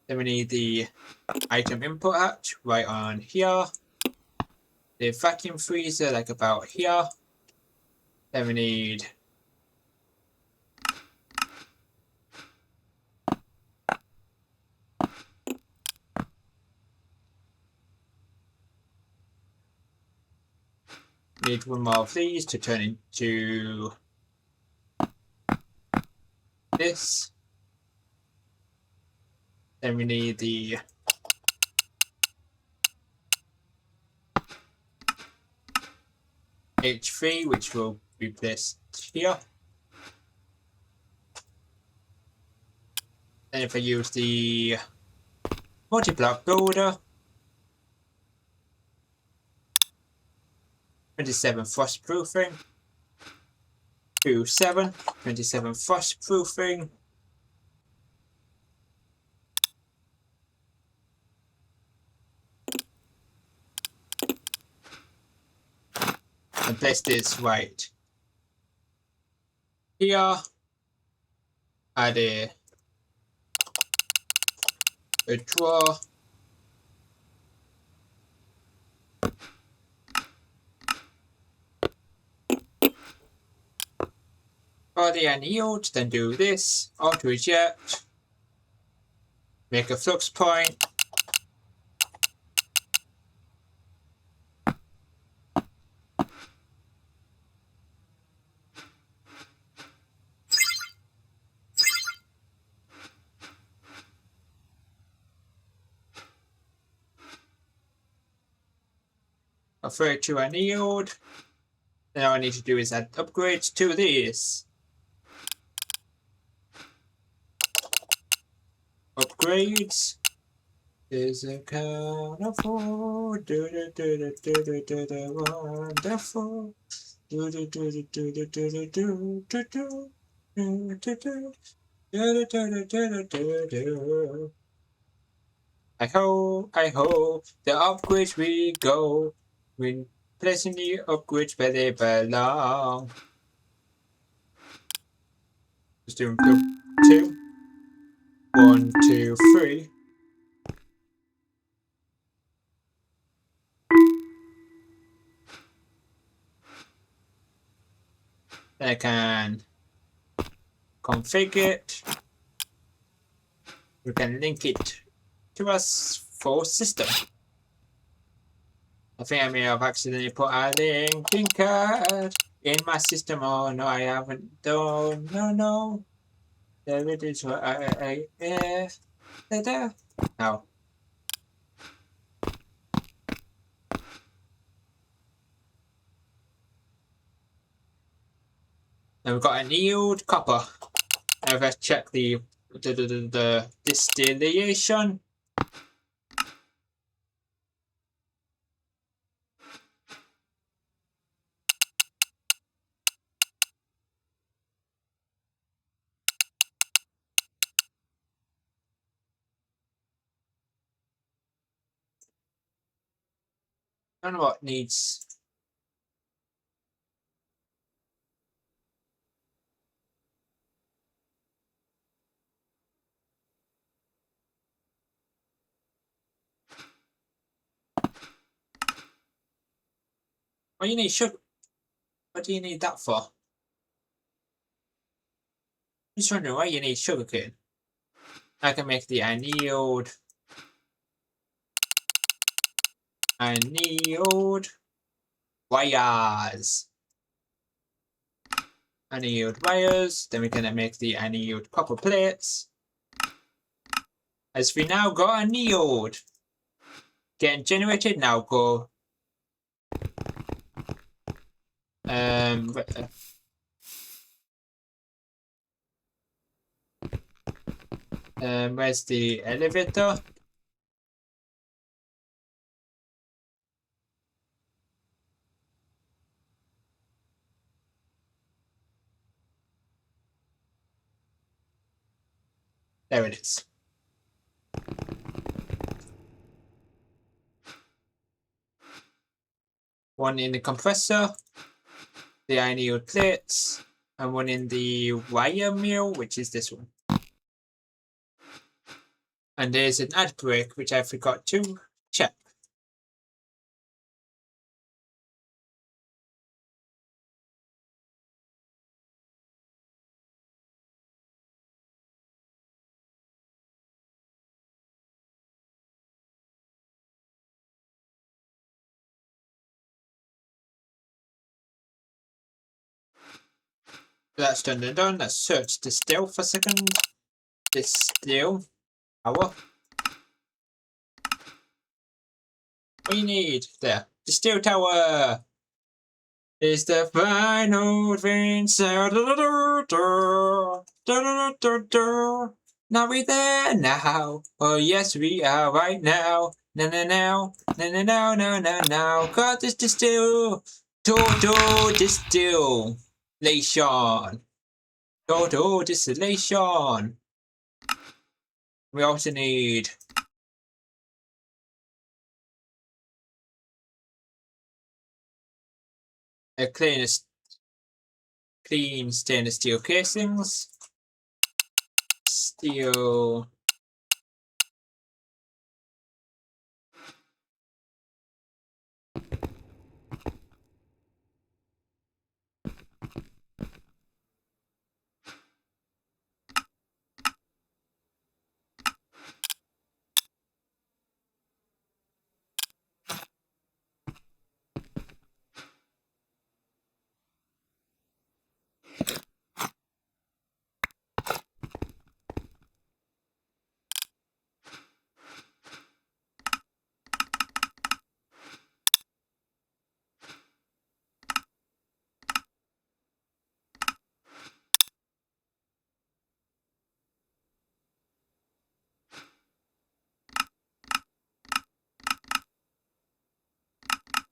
Then we need the item input hatch right on here. The vacuum freezer like about here. Then we need one more of these to turn into this. Then we need the H3, which will be placed here. Then if I use the multi-block builder, 27 frost proofing, 27 frost proofing, and place this right here. Add a drawer. Body and yield, then do this, auto eject, make a flux point, refer to an yield. Then all I need to do is add upgrades to this. Upgrades is a kind of wonderful. I hope the upgrades we go. When placing the upgrades where they belong. Just doing 2, 1, 2, 3. Then I can configure it. We can link it to us for system. I think I may have accidentally put a linking card in my system. Oh no, I haven't done. No. There it is. There. Now. Now we've got an yield copper. Now let's check the distillation. I don't know what needs. What do you need sugar? What do you need that for? I'm just wondering why you need sugarcane. I can make the annealed annealed wires. Annealed wires. Then we're gonna make the annealed copper plates. As we now got annealed. Getting generated now. Go. Where's the elevator? There it is. One in the compressor, the annealed plates, and one in the wire mill, which is this one. And there's an ad break, which I forgot to check. That's done and done. Let's search distill for a second. Distill power. What do you need? There. Distill tower is the final advance. Now we there now. Oh yes, we are right now. Now. Got this distill. Total distillation. Total distillation. We also need a clean stainless steel casings. Steel.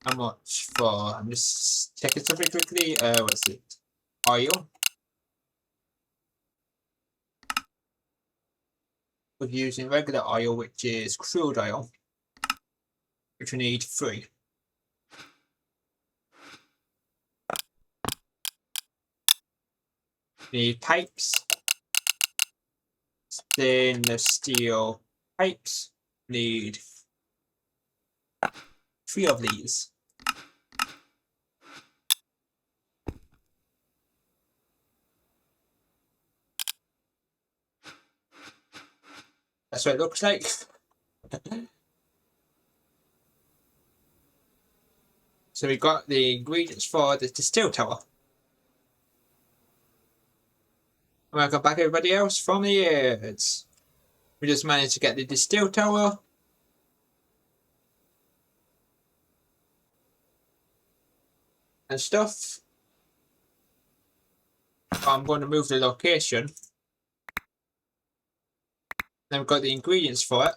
How much for? I'm just checking something quickly. What's it? Oil. We're using regular oil, which is crude oil, which we need 3. We need pipes. Stainless steel pipes. We need 3 of these. That's what it looks like. So we got the ingredients for the distill tower. Welcome back everybody else from the ads. We just managed to get the distill tower. And stuff. I'm going to move the location. Then we've got the ingredients for it.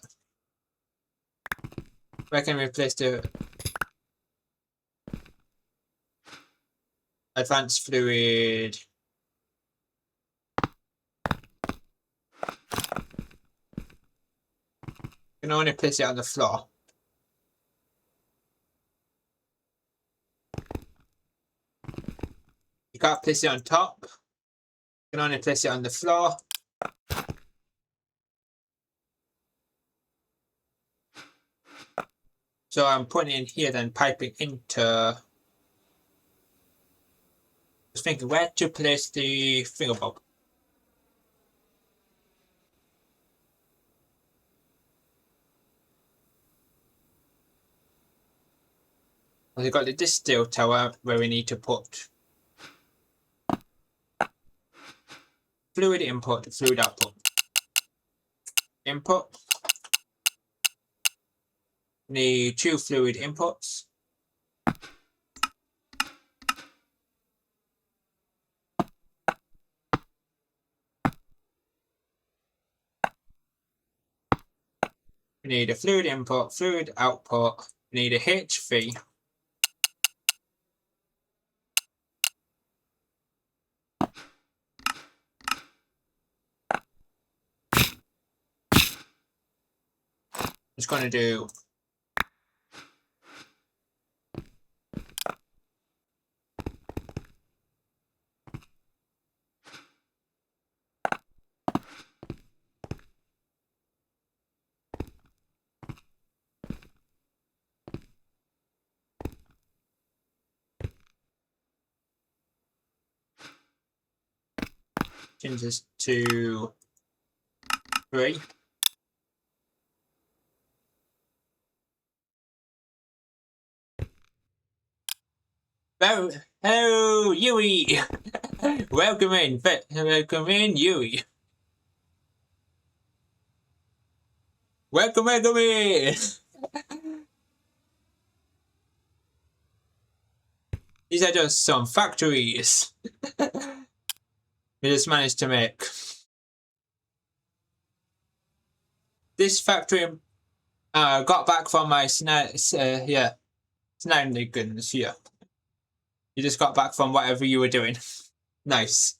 Where can we replace the advanced fluid? You can only place it on the floor. You can't place it on top. You can only place it on the floor. So I'm putting it in here, then piping into. Just thinking where to place the fingerbob. We've got the distill tower where we need to put fluid input, fluid output. Input. Need 2 fluid inputs. We need a fluid input, fluid output. We need a HV. Just going to do change this to 3. Hello, Yui. Welcome in, Yui. Welcome in. These are just some factories we just managed to make. This factory got back from my shenanigans. Yeah. You just got back from whatever you were doing. Nice.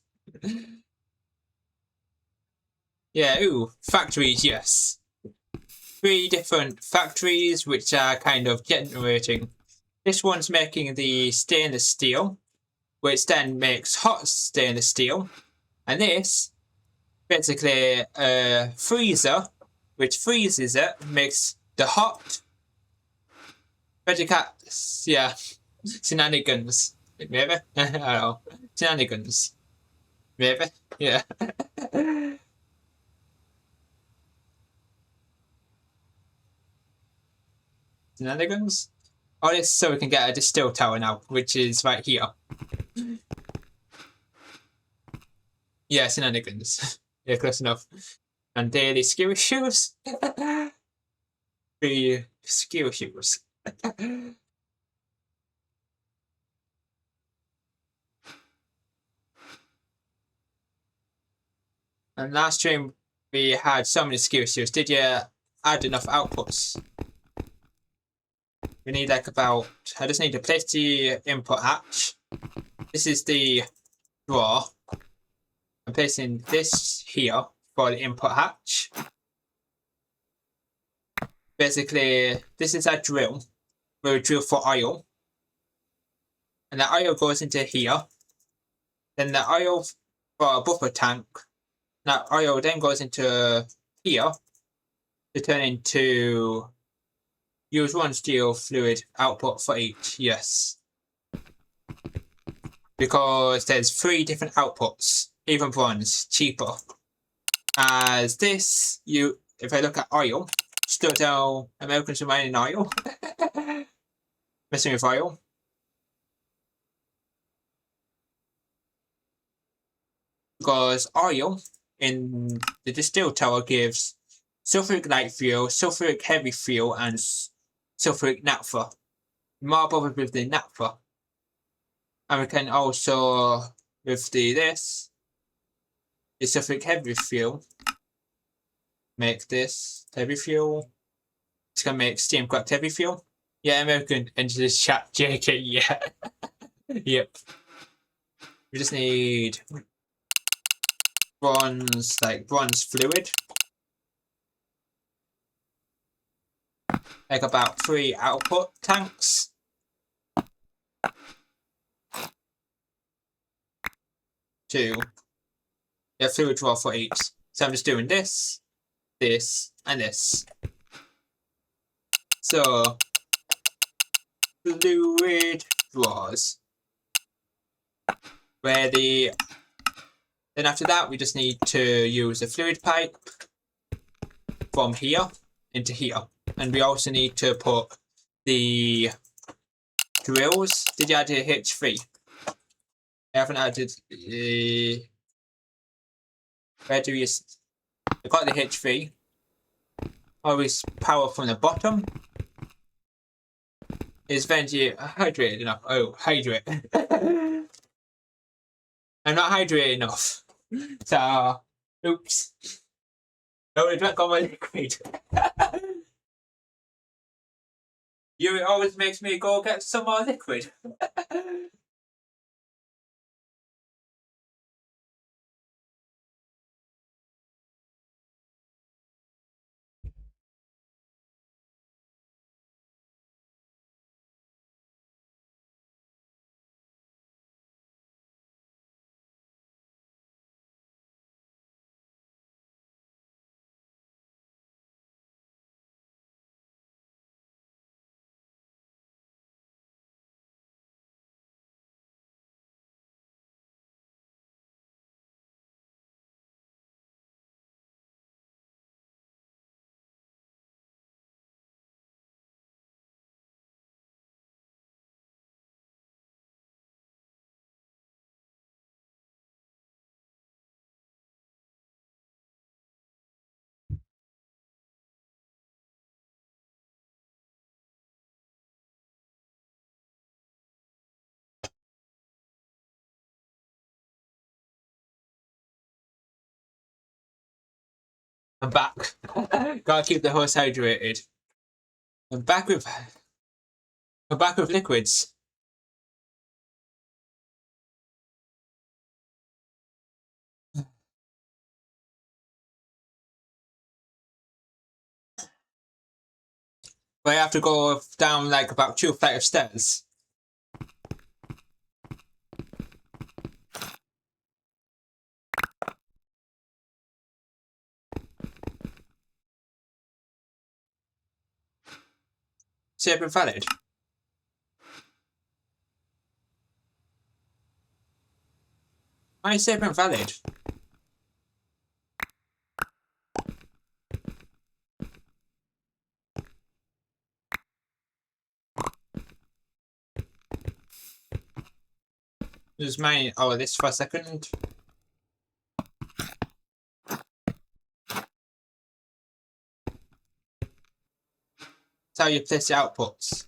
Yeah, ooh, factories, yes. 3 different factories which are kind of generating. This one's making the stainless steel, which then makes hot stainless steel. And this, basically a freezer, which freezes it, makes the hot shenanigans. Maybe? I don't know. Shenanigans. Maybe? Yeah. Shenanigans? Oh, this so we can get a distill tower now, which is right here. Yeah, shenanigans. Yeah, close enough. And daily skill shoes. The skill shoes. And last stream we had so many skill shoes. Did you add enough outputs? We need like about. I just need to place the input hatch. This is the drawer. I'm placing this here for the input hatch. Basically, this is a drill where we drill for oil. And the oil goes into here. Then the oil for a buffer tank. That oil then goes into here to turn into use 1 steel fluid output for each, yes. Because there's 3 different outputs, even bronze, cheaper. As this, if I look at oil, still tell Americans are mining oil. Messing with oil. Because oil in the distill tower gives sulfuric light fuel, sulfuric heavy fuel, and sulfuric naphtha. More bothered with the naphtha. And we can also, with the sulfuric heavy fuel, make this heavy fuel. It's gonna make steam cracked heavy fuel. Yeah, American into this chat, JK, yeah. Yep. We just need bronze fluid. Like about 3 output tanks. 2. Yeah, fluid draw for each. So I'm just doing this, this, and this. So fluid draws. Then after that we just need to use a fluid pipe from here into here. And we also need to put the drills. Did you add a H3? I haven't added the. Where do you? I got the H3. Always power from the bottom. Is Venji hydrated enough? Oh, hydrate. I'm not hydrated enough. So, oops. I only drank all my liquid. You always makes me go get some more liquid. I'm back. Gotta keep the horse hydrated. I'm back with liquids. But I have to go down like about 2 flights of stairs. Save invalid. Why is save invalid? This is my this for a second. That's how you place the outputs.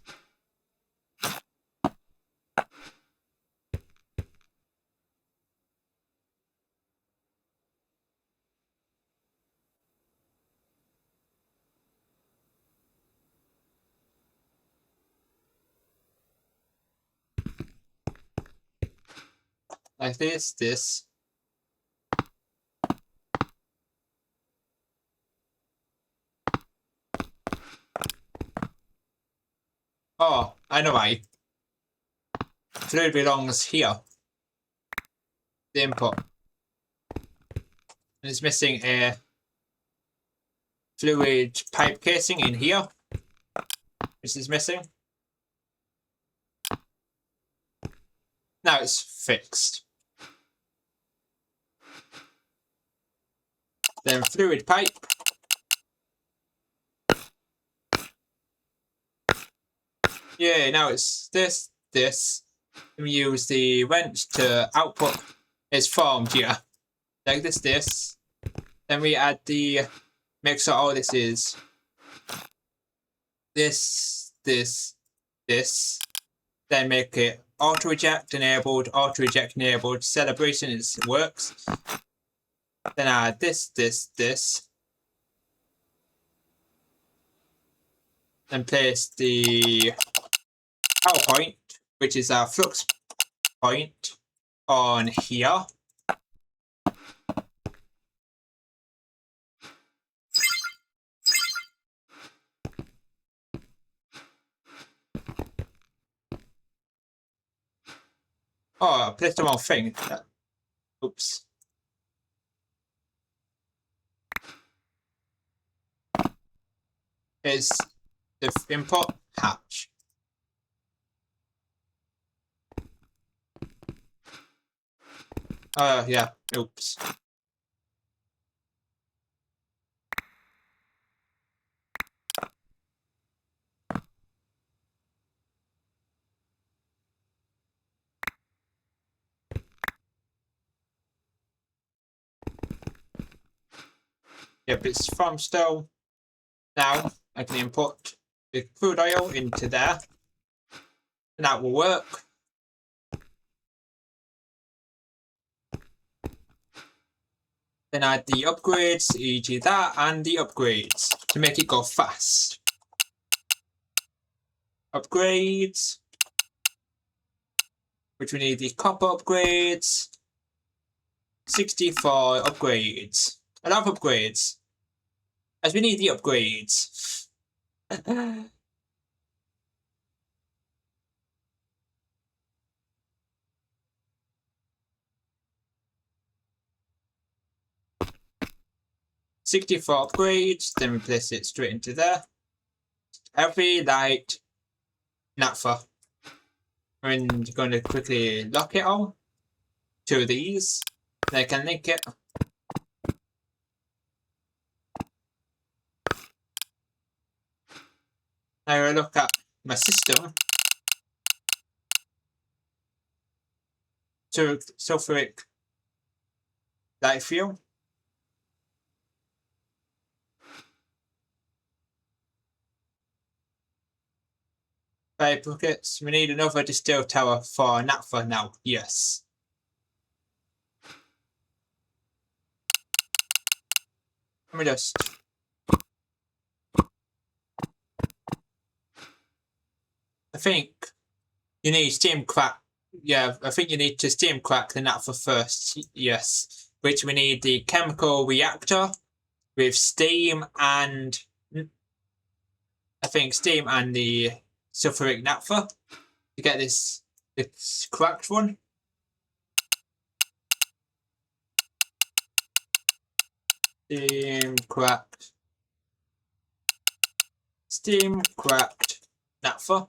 Like this. Oh, I know why. Fluid belongs here. The input. And it's missing a fluid pipe casing in here. Which is missing. Now it's fixed. Then fluid pipe. Yeah, now it's this. We use the wrench to output. It's formed here. Like this. Then we add the make sure all this is this. Then make it auto eject enabled, celebration works. Then add this. Then place the power point, which is our flux point, on here. Oh, I placed the wrong thing. Oops. Is the input hatch. Yeah. Oops. Yep, it's from stone. Now I can input the crude oil into there, and that will work. Then add the upgrades, e.g. that, and the upgrades to make it go fast. Upgrades, which we need the copper upgrades. 64 upgrades. A lot of upgrades, as we need the upgrades. 64 upgrades, then we place it straight into there. Heavy, light, naphtha. I'm going to quickly lock it all. 2 of these. Then I can link it. Now I look at my system. Sulfuric light fuel. 5 buckets. We need another distill tower for naphtha now. Yes. Let me just. I think you need steam crack. Yeah, I think you need to steam crack the naphtha first. Yes. Which we need the chemical reactor with steam and. I think steam and the sulfuric naphtha to get this cracked one. Steam cracked naphtha.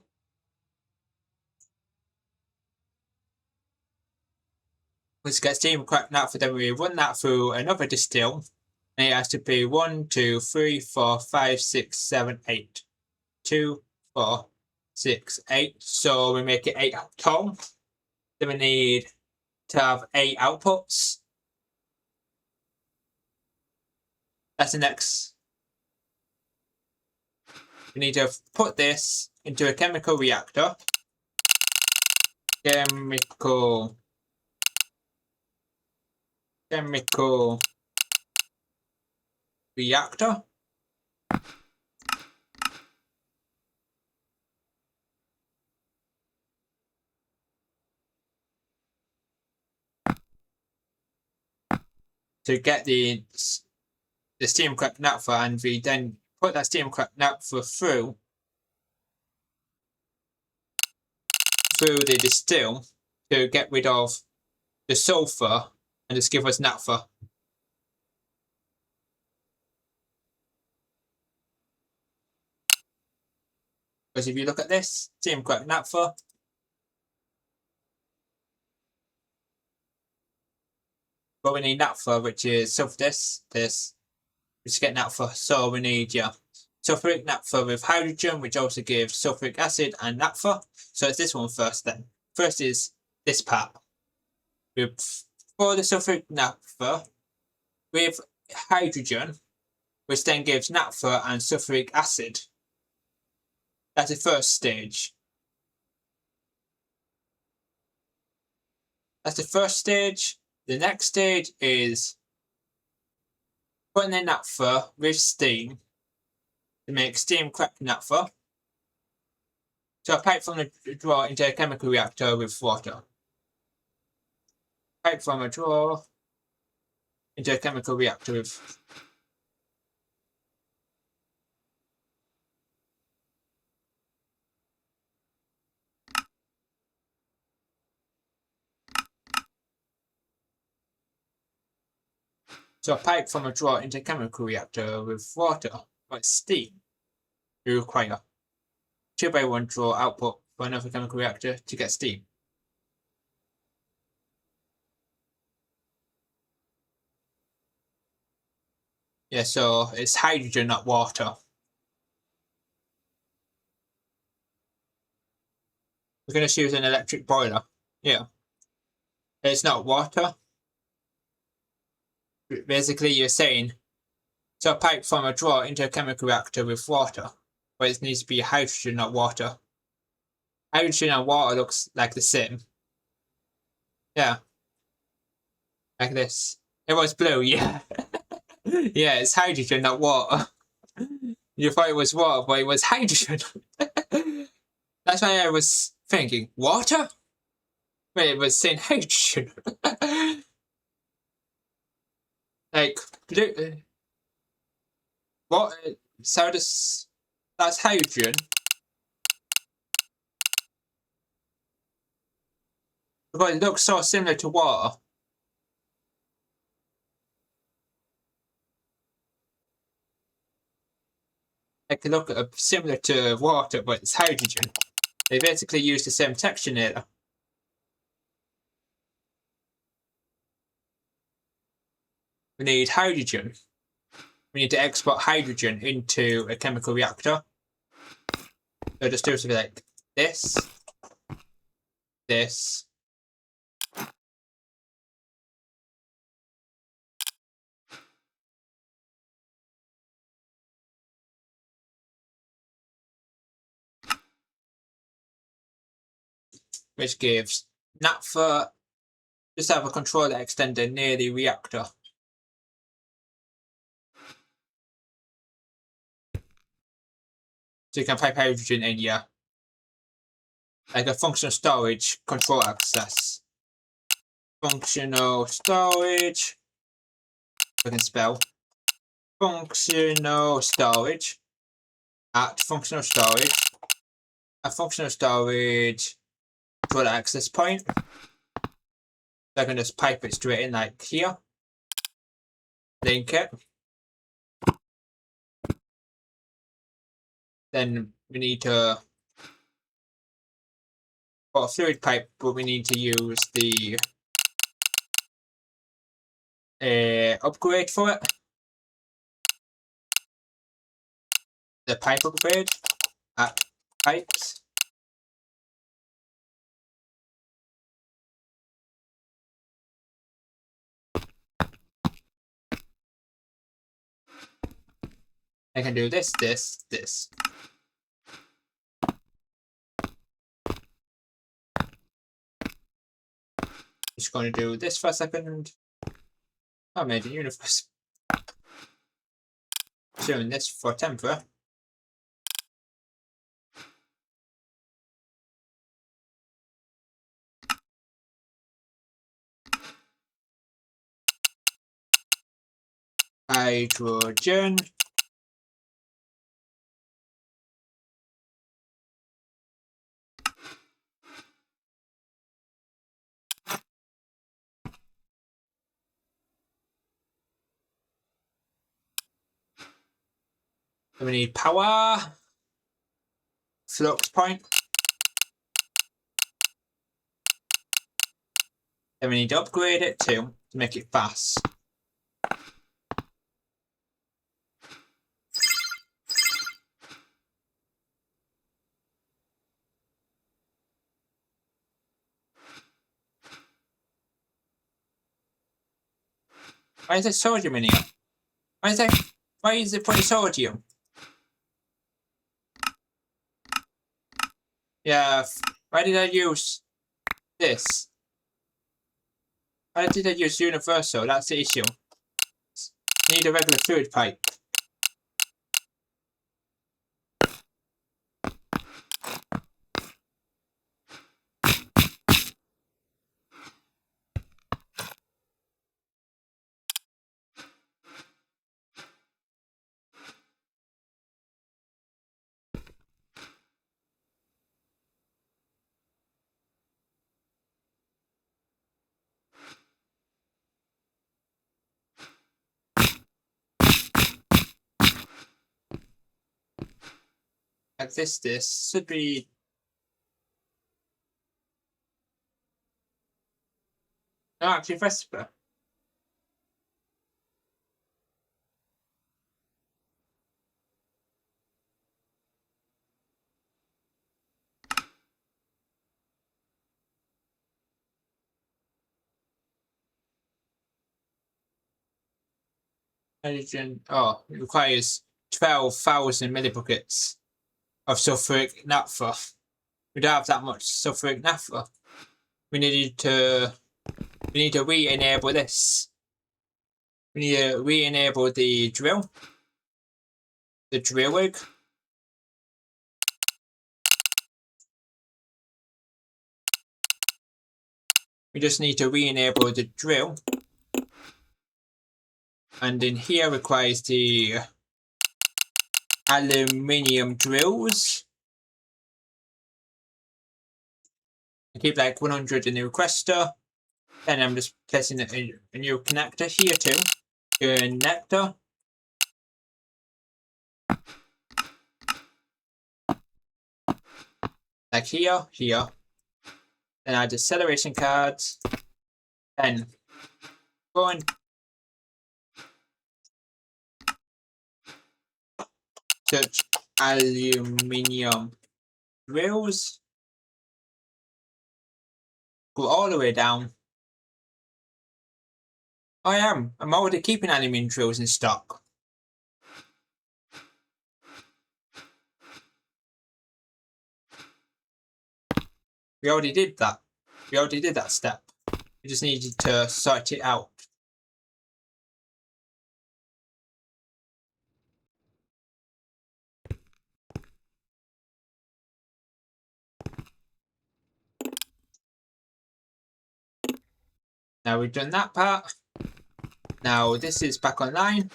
Let's get steam cracked naphtha, then we run that through another distill. And it has to be 1, 2, 3, 4, 5, 6, 7, 8. 2, 4, 6, 8. So we make it 8 total. Then we need to have 8 outputs. That's the next. We need to put this into a chemical reactor. Chemical reactor. To get the steam cracked naphtha, and we then put that steam cracked naphtha through the distill to get rid of the sulfur and just give us naphtha. Because if you look at this, steam cracked naphtha, but we need naphtha, which is sulfur this, which get naphtha. So we need sulfuric naphtha with hydrogen, which also gives sulfuric acid and naphtha. So it's this one first then. First is this part. For the sulfuric naphtha with hydrogen, which then gives naphtha and sulfuric acid. That's the first stage. That's the first stage. The next stage is putting in naphtha with steam to make steam cracked naphtha. So a pipe from the drawer into a chemical reactor with water. Pipe from a drawer into a chemical reactor with. So a pipe from a drawer into a chemical reactor with water, but steam you require. 2x1 drawer output for another chemical reactor to get steam. Yeah, so it's hydrogen, not water. We're going to use an electric boiler. Yeah. It's not water. Basically, you're saying So a pipe from a drawer into a chemical reactor with water, but it needs to be hydrogen, not water. Hydrogen and water looks like the same. Yeah. Like this. It was blue, yeah. Yeah, it's hydrogen, not water. You thought it was water, but it was hydrogen. That's why I was thinking, water? But it was saying hydrogen. Like, blue. What? So that's hydrogen. Because it looks so similar to water. Like, look similar to water, but it's hydrogen. They basically use the same texture there. We need hydrogen. We need to export hydrogen into a chemical reactor. So just do something like this, this, which gives naphtha. Just have a controller extender near the reactor. So you can pipe hydrogen in here. Like a functional storage control access. Functional storage. I can spell. Functional storage. At functional storage. A functional storage controller access point. So I can just pipe it straight in like here. Link it. Then we need to put a fluid pipe, but we need to use the upgrade for it. The pipe upgrade at pipes. I can do this, this, this. Just going to do this for a second. I made a universe. Doing this for temper. Hydrogen. Then we need power. Flux point. Then we need to upgrade it too to make it fast. Why is there sodium in here? Why is it putting sodium? Yeah, why did I use this? Why did I use universal? That's the issue. Need a regular fluid pipe. Like this should be. No, actually, Vesper. Hydrogen. Oh, it requires 12,000 millibuckets of sulfuric naphtha. We don't have that much sulfuric naphtha. We need to re-enable this. We need to re-enable the drill rig. We just need to re-enable the drill. And in here requires the aluminium drills. I keep like 100 in the requester. Then I'm just placing a new connector here too. Connector. Like here. Then add acceleration cards. Then go and search aluminium drills. Go all the way down. I'm already keeping aluminium drills in stock. We already did that. We already did that step. We just needed to sort it out. Now we've done that part. Now this is back online.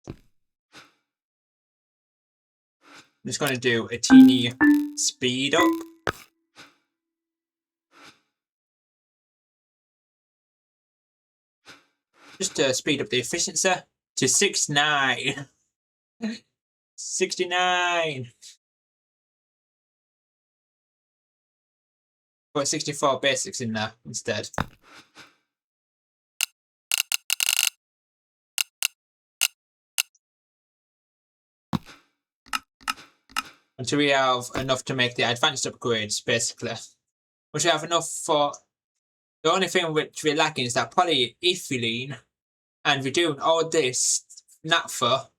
I'm just going to do a teeny speed up. Just to speed up the efficiency to 69. 69. Put 64 basics in there instead. Until we have enough to make the advanced upgrades, basically. We should have enough for... The only thing which we're lacking is that polyethylene. And we're doing all this naphtha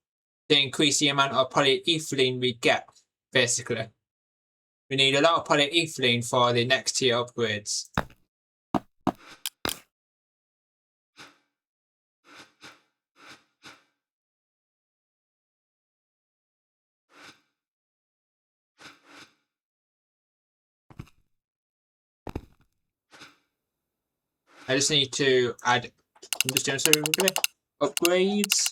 to increase the amount of polyethylene we get, basically. We need a lot of polyethylene for the next tier upgrades. I just need to add upgrades.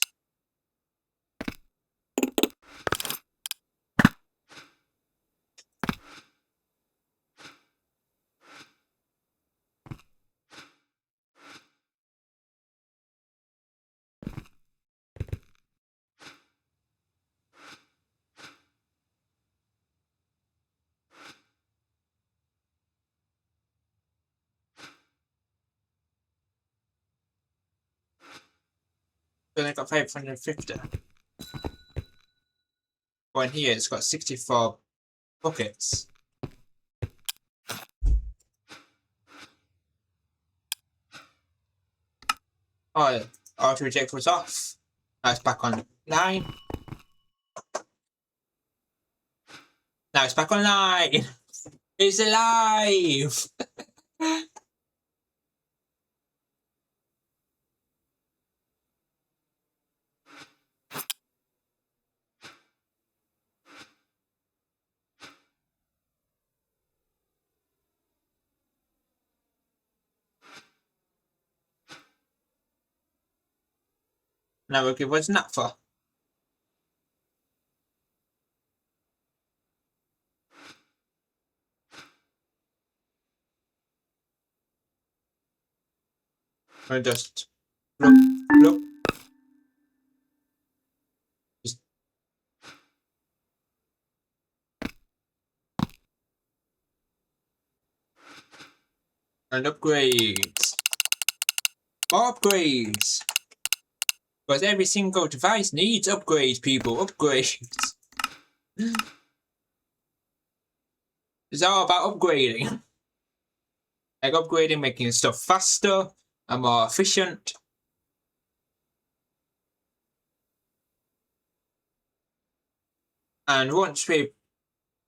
Then I got 550. But in here it's got 64 buckets. Oh, auto reject was off. Now it's back online. Now it's back online. It's alive. Now we'll give what's that for? We'll just look. Just and upgrades. More upgrades. Because every single device needs upgrades, people. Upgrades. It's all about upgrading. Like upgrading, making stuff faster and more efficient. And once we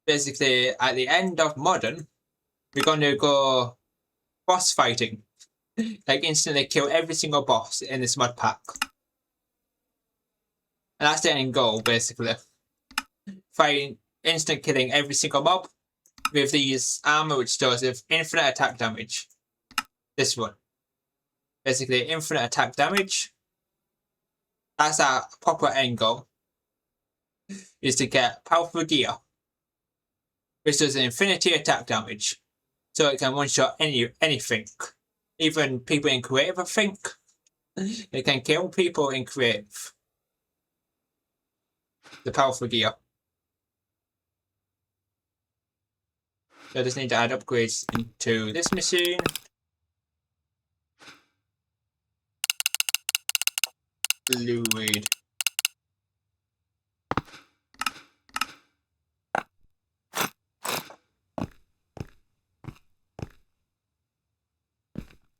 basically at the end of modern, we're going to go boss fighting. Like instantly kill every single boss in this mod pack. And that's the end goal, basically. Fighting, instant killing every single mob with these armor which does infinite attack damage. This one. Basically, infinite attack damage. That's our proper end goal. Is to get powerful gear, which does an infinity attack damage. So it can one-shot anything. Even people in creative, I think. It can kill people in creative. The powerful gear. So I just need to add upgrades into this machine. Fluid.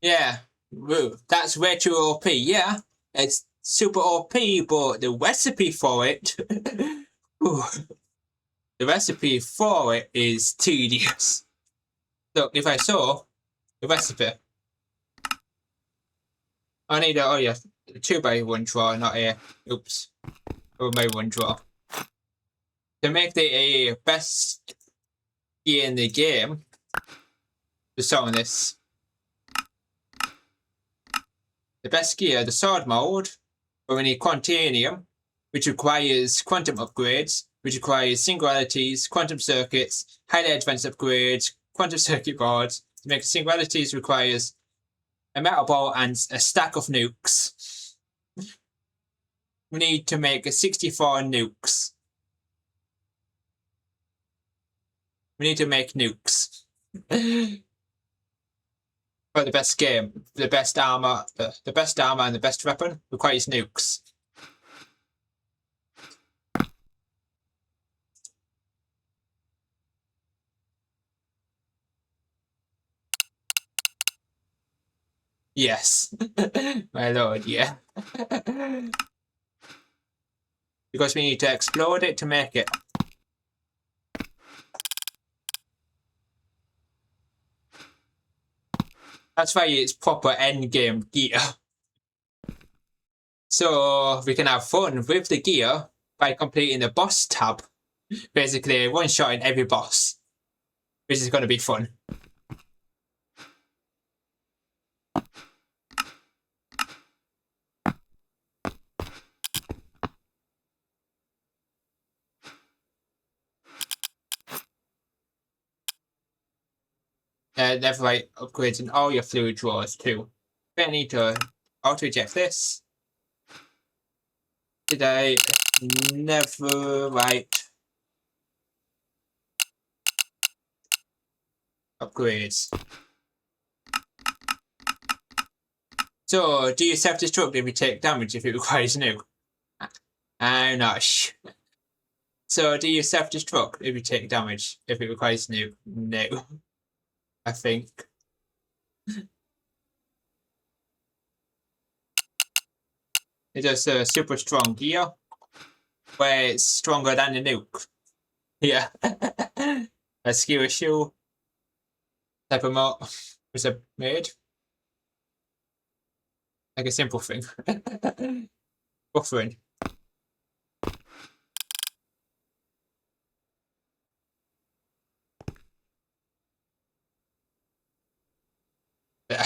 Yeah, woo, that's way too OP. Yeah, it's super OP, but the recipe for it, ooh, the recipe for it is tedious. So if I saw the recipe, I need a, oh yeah, 2x1 draw, not a, oops, 4x1 draw. To make the best gear in the game, just on this. The best gear, the sword mode, where we need Quantanium, which requires quantum upgrades, which requires singularities, quantum circuits, highly advanced upgrades, quantum circuit boards. To make singularities requires a metal ball and a stack of nukes. We need to make 64 nukes. We need to make nukes. For the best game, the best armor, the best armor and the best weapon requires nukes. Yes, my lord, yeah. Because we need to explode it to make it. That's why it's proper endgame gear. So we can have fun with the gear by completing the boss tab. Basically, one-shotting every boss, which is going to be fun. Never write upgrades in all your fluid drawers too. But I need to auto-eject this. Did I never write upgrades? So, do you self-destruct if you take damage if it requires nuke? I'm not sure. So, do you self-destruct if you take damage if it requires nuke? No. I think. It does a super strong gear, where it's stronger than the nuke. Yeah. A skewer shoe. Type of mod was made. Like a simple thing. Buffering. There.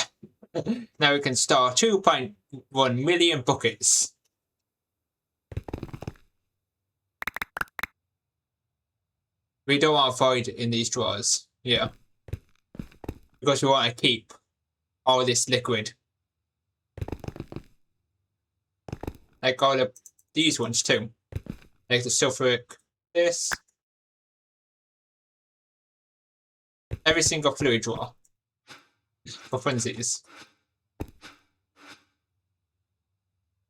Now we can store 2.1 million buckets. We don't want void in these drawers. Yeah. Because we want to keep all this liquid. Like all of these ones too. Like the sulfuric, this. Every single fluid drawer. For funsies.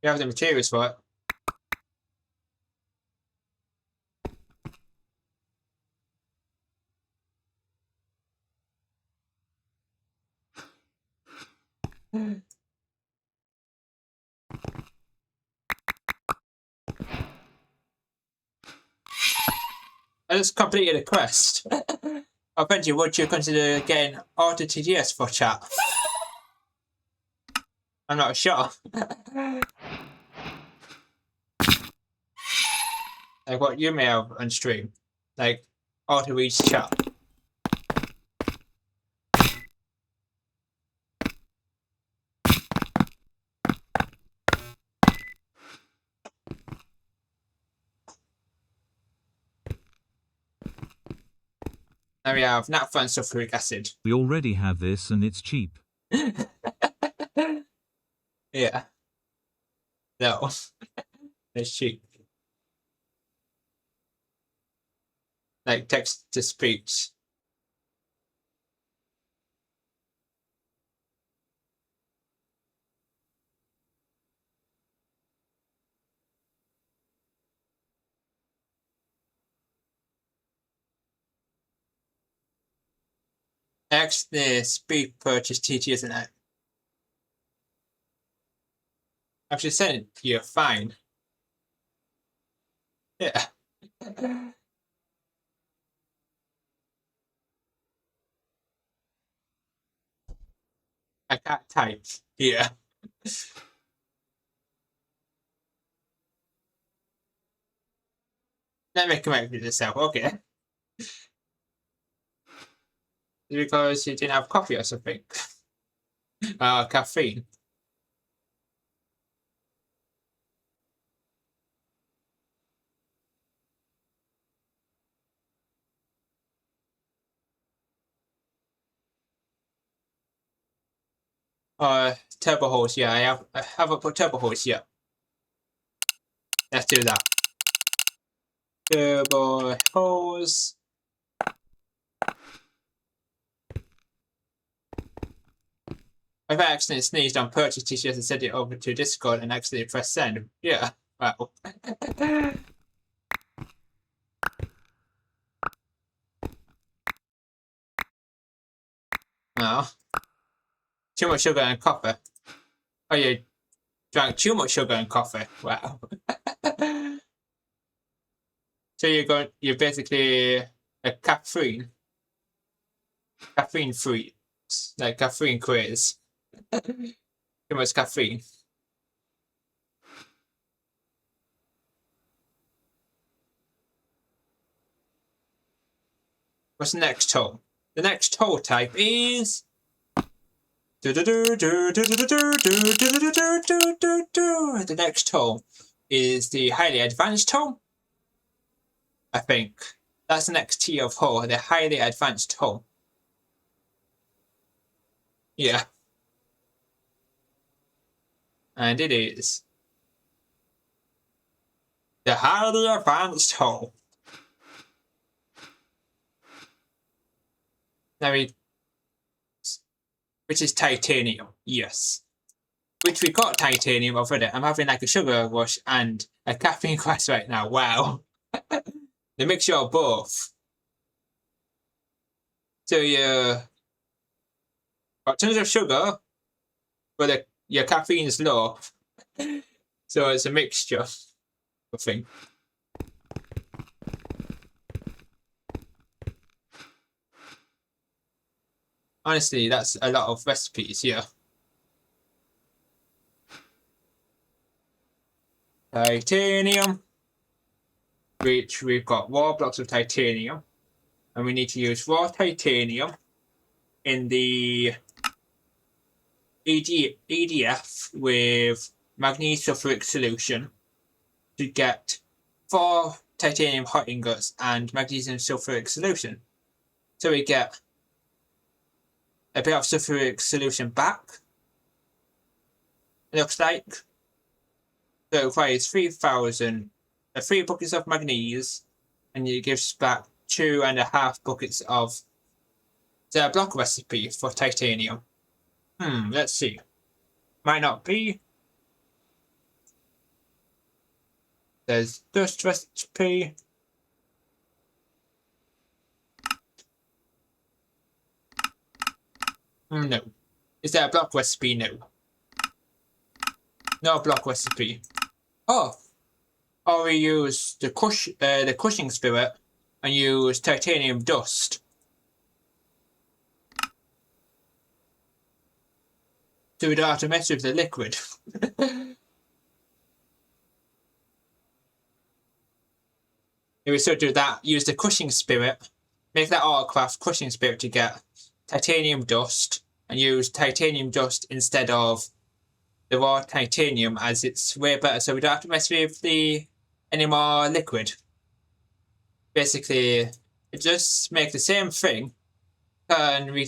We have the materials for it. I just completed a quest. Eventually, would you consider getting auto TTS for chat? I'm not sure. Like what you may have on stream. Like auto reads chat. Now we have naphtha and sulfuric acid. We already have this and it's cheap. Yeah. No. It's cheap. Like text to speech. X the speed purchase TTS and that. I've just sent it to you, fine. Yeah. I can't type. Yeah. Let me connect with yourself, okay. Because you didn't have coffee or something. Caffeine. Turbo hose, yeah, I haven't put turbo hose yet. Let's do that. Turbo hose. I've accidentally sneezed on purchase t-shirts and sent it over to Discord and accidentally pressed send. Yeah, wow. Oh. Too much sugar and coffee. Oh, you drank too much sugar and coffee. Wow. So you're basically a caffeine free, like caffeine craze. Too much caffeine. What's the next toll? The next toll type is the next toll is the highly advanced toll. I think that's the next tier of toll, the highly advanced toll. Yeah. And it is the highly advanced toll. Now which is titanium, yes. Which we got titanium already. I'm having like a sugar rush and a caffeine crash right now. Wow. The mixture of both. So you got tons of sugar, but your caffeine is low. So it's a mixture, I think. Honestly, that's a lot of recipes here. Titanium, which we've got raw blocks of titanium, and we need to use raw titanium in the EDF with magnesium sulfuric solution to get 4 titanium hot ingots and magnesium sulfuric solution. So we get a bit of sulfuric solution back, it looks like. So it requires 3 buckets of magnesium, and it gives back 2.5 buckets of the block recipe for titanium. Let's see. Might not be. There's dust recipe. No. Is there a block recipe? No. No block recipe. Oh. Or we use the Cushing spirit and use titanium dust. So we don't have to mess with the liquid. If we still do that, use the crushing spirit, make that autocraft crushing spirit to get titanium dust, and use titanium dust instead of the raw titanium, as it's way better, so we don't have to mess with any more liquid. Basically, it just makes the same thing. Can you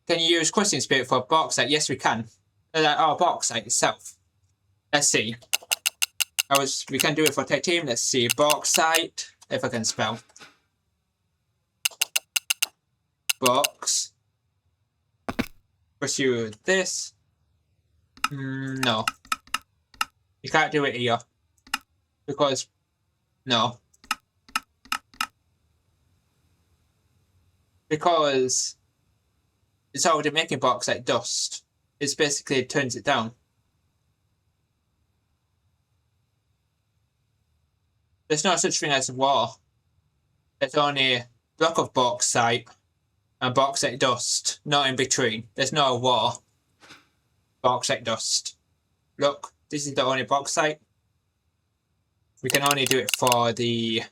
use crushing spirit for bauxite? Yes, we can. Bauxite itself. Let's see. We can do it for titanium. Let's see. Bauxite, if I can spell. Box. Pursue this. No. You can't do it here. Because, no. Because it's already making bauxite dust. It basically turns it down. There's no such thing as war. There's only a block of bauxite and bauxite dust, not in between. There's no war. Bauxite dust. Look, this is the only bauxite. We can only do it for the...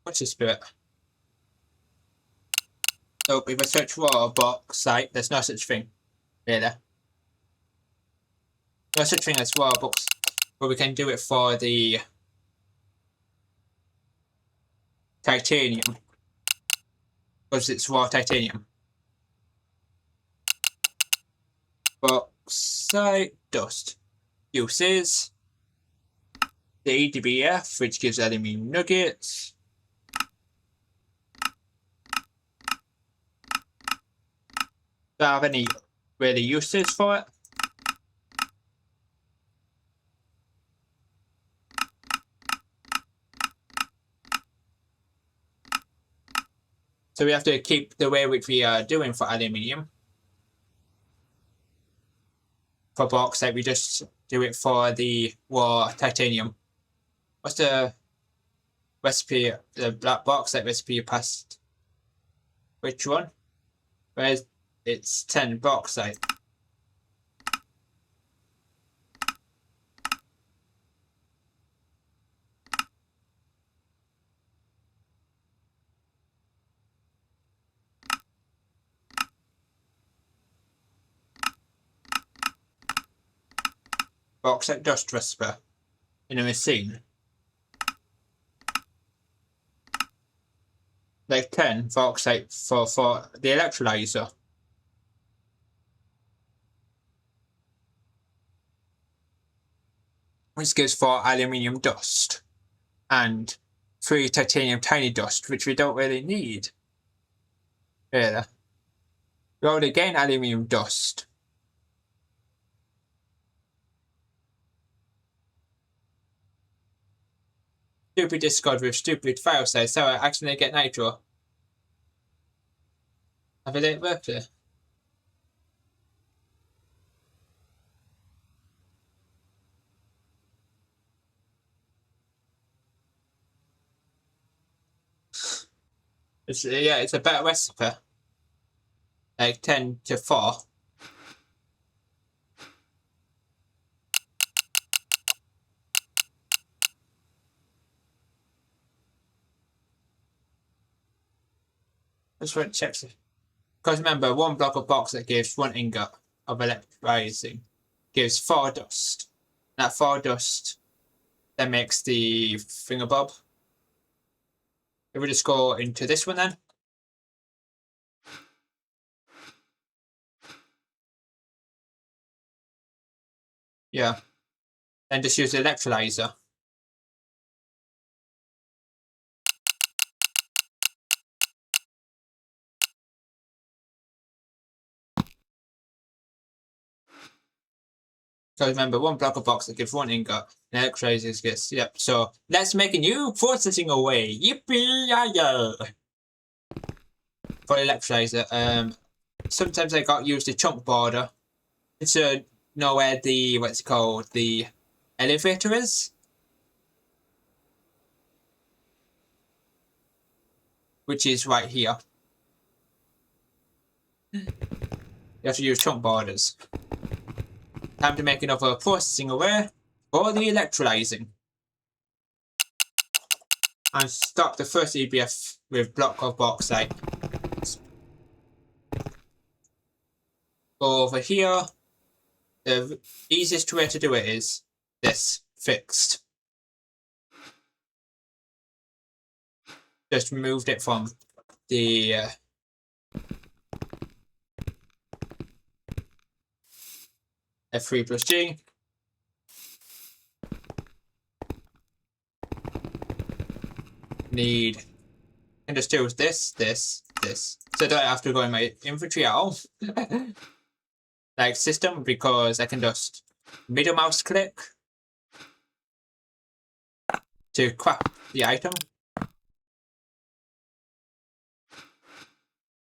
What's the spirit? So if I search for bauxite, there's no such thing. Really. No such thing as raw bauxite. But we can do it for the titanium. Because it's raw titanium. Bauxite dust. Uses the EDBF, which gives aluminium nuggets. Don't have any really uses for it. So we have to keep the way which we are doing for aluminium. For bauxite, we just do it for the raw titanium. What's the recipe, the black bauxite recipe past? Which one? Where's it's 10 bauxite. Bauxite dust recipe in a machine. Like 10 bauxite for the electrolyzer. Which gives 4 aluminium dust and 3 titanium tiny dust, which we don't really need. Really. We already gain aluminium dust. Stupid Discord with stupid file size, so I accidentally get nitro. Have a late birthday. It's a better recipe. Like 10 to 4. Just want to check. Because remember, 1 block of bauxite gives 1 ingot of electrolyzing. Gives 4 dust. That 4 dust then makes the thingamabob. If we just go into this one then. Yeah. Then just use the electrolyzer. So remember, 1 block of bauxite gives 1 ingot. And electrolyzer gets, yep. So let's make a new processing away. Yippee-yi-yi! For the electrolyzer, sometimes I got used the chunk border to know where the, what's it called, the elevator is. which is right here. You have to use chunk borders. Time to make another processing array for the electrolyzing. And stop the first EBF with block of bauxite. Over here, the easiest way to do it is this, fixed. Just removed it from the F3 plus G. Need, and just do this. So I don't have to go in my inventory at all. Like system, because I can just middle mouse click to craft the item.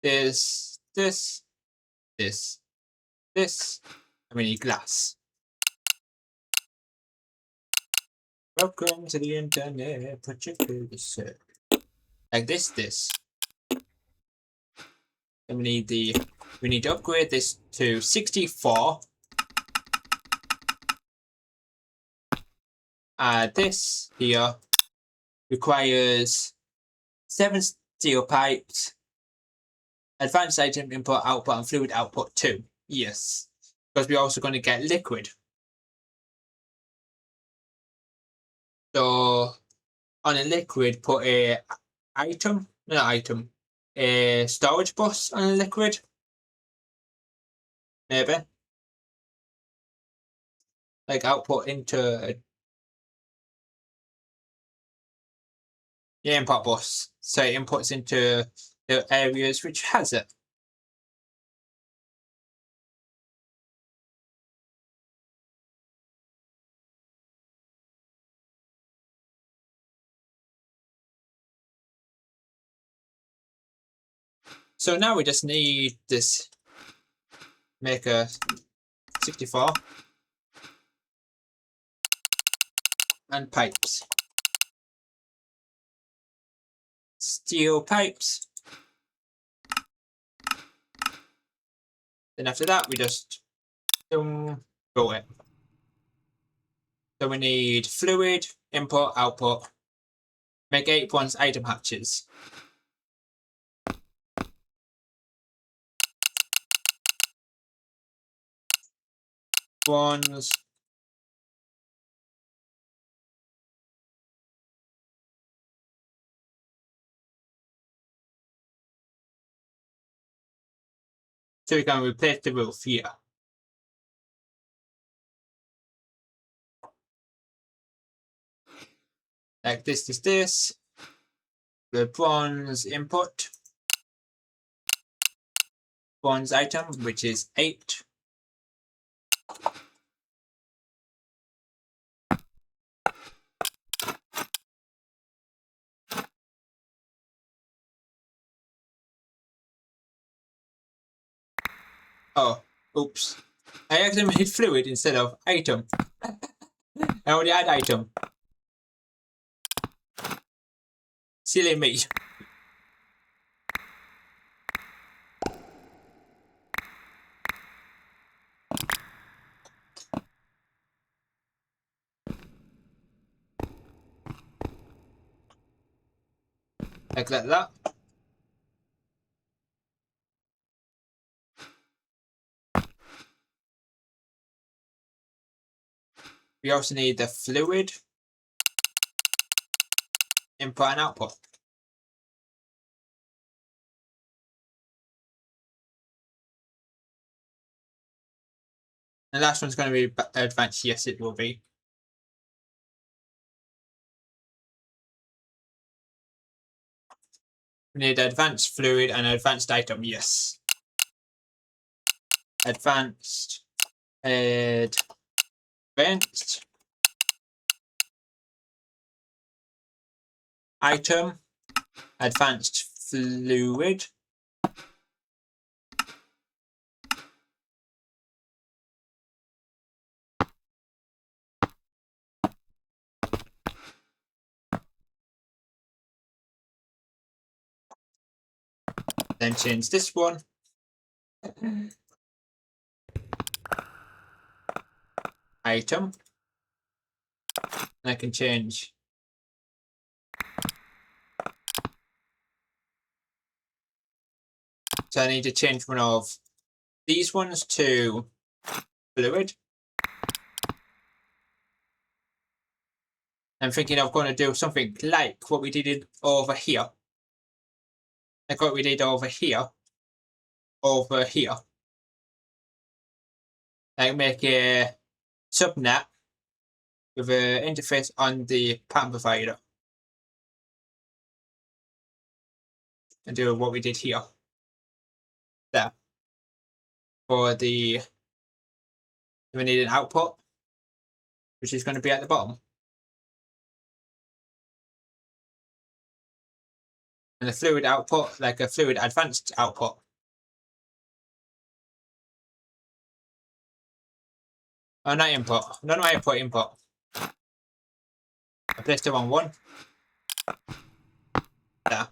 This, and we need glass. Welcome to the internet, put your focus like this. And we need to upgrade this to 64. This here requires 7 steel pipes, advanced item input, output, and fluid output 2. Yes, because we're also going to get liquid. So on a liquid, put a storage bus on a liquid. Maybe. Like output into the input bus. So it inputs into the areas which has it. So now we just need this, make a 64 and pipes. Steel pipes. Then after that we just go it. So we need fluid, input, output. Make 8 bronze item hatches. Bronze. So we can replace the roof here. Like this. The bronze input. Bronze item, which is 8. Oh, oops. I accidentally made fluid instead of item. I already had item. Silly me. Like that. We also need the fluid, input and output. The last one's going to be advanced. Yes, it will be. We need advanced fluid and advanced item. Yes. Advanced. Advanced. Item. Advanced fluid. Then change this one. Item. And I can change. So I need to change one of these ones to fluid. I'm thinking of going to do something like what we did over here. Like what we did over here. Over here. Like make a subnet with an interface on the pattern provider. And do what we did here. There. For the, we need an output, which is going to be at the bottom. And a fluid output, like a fluid advanced output. Oh, not input. No, I put input. I placed it on one. There.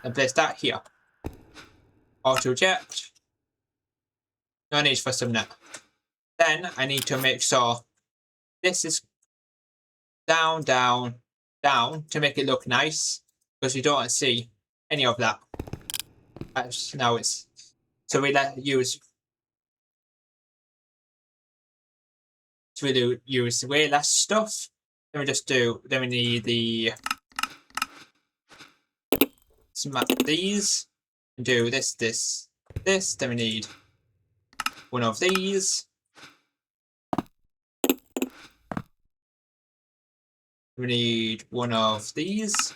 And place that here. Auto jet. No need for subnet. Then I need to make sure this is down, down, down to make it look nice, because you don't see any of that. Now it's so we use way less stuff. Then we need the smap these and do this. Then we need one of these. We need one of these.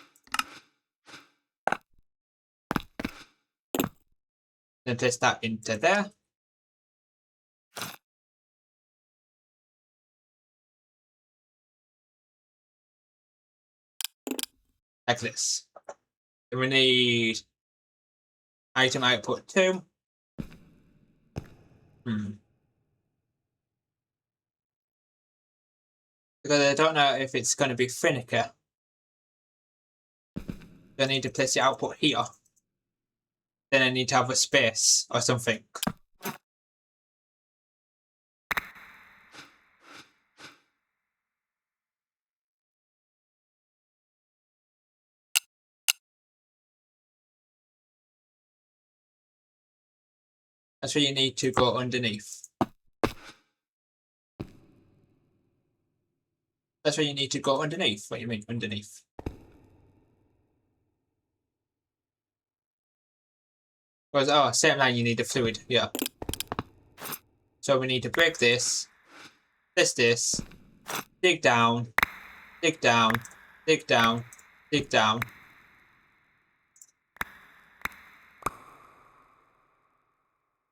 Then place that into there. Like this. Then we need item output 2. Because I don't know if it's going to be finicky. I need to place the output here. Then I need to have a space or something. That's where you need to go underneath. That's where you need to go underneath. What do you mean underneath? Because, oh, same line, you need the fluid. Yeah. So we need to break this, this, dig down, dig down, dig down, dig down.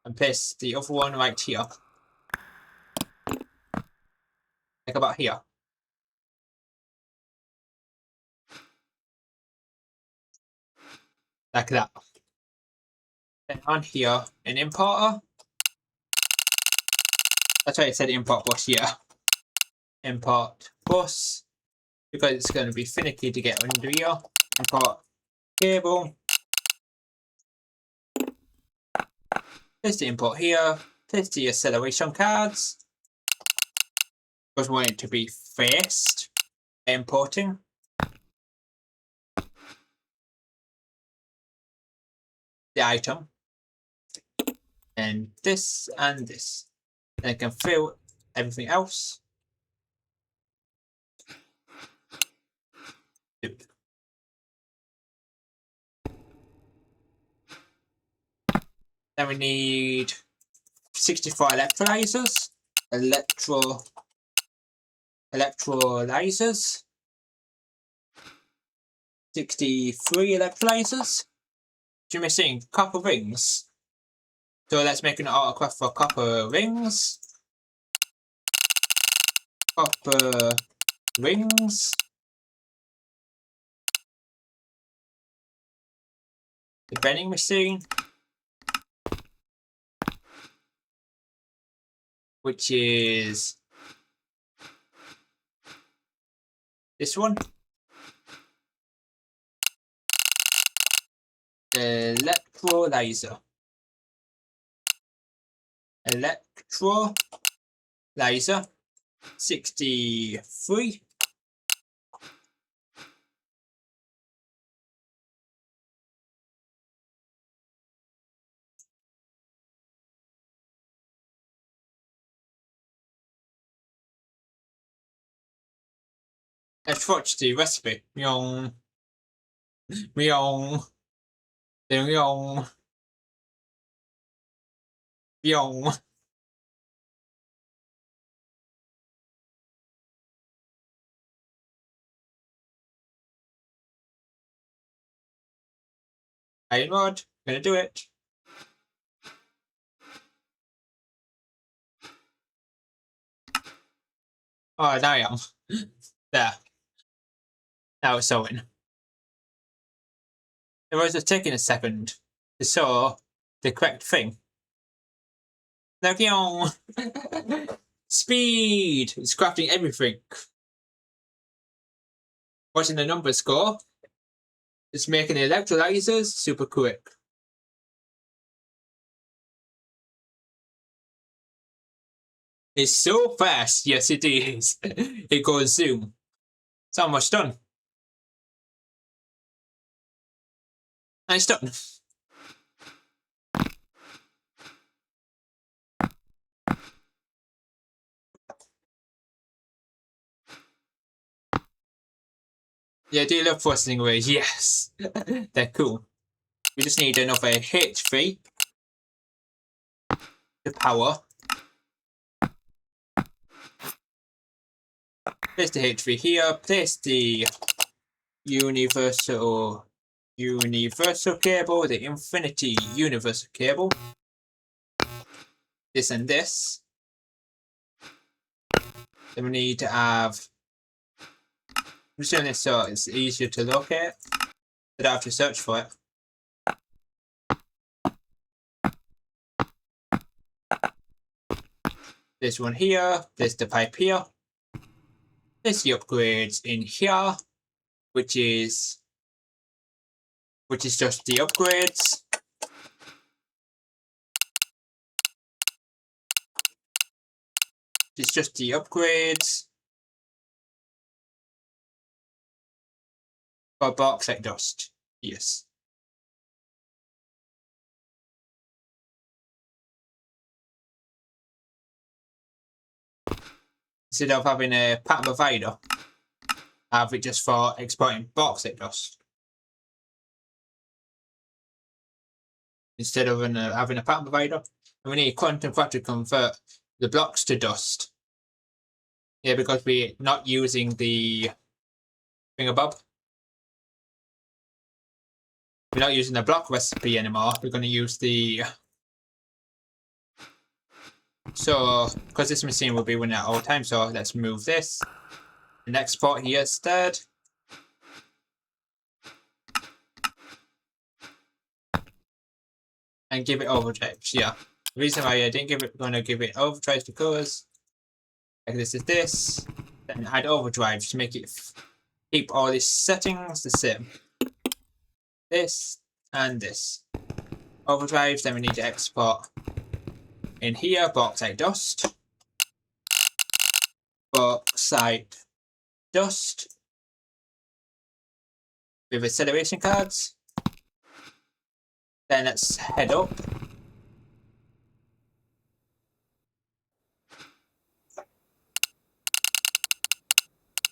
And place the other one right here. Like about here. Like that. Then on here, an importer. That's why it said import bus here. Import bus. Because it's going to be finicky to get under here. Import cable. Place the import here. Place the acceleration cards. Because we want it to be faced. Importing. The item. And this and this. And I can fill everything else. Then we need 64 electrolyzers. Electrolyzers. 63 electrolyzers. You're missing copper rings. So let's make an autocraft for copper rings. Copper rings. The vending machine. Which is this one. Electrolyzer. Electrolyzer. 63. Let's watch the recipe. Meow. Meow. Meow. Meow. Iron rod. Gonna do it. Oh, now I am. There. Now it's sewing. It was just taking a second to sew the correct thing. Now, speed! It's crafting everything. Watching the numbers score. It's making the electrolyzers super quick. It's so fast. Yes, it is. It goes zoom. It's almost done. And it's done. Yeah, do you love processing away? Yes. They're cool. We just need another H3 to power. Place the H3 here. Place the universal cable, the infinity universal cable. This and this. Then we need to have. I'm just doing this so it's easier to locate. I don't have to search for it. This one here, there's the pipe here. There's the upgrades in here, which is just the upgrades. It's just the upgrades for bauxite dust. Yes. Instead of having a pattern provider, I have it just for exporting bauxite dust. Instead of having a pattern provider, and we need quantum factor to convert the blocks to dust. Yeah, because we're not using the thingamabob. We're not using the block recipe anymore. We're going to use the. So, because this machine will be running at all times, so let's move this and export here instead. And give it overdrives. Yeah. The reason why I didn't gonna give it overdrives because like this is this, then add overdrives to make it keep all these settings the same. This and this. Overdrives, then we need to export in here bauxite dust. Bauxite dust with acceleration cards. Then let's head up.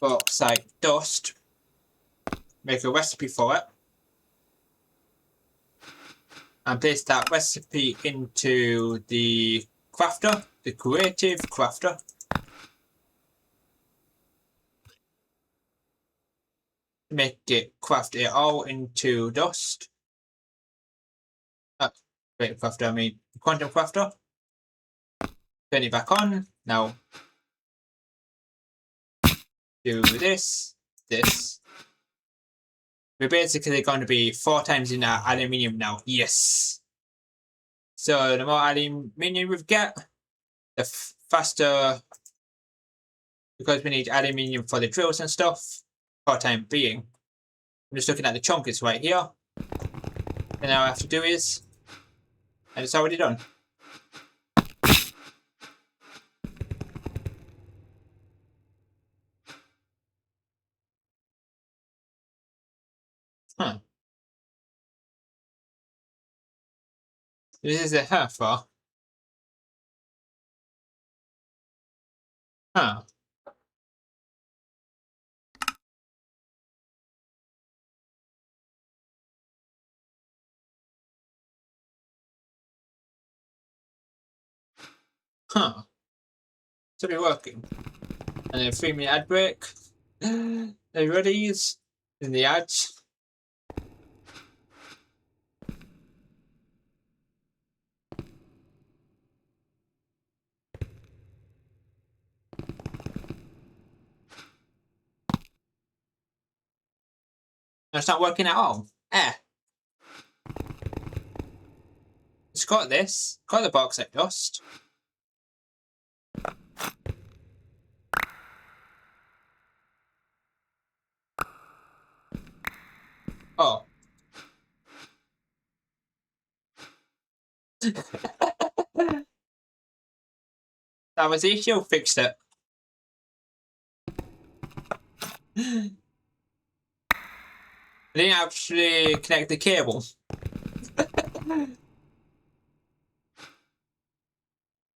Bauxite dust. Make a recipe for it. And place that recipe into the crafter, the creative crafter. Make it craft it all into dust. Creative crafter, I mean quantum crafter. Turn it back on. Now do this. We're basically going to be 4 times in our aluminium now. Yes. So the more aluminium we get, the faster. Because we need aluminium for the drills and stuff. For the time being. I'm just looking at the chunk. It's right here. And now all I have to do is, and it's already done. Huh. This is a for. Huh. Huh. Should be working. And then 3-minute ad break. Everybody's in the ads. No, it's not working at all. It's got this. Got the bauxite dust. Oh. That was the issue. Fixed it. I didn't actually connect the cable.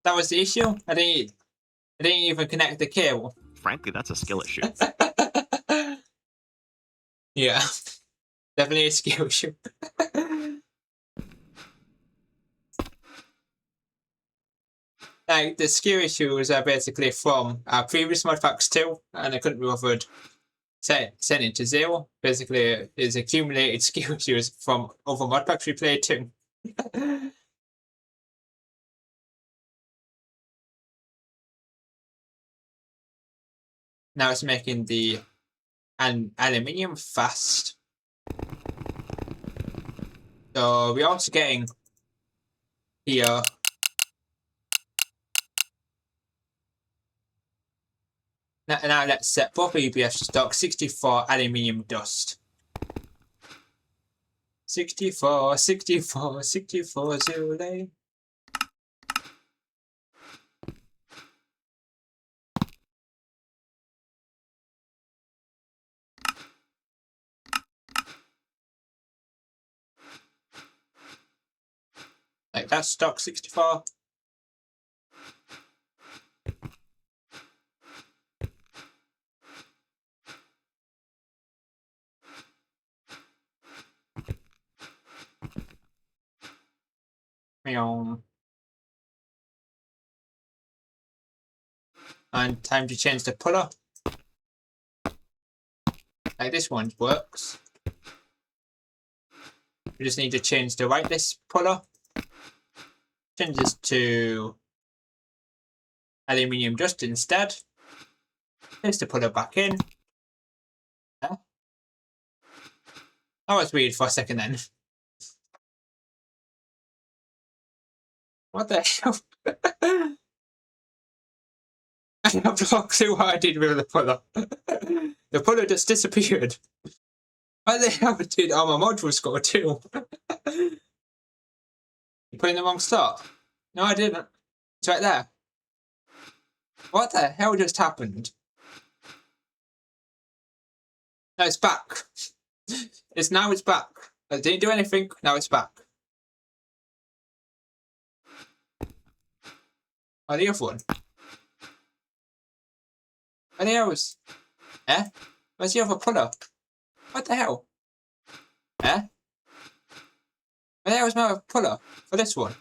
That was the issue. I didn't even connect the cable. Frankly, that's a skill issue. Yeah. Definitely a skill issue. Like, the skill issues are basically from our previous mod packs too, and I couldn't be bothered setting it to 0. Basically, it's accumulated skill issues from other mod packs we played too. Now it's making the aluminium fast. So we're also getting here. Now let's set both EBS to stock 64 aluminium dust. 64, 64, 64, 0. Like that's stock 64. And time to change the puller. Like this one works. We just need to change the whitelist puller. Change this to aluminium dust instead. Place the puller back in. Yeah. That was weird for a second then. What the hell? I have no clue what I did with the puller. The puller just disappeared. What the hell did my module score too? You put in the wrong stop? No, I didn't. It's right there. What the hell just happened? No, it's back. It's back. I didn't do anything. Now it's back. Oh, the other one. Where the hell is? Where's the other puller? What the hell? Where the hell is my puller for this one?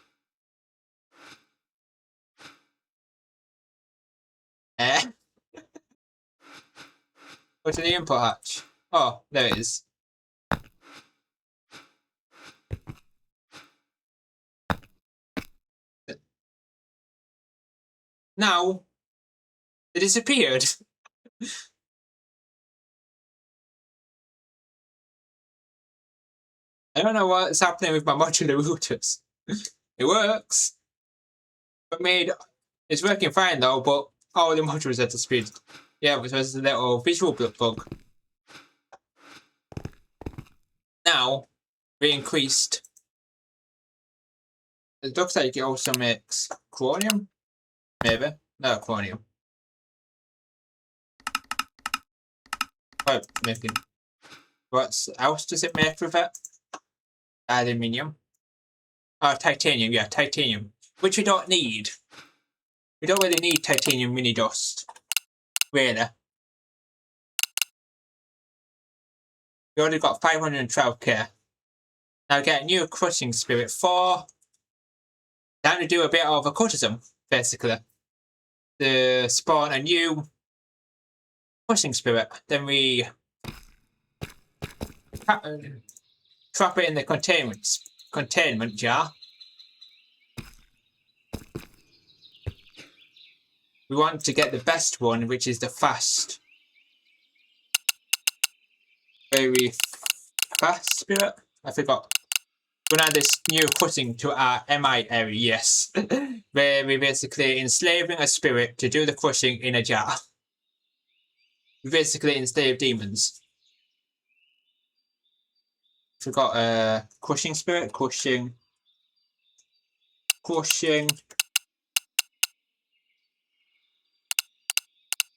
What's in the input hatch? Oh, there it is. Now, it disappeared. I don't know what's happening with my modular routers. It works. But it's working fine though, but all the modules at the speed. Yeah, which was a little visual bug. Now, we increased It looks like it also makes chromium. Maybe. No, chromium. Quite making. What else does it make with it? Aluminium. Oh, titanium. Yeah, titanium. Which we don't need. We don't really need titanium mini dust. Really. We already got 512k. Now get a new crushing spirit 4. Time to do a bit of occultism, basically. To spawn a new crushing spirit. Then we trap it in the containment jar. We want to get the best one, which is the fast. Very fast spirit. I forgot. We're gonna add this new cutting to our MI area, yes. Where we're basically enslaving a spirit to do the crushing in a jar. We basically enslave demons. Forgot crushing spirit, crushing.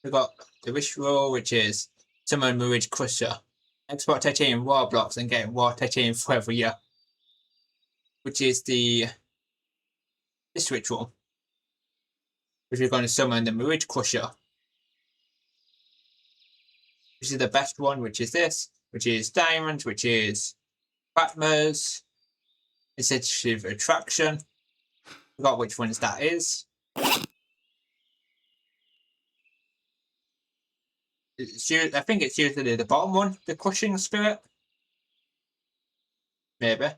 We got the wish roll, which is summon Mirage Crusher. Export titanium war blocks and get war titanium for every year. Which is this ritual. Which we're going to summon the Mirage Crusher. Which is the best one, which is this. Which is diamonds, which is Fatmas. Incentive attraction. Forgot which ones that is. I think it's usually the bottom one, the crushing spirit. Maybe.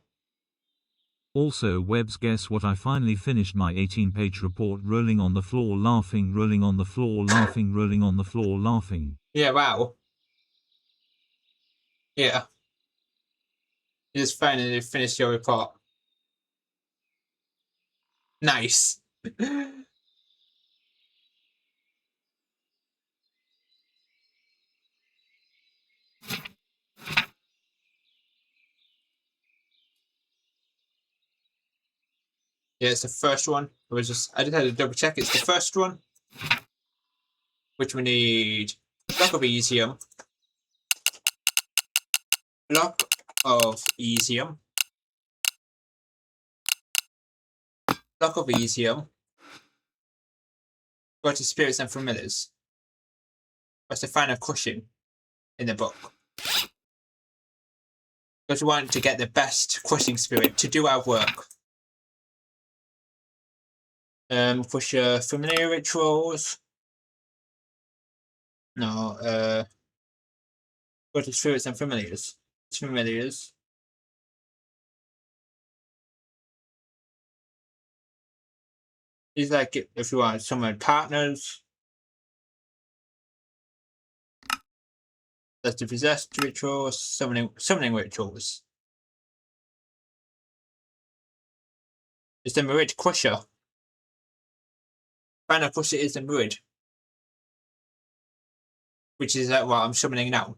Also, Webs, guess what? I finally finished my 18-page report. Rolling on the floor, laughing, rolling on the floor, laughing, rolling on the floor, laughing. Yeah, wow. Yeah. You just finally finished your report. Nice. Yeah, it's the first one. I just had to double check. It's the first one. Which we need block of Elysium. Block of Elysium. Block of Elysium. Go to Spirits and Familiars. What's the final crushing in the book? Because we want to get the best crushing spirit to do our work. Push familiar rituals. No, go to Spirits and Familiars. Familiars. It's like if you want to summon partners. That's the possessed rituals, summoning rituals. It's the Mirage Crusher. Final Crusher is the Mirage. Which is what I'm summoning now.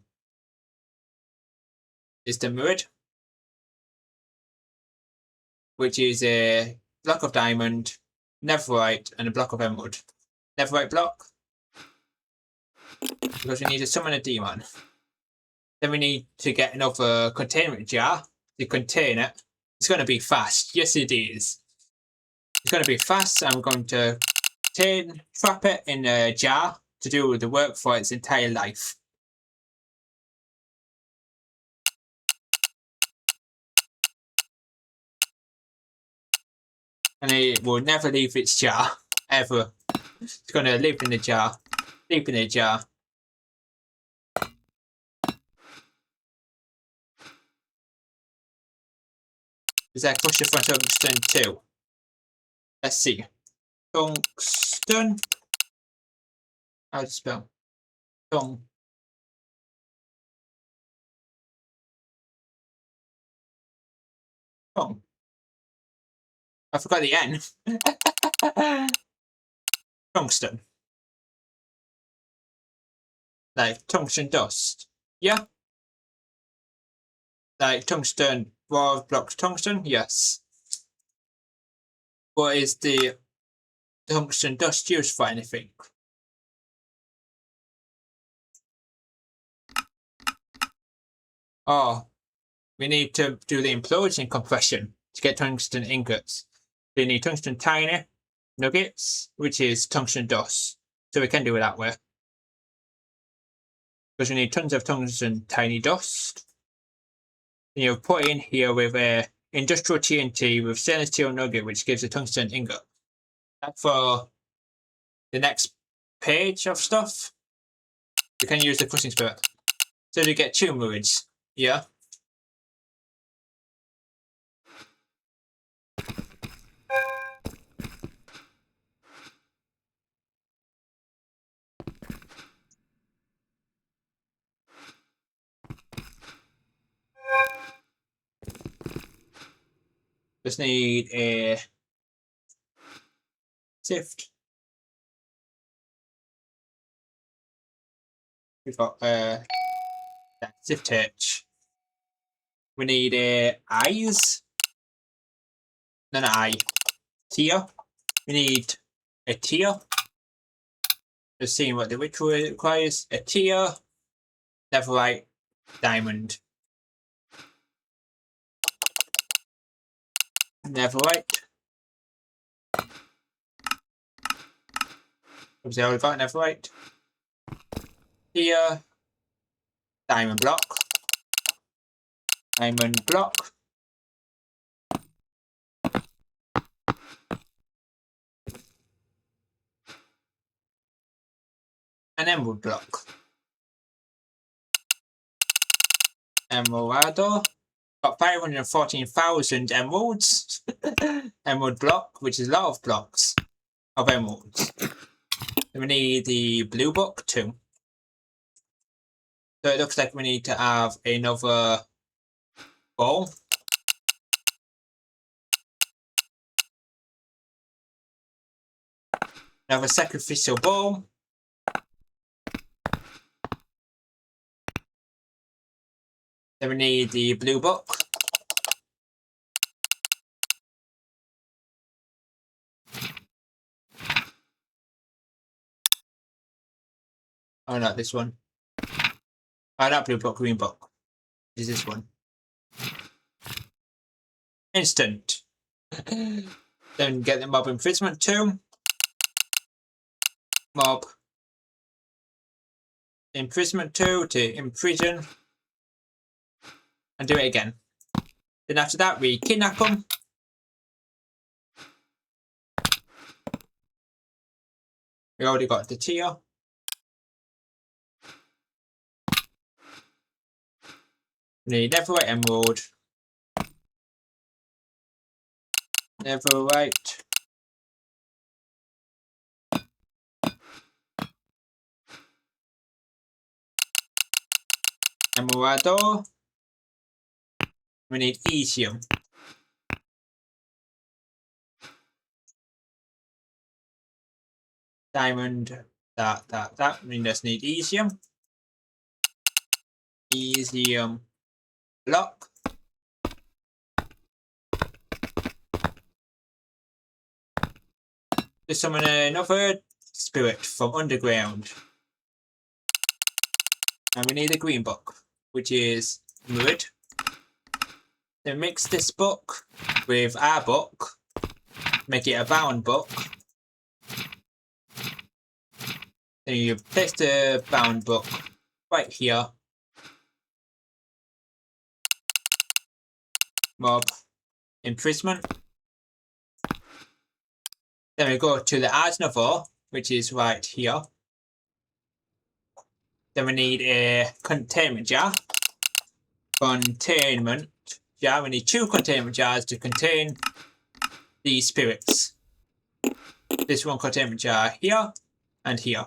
It's the Mirage. Which is a block of diamond, netherite, and a block of emerald. Netherite block. Because we need to summon a demon. Then we need to get another containment jar to contain it. It's going to be fast. Yes, it is. It's going to be fast. I'm going to trap it in a jar to do the work for its entire life. And it will never leave its jar. Ever. It's going to live in the jar. Sleep in the jar. Is that Crusher for tungsten too? Let's see. Tungsten. How to spell? Tung. Tung. I forgot the N. Tungsten. Like tungsten dust. Yeah. Like tungsten. Raw blocks tungsten. Yes. What is the tungsten dust used for anything? Oh, we need to do the implosion compression to get tungsten ingots. We need tungsten tiny nuggets, which is tungsten dust. So we can do it that way. Because we need tons of tungsten tiny dust. And you put in here with a industrial TNT with stainless steel nugget, which gives a tungsten ingot. That's for the next page of stuff. You can use the crushing spirit. So you get turmerids. Yeah. Just need a sift. We've got sift H. We need a eyes. No, not eye. Tier. We need a tier. Just seeing what the ritual requires. A tier. Netherite. Diamond. Netherite. Obviously, I already got netherite. Tier. Diamond block. Diamond block. An emerald block. Emeraldo. Got 514,000 emeralds. Emerald block, which is a lot of blocks of emeralds. Then we need the blue book too. So it looks like we need to have another bowl. Another sacrificial bowl. Then we need the blue book. Oh, not this one. Oh, not blue book, green book. Is this one? Instant. Then get the mob imprisonment too. Mob imprisonment 2 to imprison. And do it again. Then after that we kidnap them. We already got the tier. We need netherite emerald. Netherite. Emeraldo. We need iridium. Diamond. That. We just need iridium. Iridium block. To summon another spirit from underground. And we need a green book, which is wood. Then mix this book with our book, make it a bound book. Then you place the bound book right here. Mob imprisonment. Then we go to the Asnover, which is right here. Then we need a containment jar. Containment jar. We need 2 containment jars to contain these spirits. This one containment jar here and here.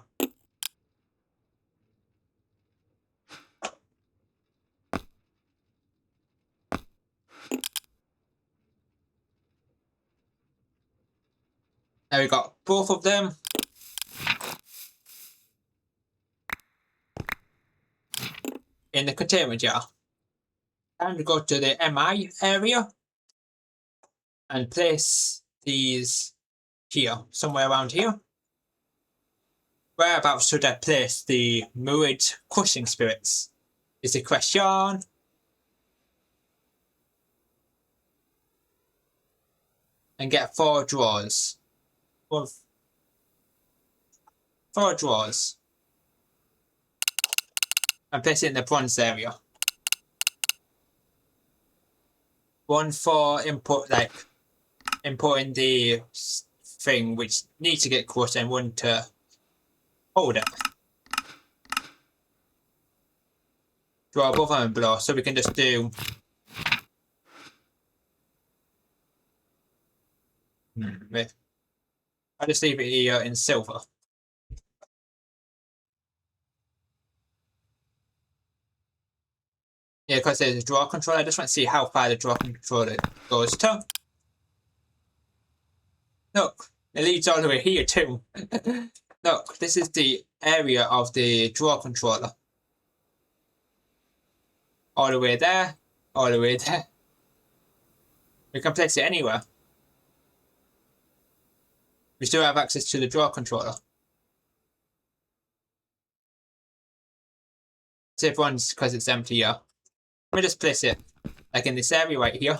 Now we got both of them. In the containment jar. And go to the MI area and place these here, somewhere around here. Whereabouts should I place the Murid crushing spirits? Is the question. And get 4 drawers. 4 drawers. And place it in the bronze area. 1 for input, like importing the thing which needs to get crushed, and 1 to hold it. Draw above and below, so we can just do. I'll just leave it here in silver. Yeah, because there's a draw controller. I just want to see how far the draw controller goes to. Look, it leads all the way here too. Look, this is the area of the draw controller. All the way there, all the way there. We can place it anywhere. We still have access to the draw controller. So if one's because it's empty here. Let me just place it like in this area right here.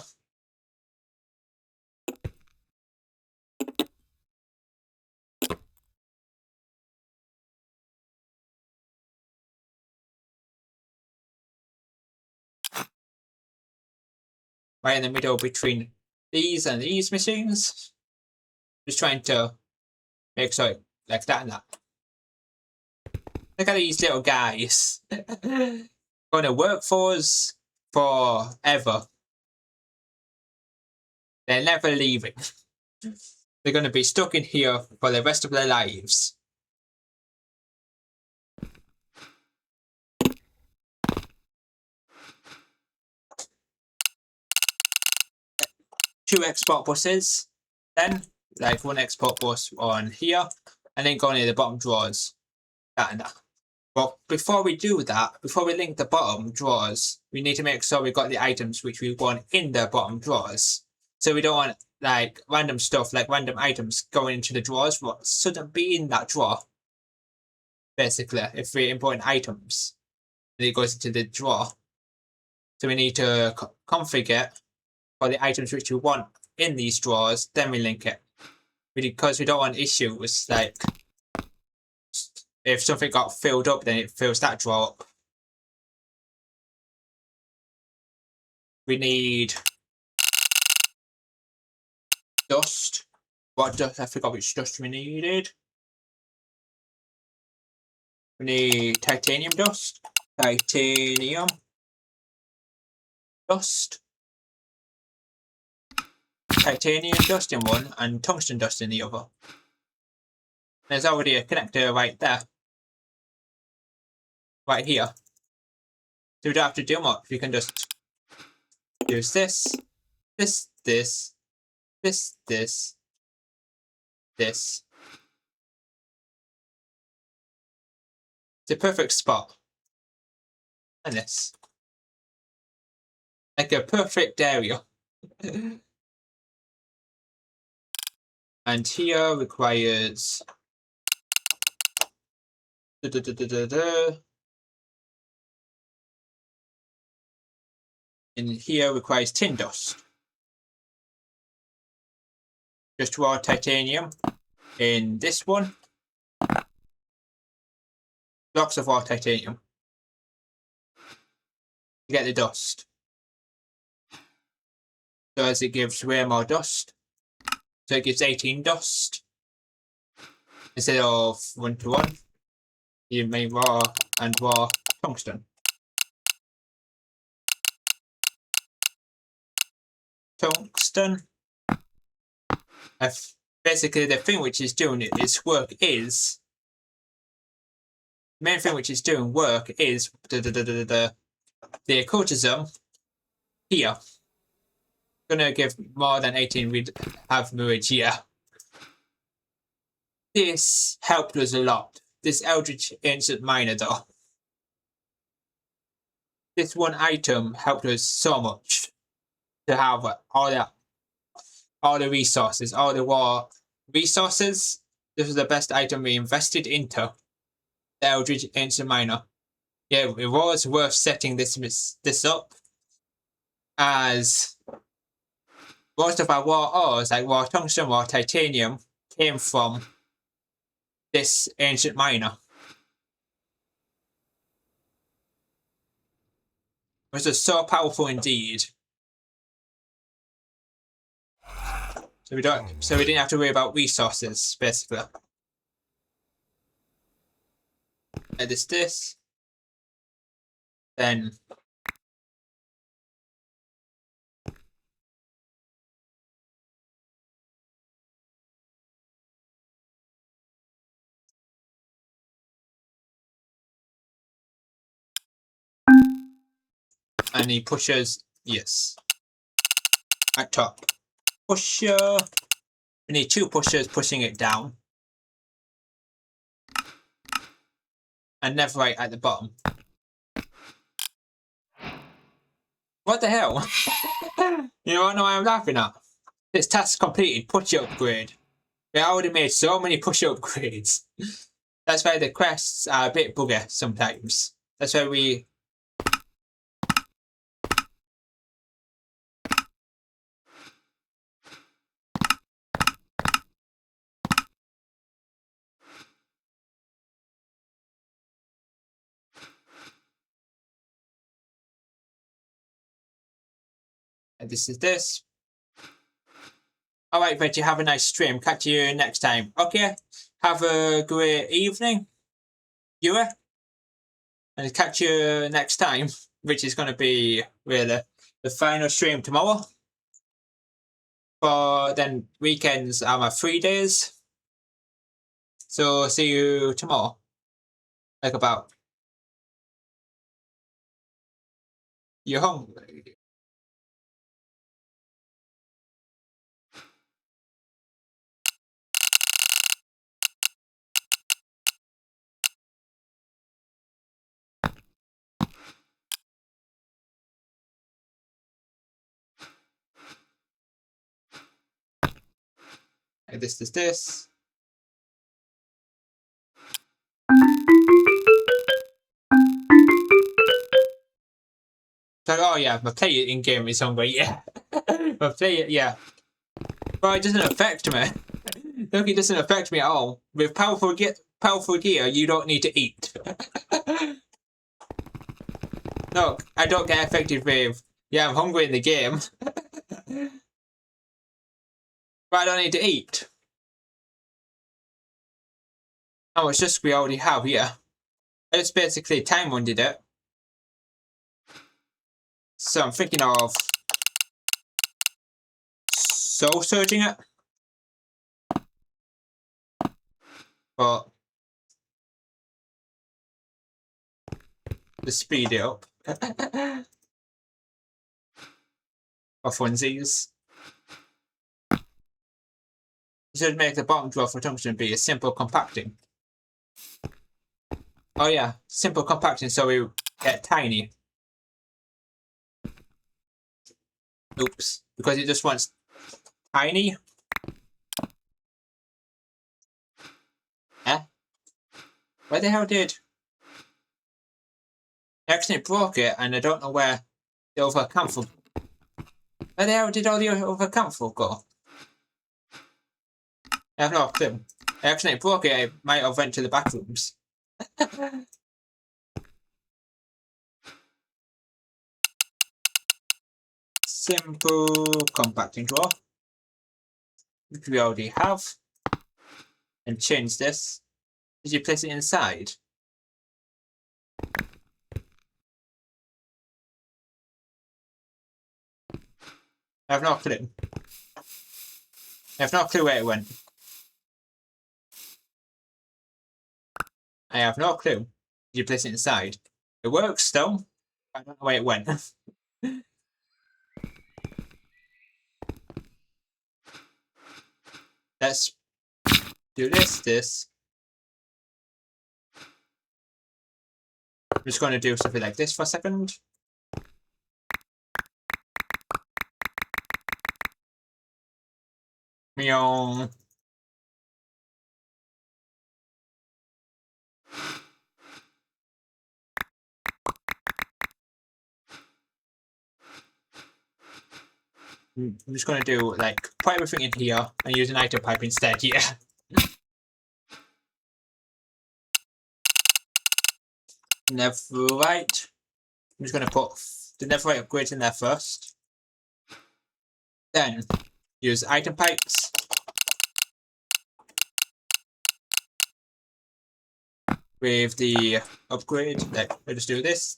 Right in the middle between these and these machines. Just trying to make sure like that and that. Look at these little guys. Going to work for us forever. They're never leaving. They're going to be stuck in here for the rest of their lives. Two export buses, then like 1 export bus on here, and then go near the bottom drawers. That and that. But before we do that, before we link the bottom drawers, we need to make sure we got the items which we want in the bottom drawers. So we don't want like random stuff, like random items going into the drawers, what shouldn't be in that drawer. Basically, if we're importing items, then it goes into the drawer. So we need to configure for the items which we want in these drawers, then we link it. Because we don't want issues like if something got filled up, then it fills that drawer up. We need dust. What dust? I forgot which dust we needed. We need titanium dust. Titanium dust. Titanium dust in one and tungsten dust in the other. There's already a connector right there. Right here. So we don't have to do much. We can just use this, this, this, this, this, this. It's a perfect spot. And this. Like a perfect area. And here requires and here requires tin dust. Just raw titanium in this one. Blocks of raw titanium. To get the dust. So as it gives way more dust. So it gives 18 dust. Instead of 1-to-1. You make raw and raw tungsten. Tungsten. Basically, the thing which is doing its work is. The main thing which is doing work is the occultism here. Gonna give more than 18. We'd have Murid here. This helped us a lot. This Eldritch Ancient Miner though. This one item helped us so much to have all that all the resources, all the war resources. This was the best item we invested into the Eldritch Ancient Miner. Yeah, it was worth setting this up, as most of our war ores, like raw tungsten, raw titanium, came from this ancient miner. Which is so powerful indeed. So we didn't have to worry about resources, basically. And this. Then and he pushes, yes. At top. Pusher. We need 2 pushers pushing it down. And never right at the bottom. What the hell? You wanna know why I'm laughing at? This task completed, push upgrade. We already made so many push upgrades. That's why the quests are a bit buggy sometimes. That's why we... And this is this. Alright, Reggie, have a nice stream. Catch you next time. Okay, have a great evening, viewer. And catch you next time, which is going to be really the final stream tomorrow. For then weekends are my 3 days. So see you tomorrow. Like about... You're hungry. Like this is this. So, oh yeah, my player in game is hungry, yeah. My player, yeah. But it doesn't affect me. Look, it doesn't affect me at all. With powerful gear, you don't need to eat. Look, I don't get affected with, yeah, I'm hungry in the game. But I don't need to eat. Oh, it's just we already have here. It's basically time one did it. So I'm thinking of soul surging it. But to speed it up. Or funsies. You should make the bottom drawer for tungsten be a simple compacting. Oh yeah, simple compacting so we get tiny. Oops, because it just wants tiny. Eh? Where the hell did... I accidentally broke it and I don't know where the other camphor... Where the hell did all the other camphor go? I have no clue. I accidentally broke it, I might have went to the bathrooms. Simple compacting drawer, which we already have. And change this. Did you place it inside? I have no clue. I have no clue where it went. I have no clue. Did you place it inside? It works still. I don't know where it went. Let's do this. I'm just going to do something like this for a second. Meow. I'm just gonna do like put everything in here and use an item pipe instead. Yeah. Netherite. I'm just gonna put the netherite upgrades in there first. Then use item pipes. With the upgrade, like we'll just do this.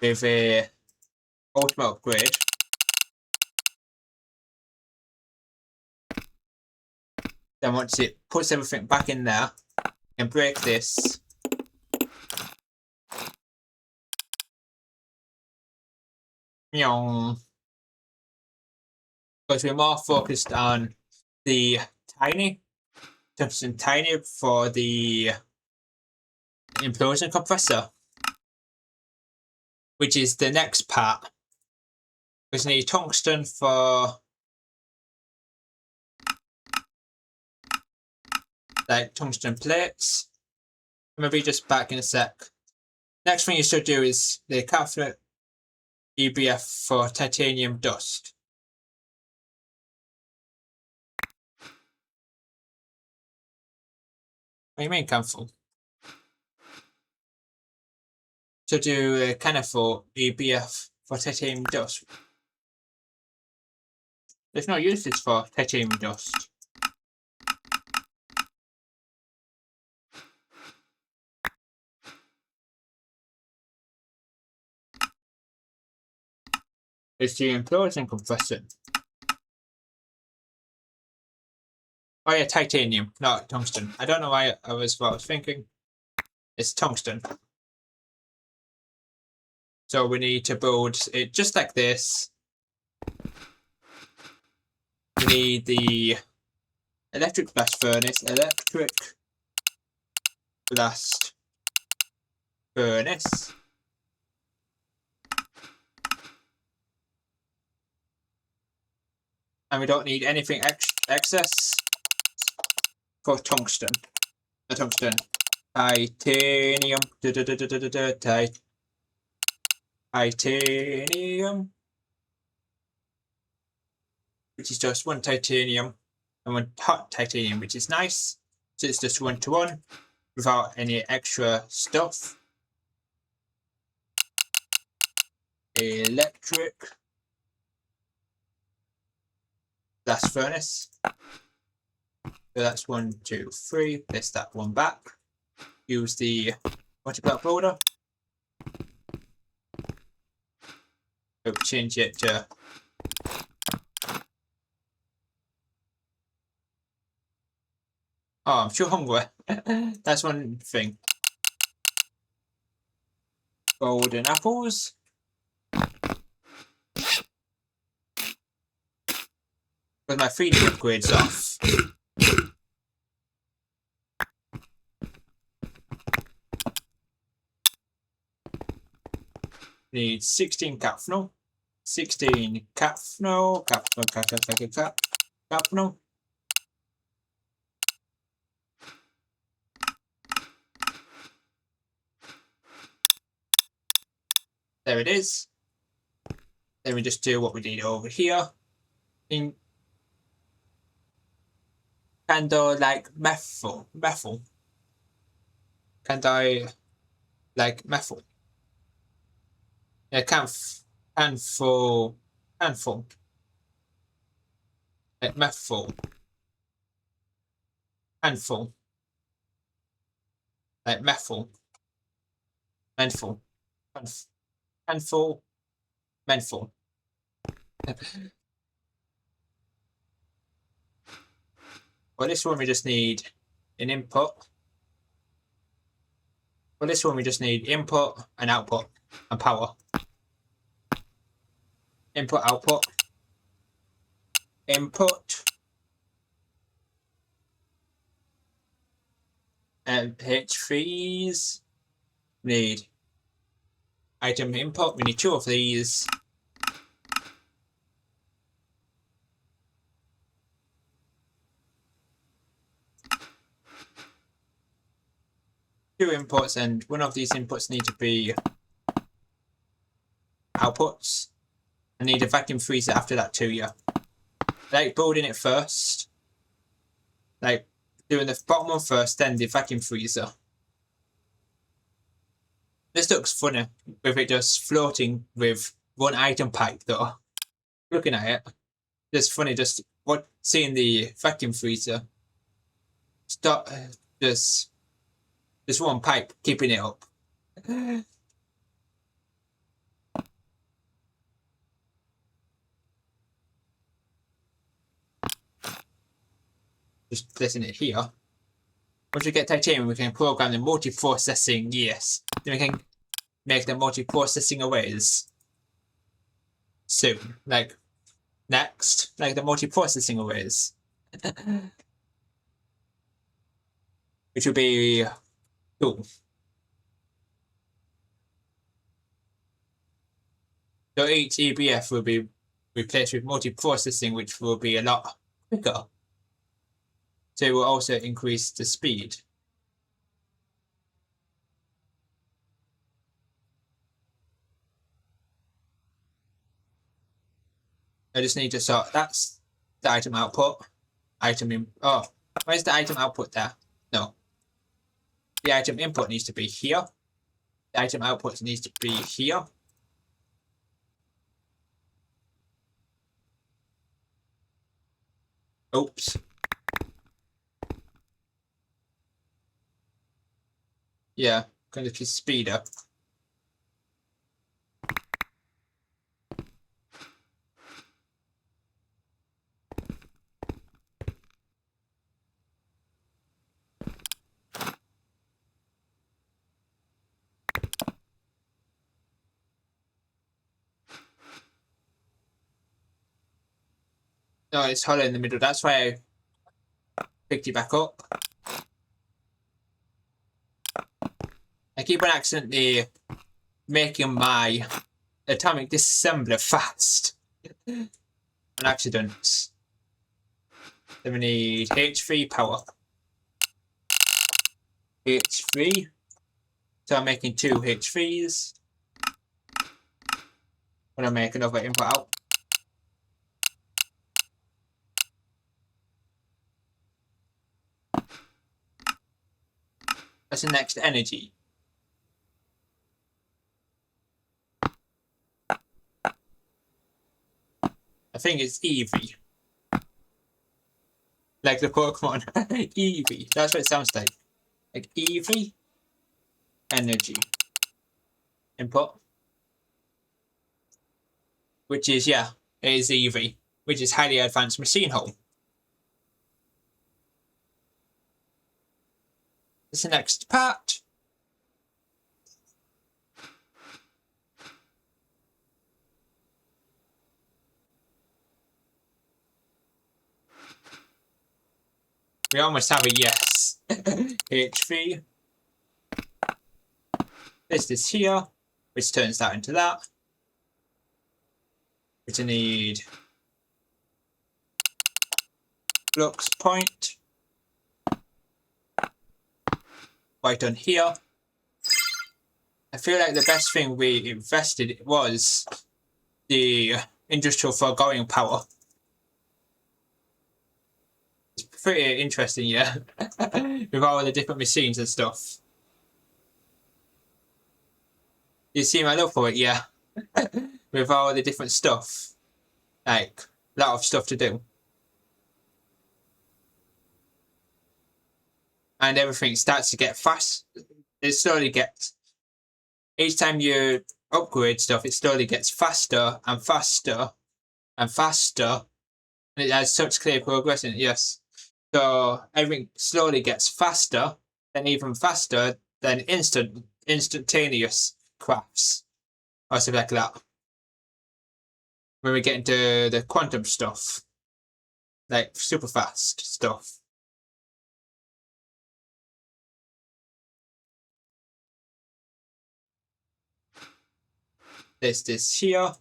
With a ultimate upgrade. Then once it puts everything back in there, you can break this. Meow. Because we're more focused on the tiny, tungsten tiny for the implosion compressor, which is the next part. We need tungsten for like tungsten plates. Maybe just back in a sec. Next thing you should do is the cathode EBF for titanium dust. What do you mean, cancel? To do a canifold EBF for titanium dust. There's no uses for titanium dust. It's the implosion compressor. Oh yeah, titanium, not tungsten. I don't know why I was thinking. It's tungsten. So we need to build it just like this. We need the electric blast furnace, and we don't need anything excess for tungsten. Titanium. Titanium. Which is just one titanium and one hot titanium, which is nice. So it's just 1-to-1 without any extra stuff. Electric blast furnace. So that's 1, 2, 3. Place that one back. Use the multi-block loader. Hope change it to oh, I'm too hungry. That's one thing. Golden apples. With my 3D upgrades off. Need 16 capnel. 16 capnel. Capnel. There it is. Then we just do what we did over here. In kind of like methyl. Kind of like methyl. Yeah, handful. Like methyl. Handful. Like methyl. Menthol. Handful. Menthol. Well, this one we just need an input. Well, this one we just need input and output and power. Input, output. Input. And H3s. Need item input. We need 2 of these. two inputs, and one of these inputs need to be outputs. I need a vacuum freezer after that too, yeah. Like building it first. Like doing the bottom one first, then the vacuum freezer. This looks funny with it just floating with one item pipe though. Looking at it, it's funny just seeing the vacuum freezer. Stop, just one pipe keeping it up. Just placing it here. Once we get titanium, we can program the multi-processing. Yes, then we can make the multi-processing arrays soon. Like next, like the multi-processing arrays, which will be cool. So each EBF will be replaced with multi-processing, which will be a lot quicker. So it will also increase the speed. I just need to sort. That's the item output. Item in. Oh, where's the item output there? No. The item input needs to be here. The item output needs to be here. Oops. Yeah, going to speed up. No, it's hollow in the middle. That's why I picked you back up. I keep on accidentally making my atomic disassembler fast. An accident. Then we need H3 power. H3. So I'm making two H3s. When I make another input out. That's the next energy. I think it's Eevee. Like the Pokemon. Eevee. That's what it sounds like. Like Eevee. Energy. Input. Which is, yeah, it is Eevee. Which is highly advanced machine hole. It's the next part. We almost have a yes. H3. This is here, which turns that into that. Which I need flux point. Right on here. I feel like the best thing we invested was the industrial foregoing power. It's pretty interesting, yeah. With all the different machines and stuff. You see my love for it, yeah. With all the different stuff. Like, a lot of stuff to do. And everything starts to get fast. It slowly gets... Each time you upgrade stuff, it slowly gets faster and faster and faster. And it has such clear progression, yes. So everything slowly gets faster, and even faster than instantaneous crafts. Or something like that. When we get into the quantum stuff. Like super fast stuff. There's this here.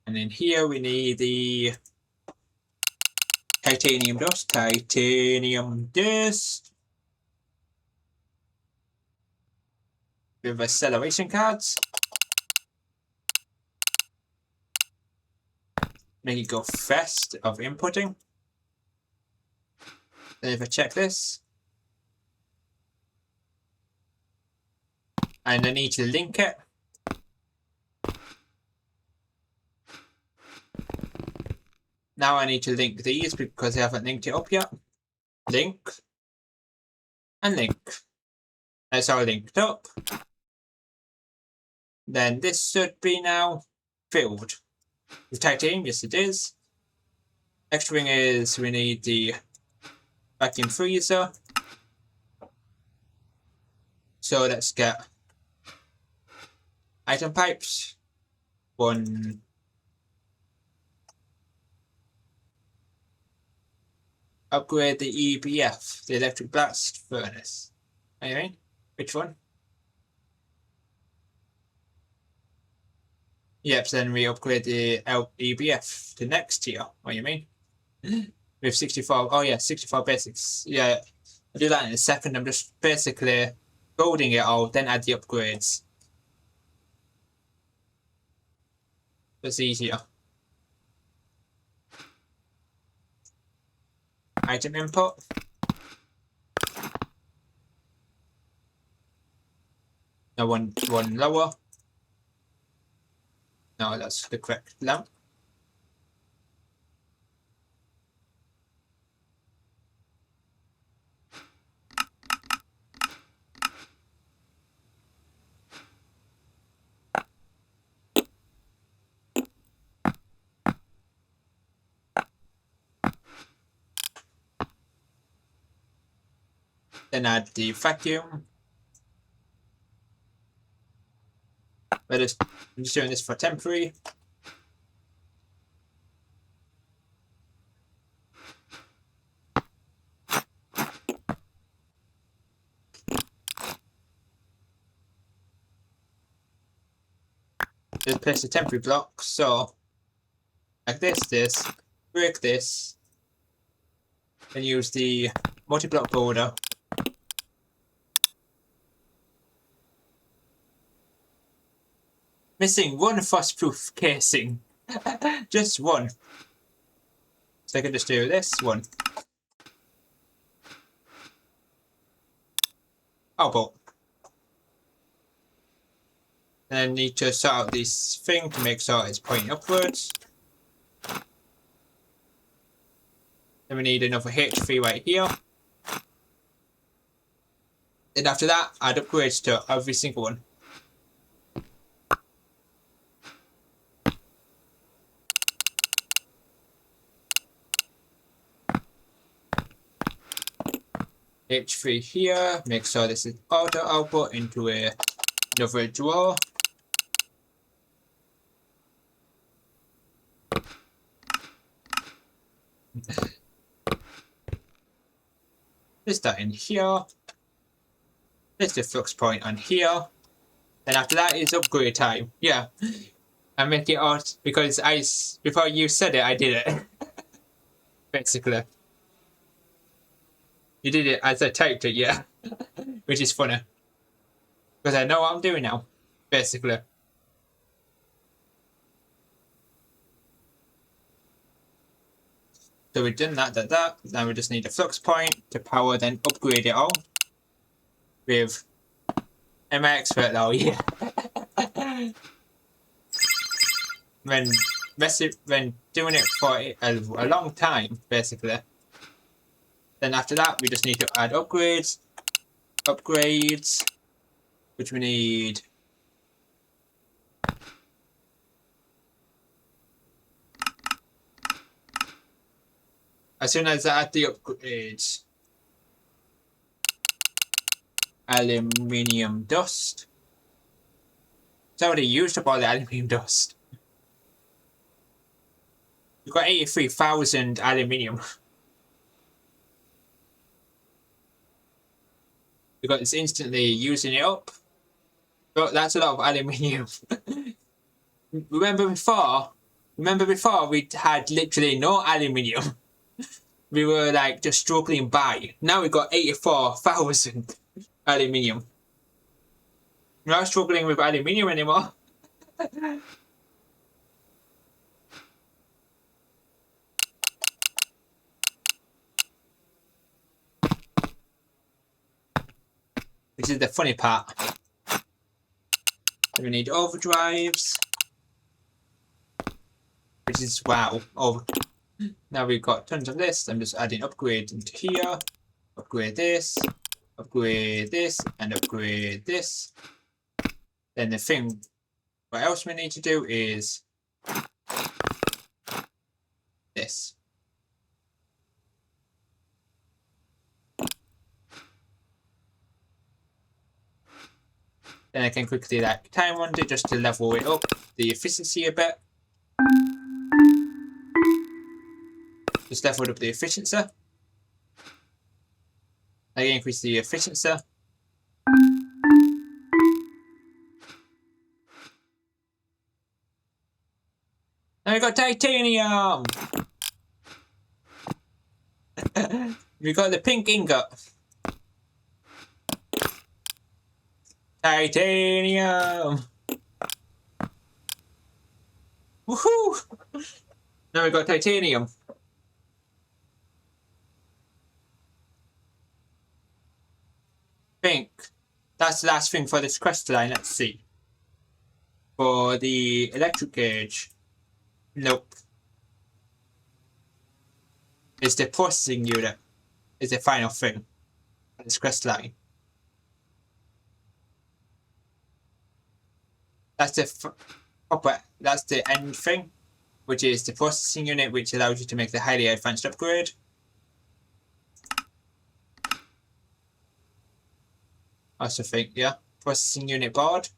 And then here we need the titanium dust. With acceleration cards. Make it go fast of inputting. Then if I check this. And I need to link it. Now I need to link these because I haven't linked it up yet. Link. And link. That's all linked up. Then this should be now filled with titanium. Yes, it is. Next thing is we need the vacuum freezer. So let's get item pipes. One. Upgrade the EBF, the electric blast furnace. What do you mean? Which one? Yep, so then we upgrade the EBF to next tier. What do you mean? With 64. Oh yeah, 64 basics. Yeah, I'll do that in a second. I'm just basically building it all, then add the upgrades. It's easier. Item input. No, one lower. No, that's the correct lamp. Then add the vacuum. I'm just doing this for temporary. Just place the temporary block, so like this, break this, and use the multi-block border. Missing one frost-proof casing. Just one. So I can just do this one. Oh, but then I need to sort out this thing to make sure it's pointing upwards. Then we need another H3 right here. And after that, add upgrades to every single one. H3 here, make sure this is auto output into another drawer. Place that in here. Place the flux point on here. Then after that is upgrade time. Yeah. I make it out because before you said it, I did it. Basically. You did it as I typed it, yeah. Which is funny. Because I know what I'm doing now. Basically. So we've done that. Now we just need a flux point to power, then upgrade it all. With... Am I expert now? Yeah. when doing it for a long time, basically. Then after that, we just need to add upgrades, which we need. As soon as I add the upgrades, aluminium dust. It's already used up all the aluminium dust. We've got 83,000 aluminium. Because it's instantly using it up. But that's a lot of aluminium. Remember before, Remember before we had literally no aluminium. We were like just struggling by. Now we've got 84,000 aluminium. We're not struggling with aluminium anymore. Which is the funny part. We need overdrives. Which is wow. Oh, now we've got tons of this. I'm just adding upgrades into here. Upgrade this, and upgrade this. Then the thing, what else we need to do is this. Then I can quickly like time wander just to level it up, the efficiency a bit. Just leveled up the efficiency. I increase the efficiency. And we got titanium! We got the pink ingot. Titanium! Woohoo! Now we got titanium. Pink. That's the last thing for this quest line. Let's see. For the electric gauge. Nope. It's the processing unit. Is the final thing on this quest line. That's the proper. That's the end thing, which is the processing unit, which allows you to make the highly advanced upgrade. I also think, yeah, processing unit board.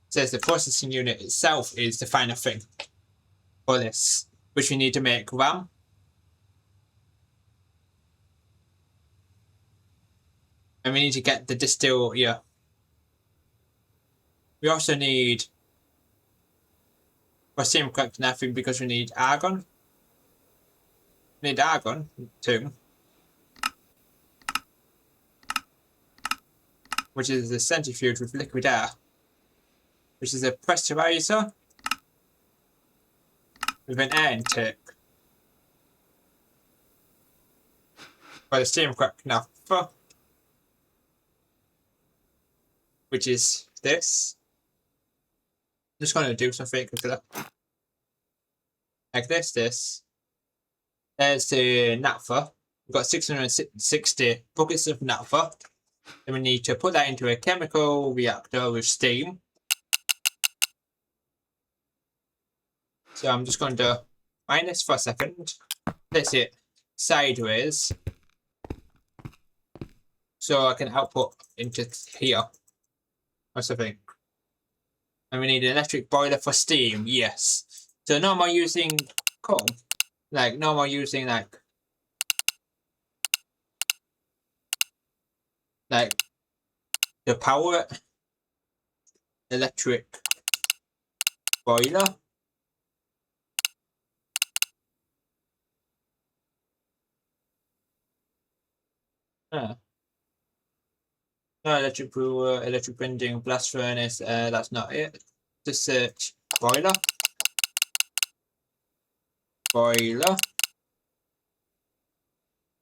Says the processing unit itself is the final thing for this, which we need to make RAM. And we need to get the distill here. We also need for steam collecting nothing because we need argon. We need argon too. Which is the centrifuge with liquid air. Which is a pressurizer with an air intake. For the steam crack naphtha, which is this. I'm just going to do something quickly. Like this. There's the naphtha. We've got 660 buckets of naphtha. Then we need to put that into a chemical reactor with steam. So I'm just going to mind this for a second. Place it sideways. So I can output into here. Or something. And we need an electric boiler for steam. Yes. So no more using coal. Like no more using like the power electric boiler. No, electric brewer, electric bending, blast furnace, that's not it. Just search boiler. Boiler.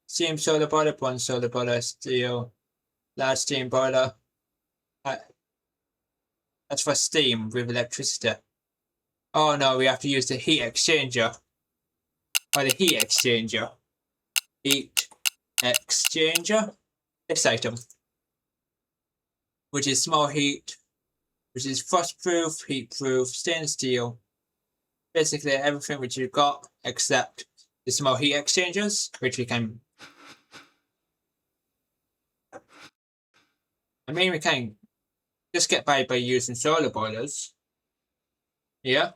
Steam solar boiler, bronze solar boiler, steel, large steam boiler. That's for steam with electricity. Oh no, we have to use the heat exchanger. Or the heat exchanger. Heat exchanger. This item. Which is small heat. Which is frostproof, heatproof, stainless steel. Basically everything which you've got except the small heat exchangers, which we can. I mean, we can just get by using solar boilers. Yeah.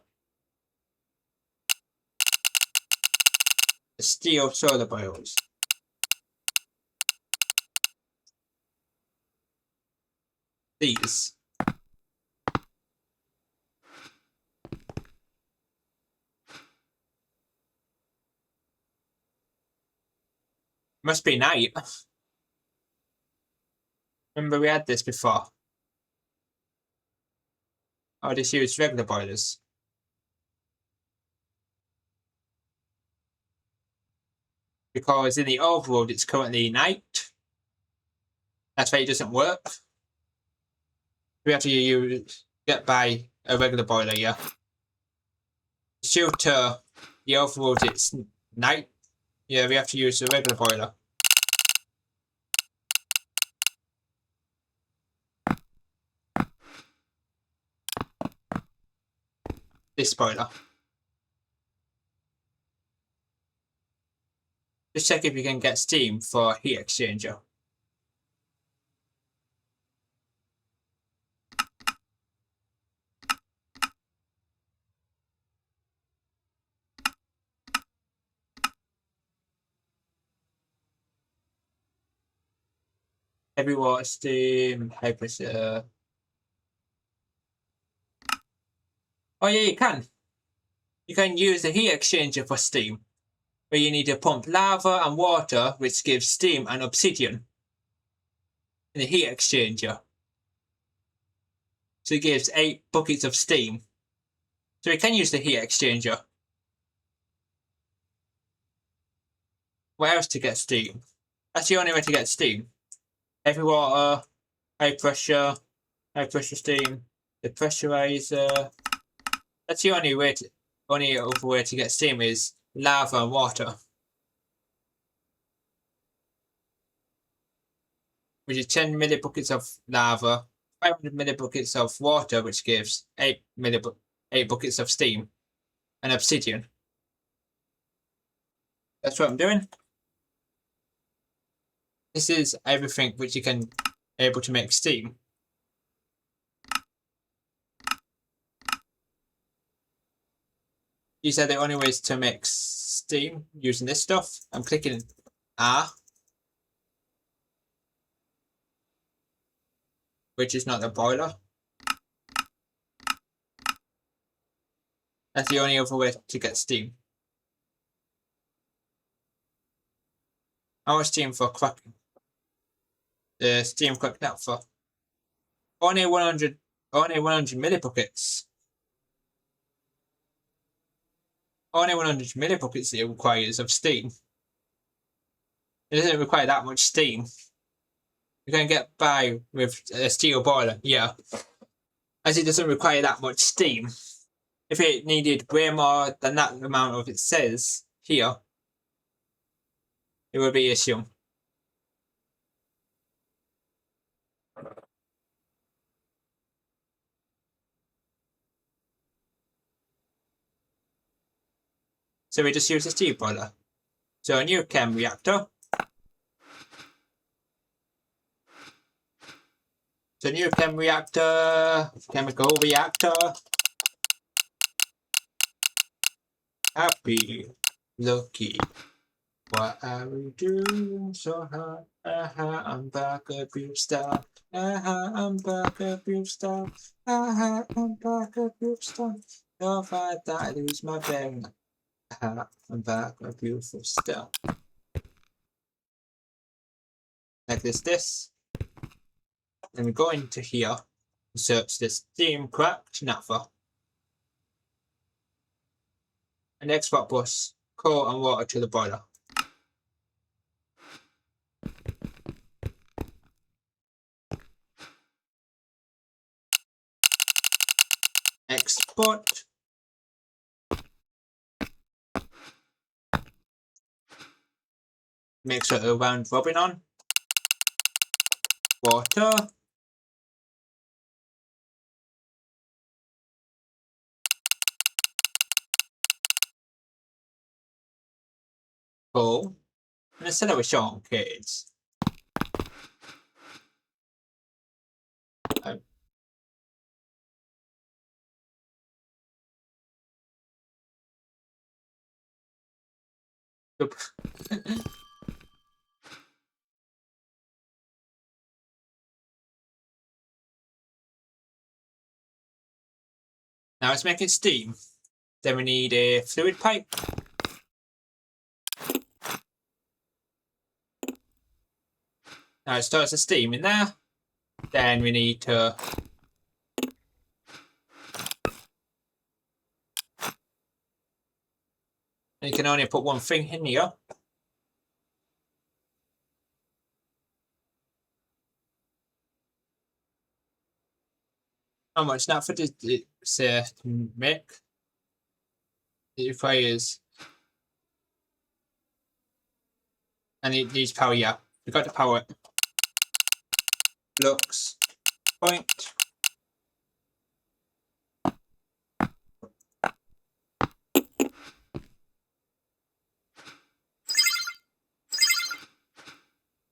The steel solar boilers. these. Must be night. Remember we had this before. Oh, just use regular boilers. Because in the overworld it's currently night. That's why it doesn't work. We have to get by a regular boiler, yeah. Due to the overworld it's night. Yeah, we have to use a regular boiler. This boiler. Just check if you can get steam for heat exchanger. Heavy water, steam, high pressure. Oh yeah, you can. You can use the heat exchanger for steam, where you need to pump lava and water, which gives steam and obsidian in the heat exchanger. So it gives 8 buckets of steam. So you can use the heat exchanger. Where else to get steam? That's the only way to get steam. Heavy water, high pressure steam, the pressurizer. That's the only other way to get steam is lava and water. Which is 10 millibuckets of lava, 500 millibuckets of water, which gives 8 buckets of steam, and obsidian. That's what I'm doing. This is everything which you can able to make steam. These are the only ways to make steam using this stuff. I'm clicking R, which is not a boiler. That's the only other way to get steam. How much steam for cracking? The steam cracked out for only 100 millibuckets. Only 100 millibuckets it requires of steam. It doesn't require that much steam. You can get by with a steel boiler, yeah. As it doesn't require that much steam. If it needed way more than that amount of it says here, it would be an issue. So we just use a steel boiler. So a new chem reactor. So new chem reactor, chemical reactor. Happy, lucky. What are we doing so hard? I'm back a beer star. I'm back a beer star. I'm back a beer star. If I die, I lose my bearing. I'm back a beautiful star. Like this. Then we go into here and search this steam cracked naphtha. And export bus, coal and water to the boiler. Export. Make sure a round robin on. Water. Coal. And acceleration kids. Now it's making steam. Then we need a fluid pipe. Now it starts the steam in there. Then we need to and you can only put one thing in here. How much that for this to make? It requires, and it needs power. Yeah, we got the power. Flux point.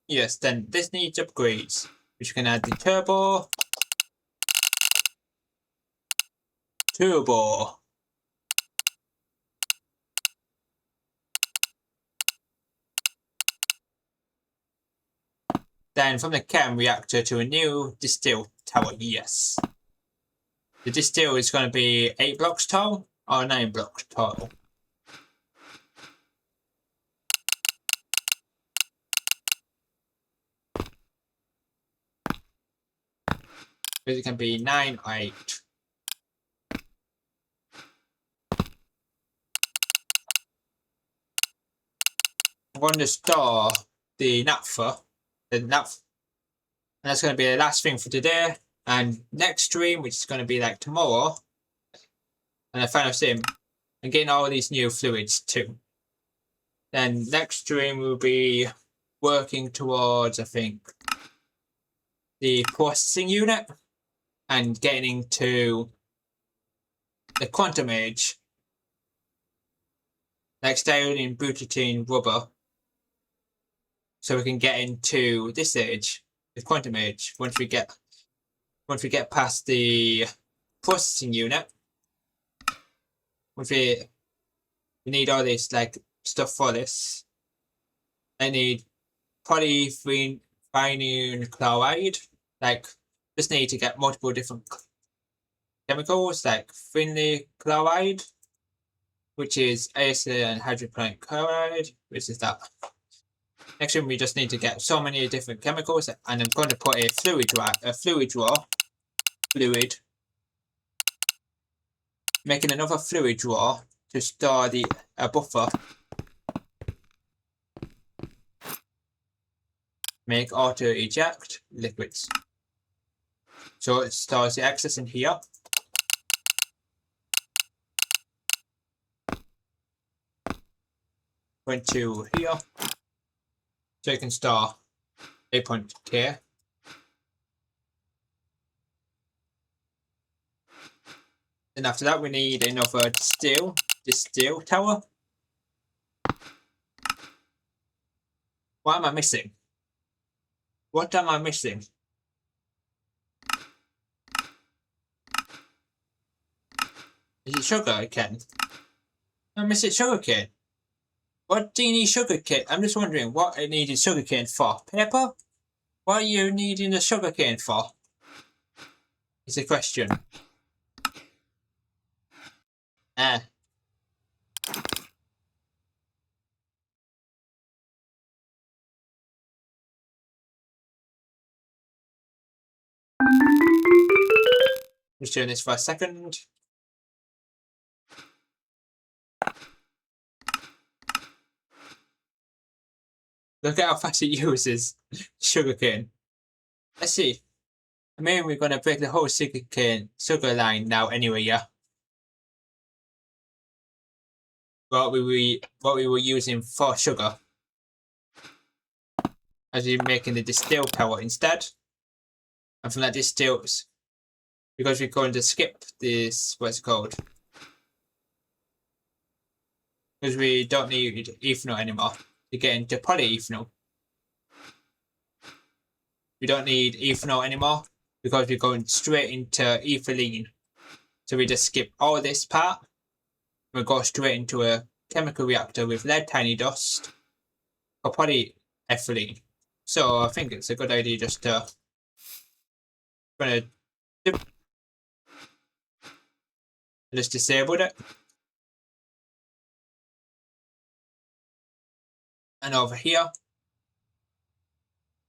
Yes, then this needs upgrades, which can add the turbo. Then from the chem reactor to a new distill tower, yes. The distill is going to be 8 blocks tall or 9 blocks tall. It can be 9 or 8. I'm going to store the naphtha, and that's going to be the last thing for today. And next stream, which is going to be like tomorrow, and the final sim, and getting all these new fluids too. Then next stream we'll be working towards, I think, the processing unit and getting into the quantum age, like styrene, butadiene, rubber, so we can get into this age, the quantum age. Once we get past the processing unit, we need all this like stuff for this. I need polyphenylene chloride. Like, just need to get multiple different chemicals like phenylene chloride, which is acid and hydrochloric chloride, which is that. Next one, we just need to get so many different chemicals, and I'm going to put a fluid drawer, making another fluid drawer to store a buffer. Make auto eject liquids. So it stores the excess in here. Went to here. So you can store a point here. And after that, we need another distill tower. What am I missing? What am I missing? Is it sugar cane? I'm missing sugar cane. What do you need sugar cane? I'm just wondering what I needed sugar cane for. Pepper? What are you needing the sugar cane for? It's a question. Just doing this for a second. Look at how fast it uses sugarcane. Let's see. I mean, we're gonna break the whole sugar line now anyway, yeah. What we were using for sugar, as we're making the distilled power instead, and from that distills, because we're going to skip this, what's it called? Because we don't need ethanol anymore to get into polyethanol. We don't need ethanol anymore because we're going straight into ethylene. So we just skip all this part. We'll go straight into a chemical reactor with lead tiny dust for polyethylene. So I think it's a good idea just to I just disabled it. And over here,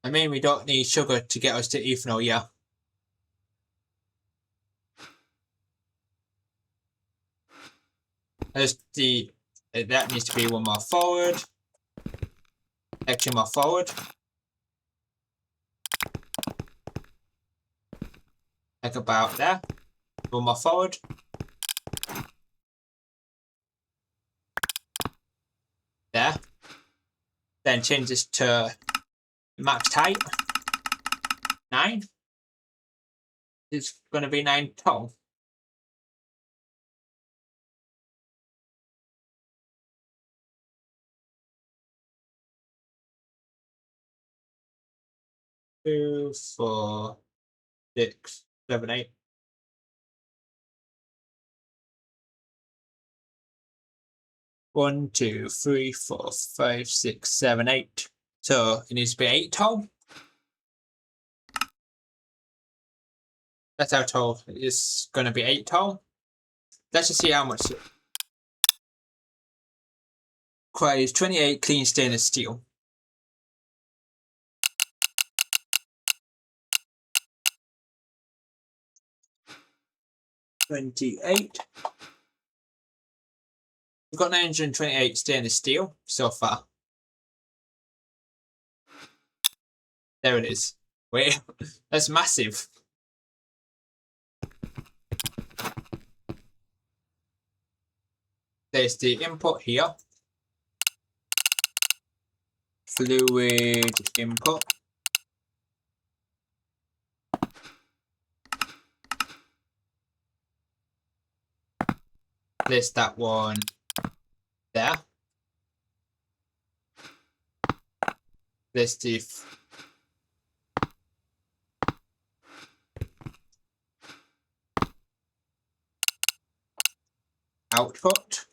I mean, we don't need sugar to get us to ethanol, yeah. Just that needs to be one more forward. Extra more forward. Like about there. One more forward. There. Then change this to max height. 9. It's going to be 9 tall. Two, 4, 6, 7, 8. One, 2, 3, 4, 5, 6, 7, 8. So it needs to be 8 tall. That's how tall it's going to be. 8 tall. Let's just see how much it requires. 28 clean stainless steel. 28. We've got 928 stainless steel so far. There it is. Wait, that's massive. There's the input here. Fluid input. Place that one there. Place the output.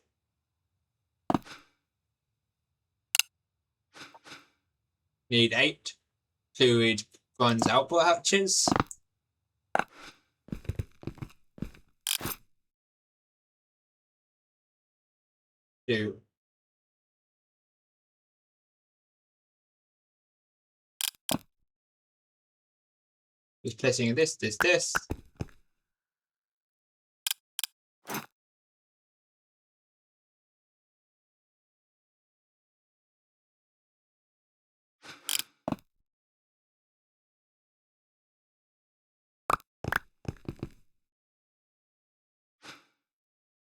Need 8. Fluid runs output hatches. Do. Just placing this.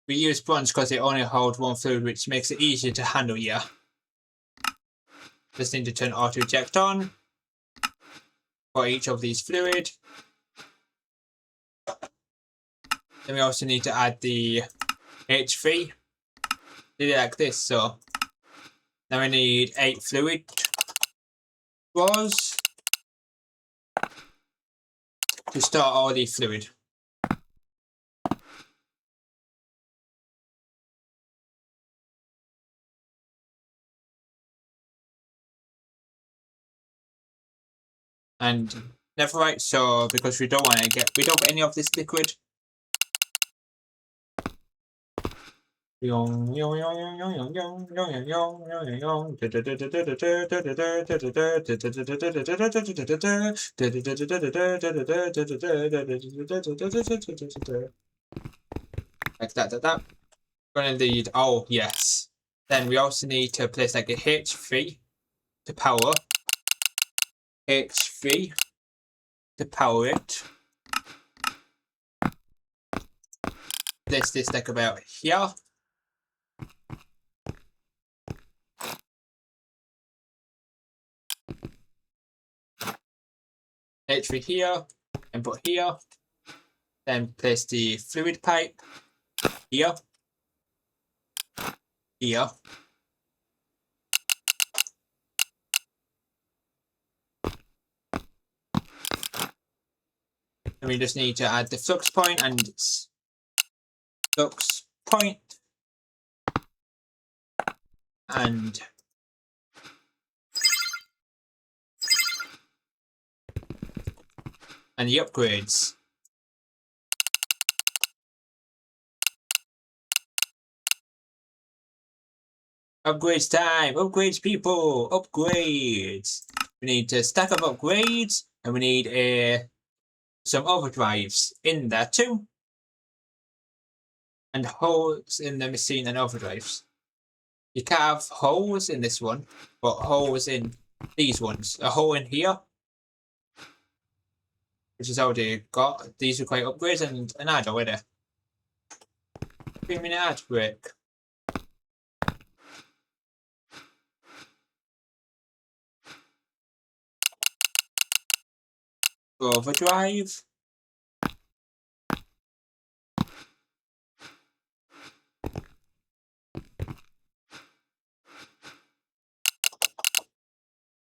We use sponge because they only hold one fluid, which makes it easier to handle, yeah. Just need to turn auto eject on for each of these fluid. Then we also need to add the H3. Do it like this, so now we need 8 fluid drawers to store all the fluid. And netherite, so because we don't want to get rid of any of this liquid. Like that. Gonna need, oh yes. Then we also need to place like a H3 to power. H3 to power it. Place this like about here. H3 here, and put here. Then place the fluid pipe here. Here. And we just need to add the flux point and flux point and the upgrades. Upgrades time! Upgrades, people! Upgrades! We need to stack up upgrades, and we need some overdrives in there too. And holes in the machine and overdrives. You can't have holes in this one, but holes in these ones. A hole in here, which is already got. These require upgrades and an add already. 3-minute ad break. Overdrive.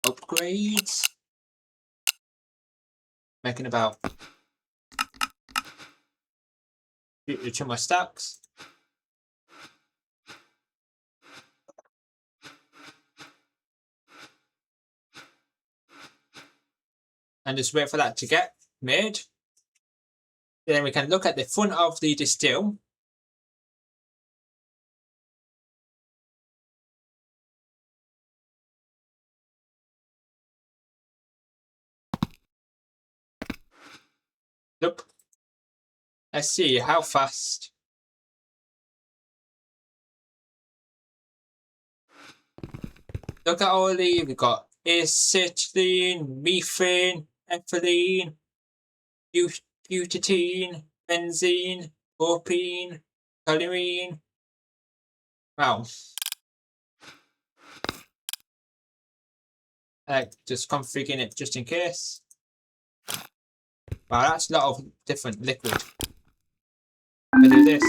Upgrades. Making about 2 more stacks. And just wait for that to get made. Then we can look at the front of the distill. Look. Let's see how fast. Look at all the, we've got acetylene, methane, ethylene, butadiene, benzene, propene, toluene. Wow. Just configuring it just in case. Wow, that's a lot of different liquid. I do this.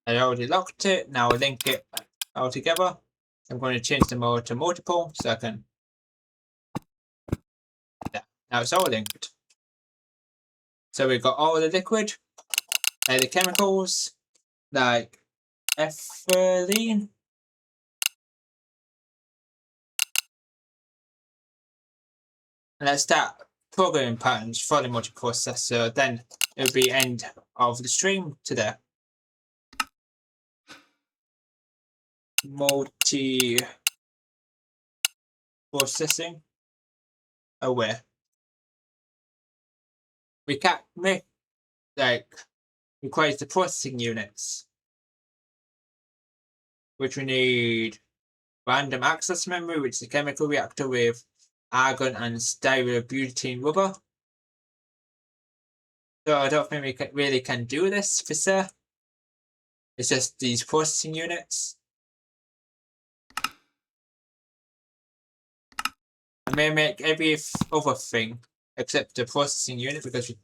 I already locked it. Now I link it all together. I'm going to change the mode to multiple so I can. Yeah, now it's all linked. So we've got all the liquid, the chemicals like ethylene. And let's start programming patterns for the multiprocessor. Then it'll be end of the stream today. Multi-processing aware. We can't make requires the processing units, which we need random access memory, which is a chemical reactor with argon and styrobutene rubber. So I don't think we really can do this for sure. It's just these processing units. I may make every other thing except the processing unit because we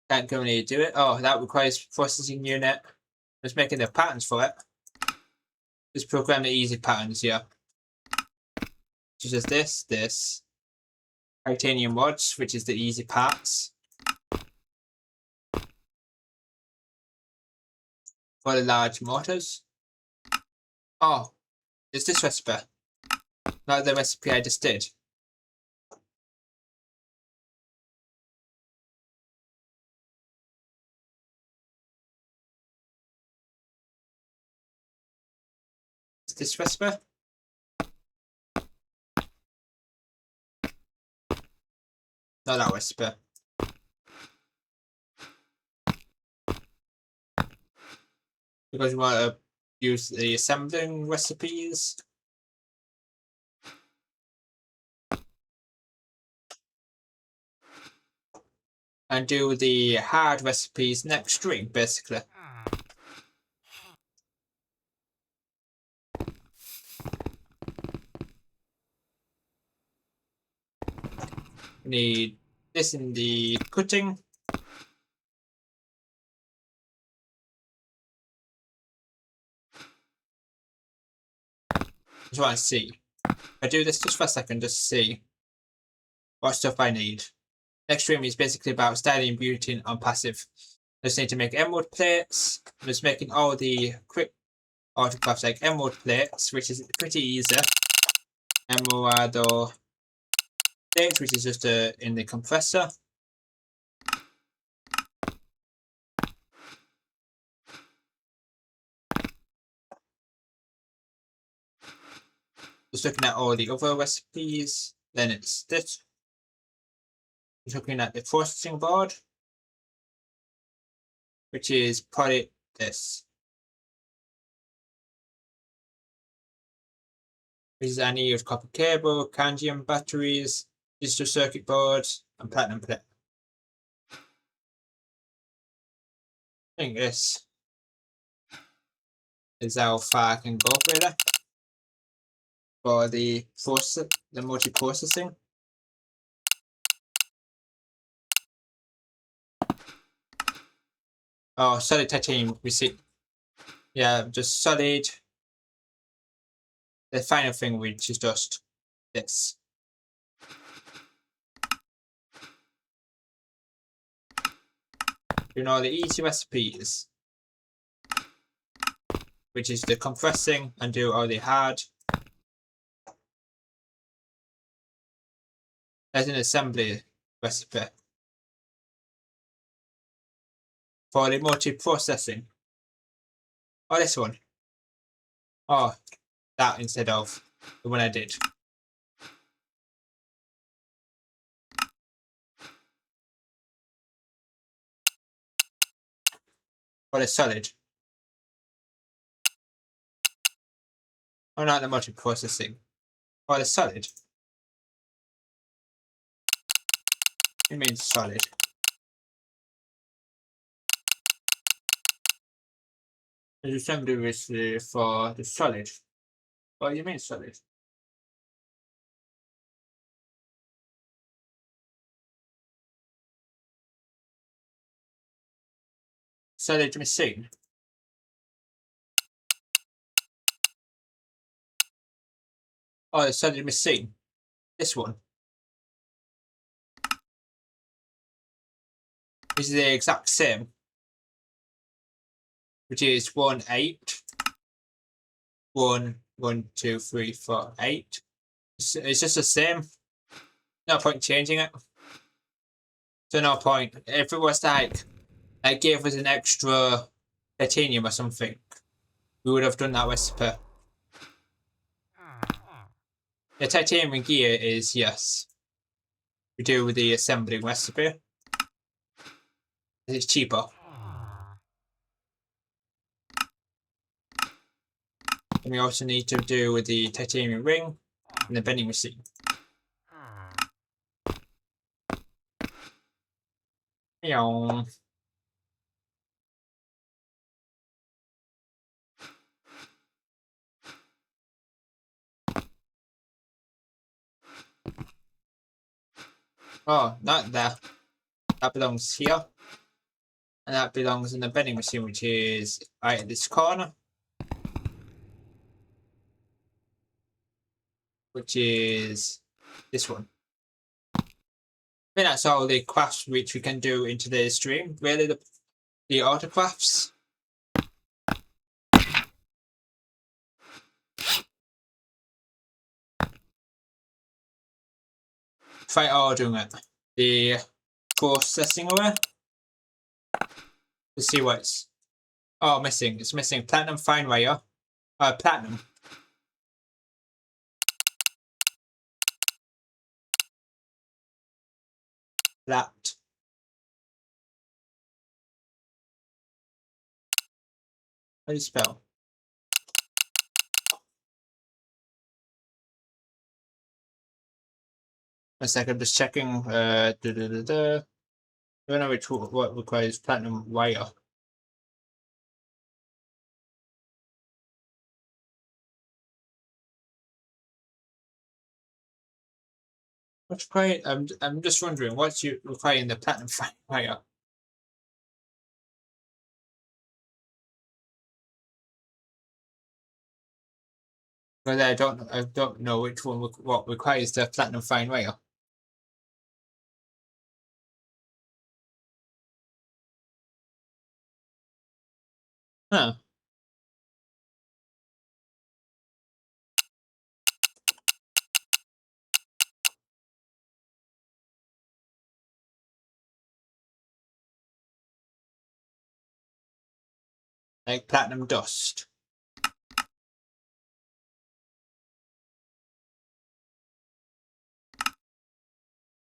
can't currently do it. Oh, that requires processing unit. Just making the patterns for it. Just program the easy patterns here. Which is this. Titanium rods, which is the easy parts. For the large motors. Oh, it's this recipe. Not the recipe I just did. It's this recipe. Not that recipe. Because we want to use the assembling recipes. And do the hard recipes next stream, basically. We need this in the cutting. Just want to see. I do this just for a second, just to see what stuff I need. Next stream is basically about styling butane on passive. I just need to make emerald plates. I'm just making all the quick autographs like emerald plates, which is pretty easy. Emerald plates, which is just in the compressor. Just looking at all the other recipes, then it's this. Just looking at the processing board, which is probably this. This is any of copper cable, cadmium batteries, digital circuit boards, and platinum plate. I think this is how far I can go really for the multi-processing. Oh, solid titanium, we see. Yeah, just solid. The final thing, which is just this. You know, the easy recipes, which is the compressing and do all the hard. There's an assembly recipe for the multi-processing. Oh, this one. Oh, that instead of the one I did. For the solid. Oh, not the multi-processing. For the solid. It means solid. The assembly recipe for the solid. What do you mean solid? Solid machine. Oh, the solid machine. This one. This is the exact same. Which is 1, 8. 1, 1, 2, 3, 4, 8. It's just the same. No point changing it. So no point. If it was like, it gave us an extra titanium or something, we would have done that recipe. The titanium gear is, yes, we do with the assembly recipe. It's cheaper. And we also need to do with the titanium ring and the bending machine. Meow. Oh, not there. That belongs here. And that belongs in the bending machine, which is right at this corner. Which is this one. I think that's all the crafts which we can do in today's stream. Really, the autocrafts. Try ordering it. The processing away. To see what's missing. It's missing platinum fine wire. Platinum. That. How do you spell? A second, I'm just checking. I don't know what requires platinum wire. What's required? I'm just wondering what's requiring the platinum fine wire. But I don't know which one what requires the platinum fine wire. Huh. Like platinum dust.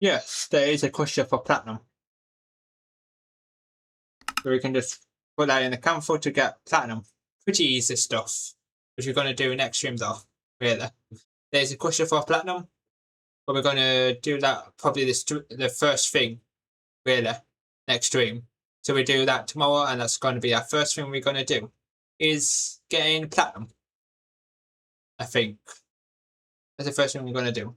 Yes, there is a question for platinum. So we can just put that in the camphor to get platinum. Pretty easy stuff. Which we're going to do next stream though. Really. There's a question for platinum. But we're going to do that probably the first thing. Really. Next stream. So we do that tomorrow, and that's going to be our first thing we're going to do. Is getting platinum. I think. That's the first thing we're going to do.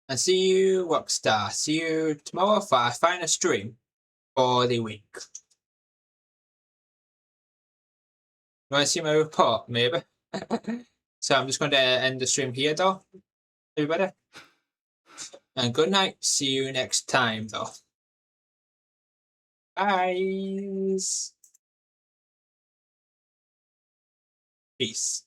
And see you, Rockstar. See you tomorrow for our final stream for the week. You want to see my report, maybe? So I'm just going to end the stream here, though. Everybody. And good night. See you next time, though. Bye. Peace.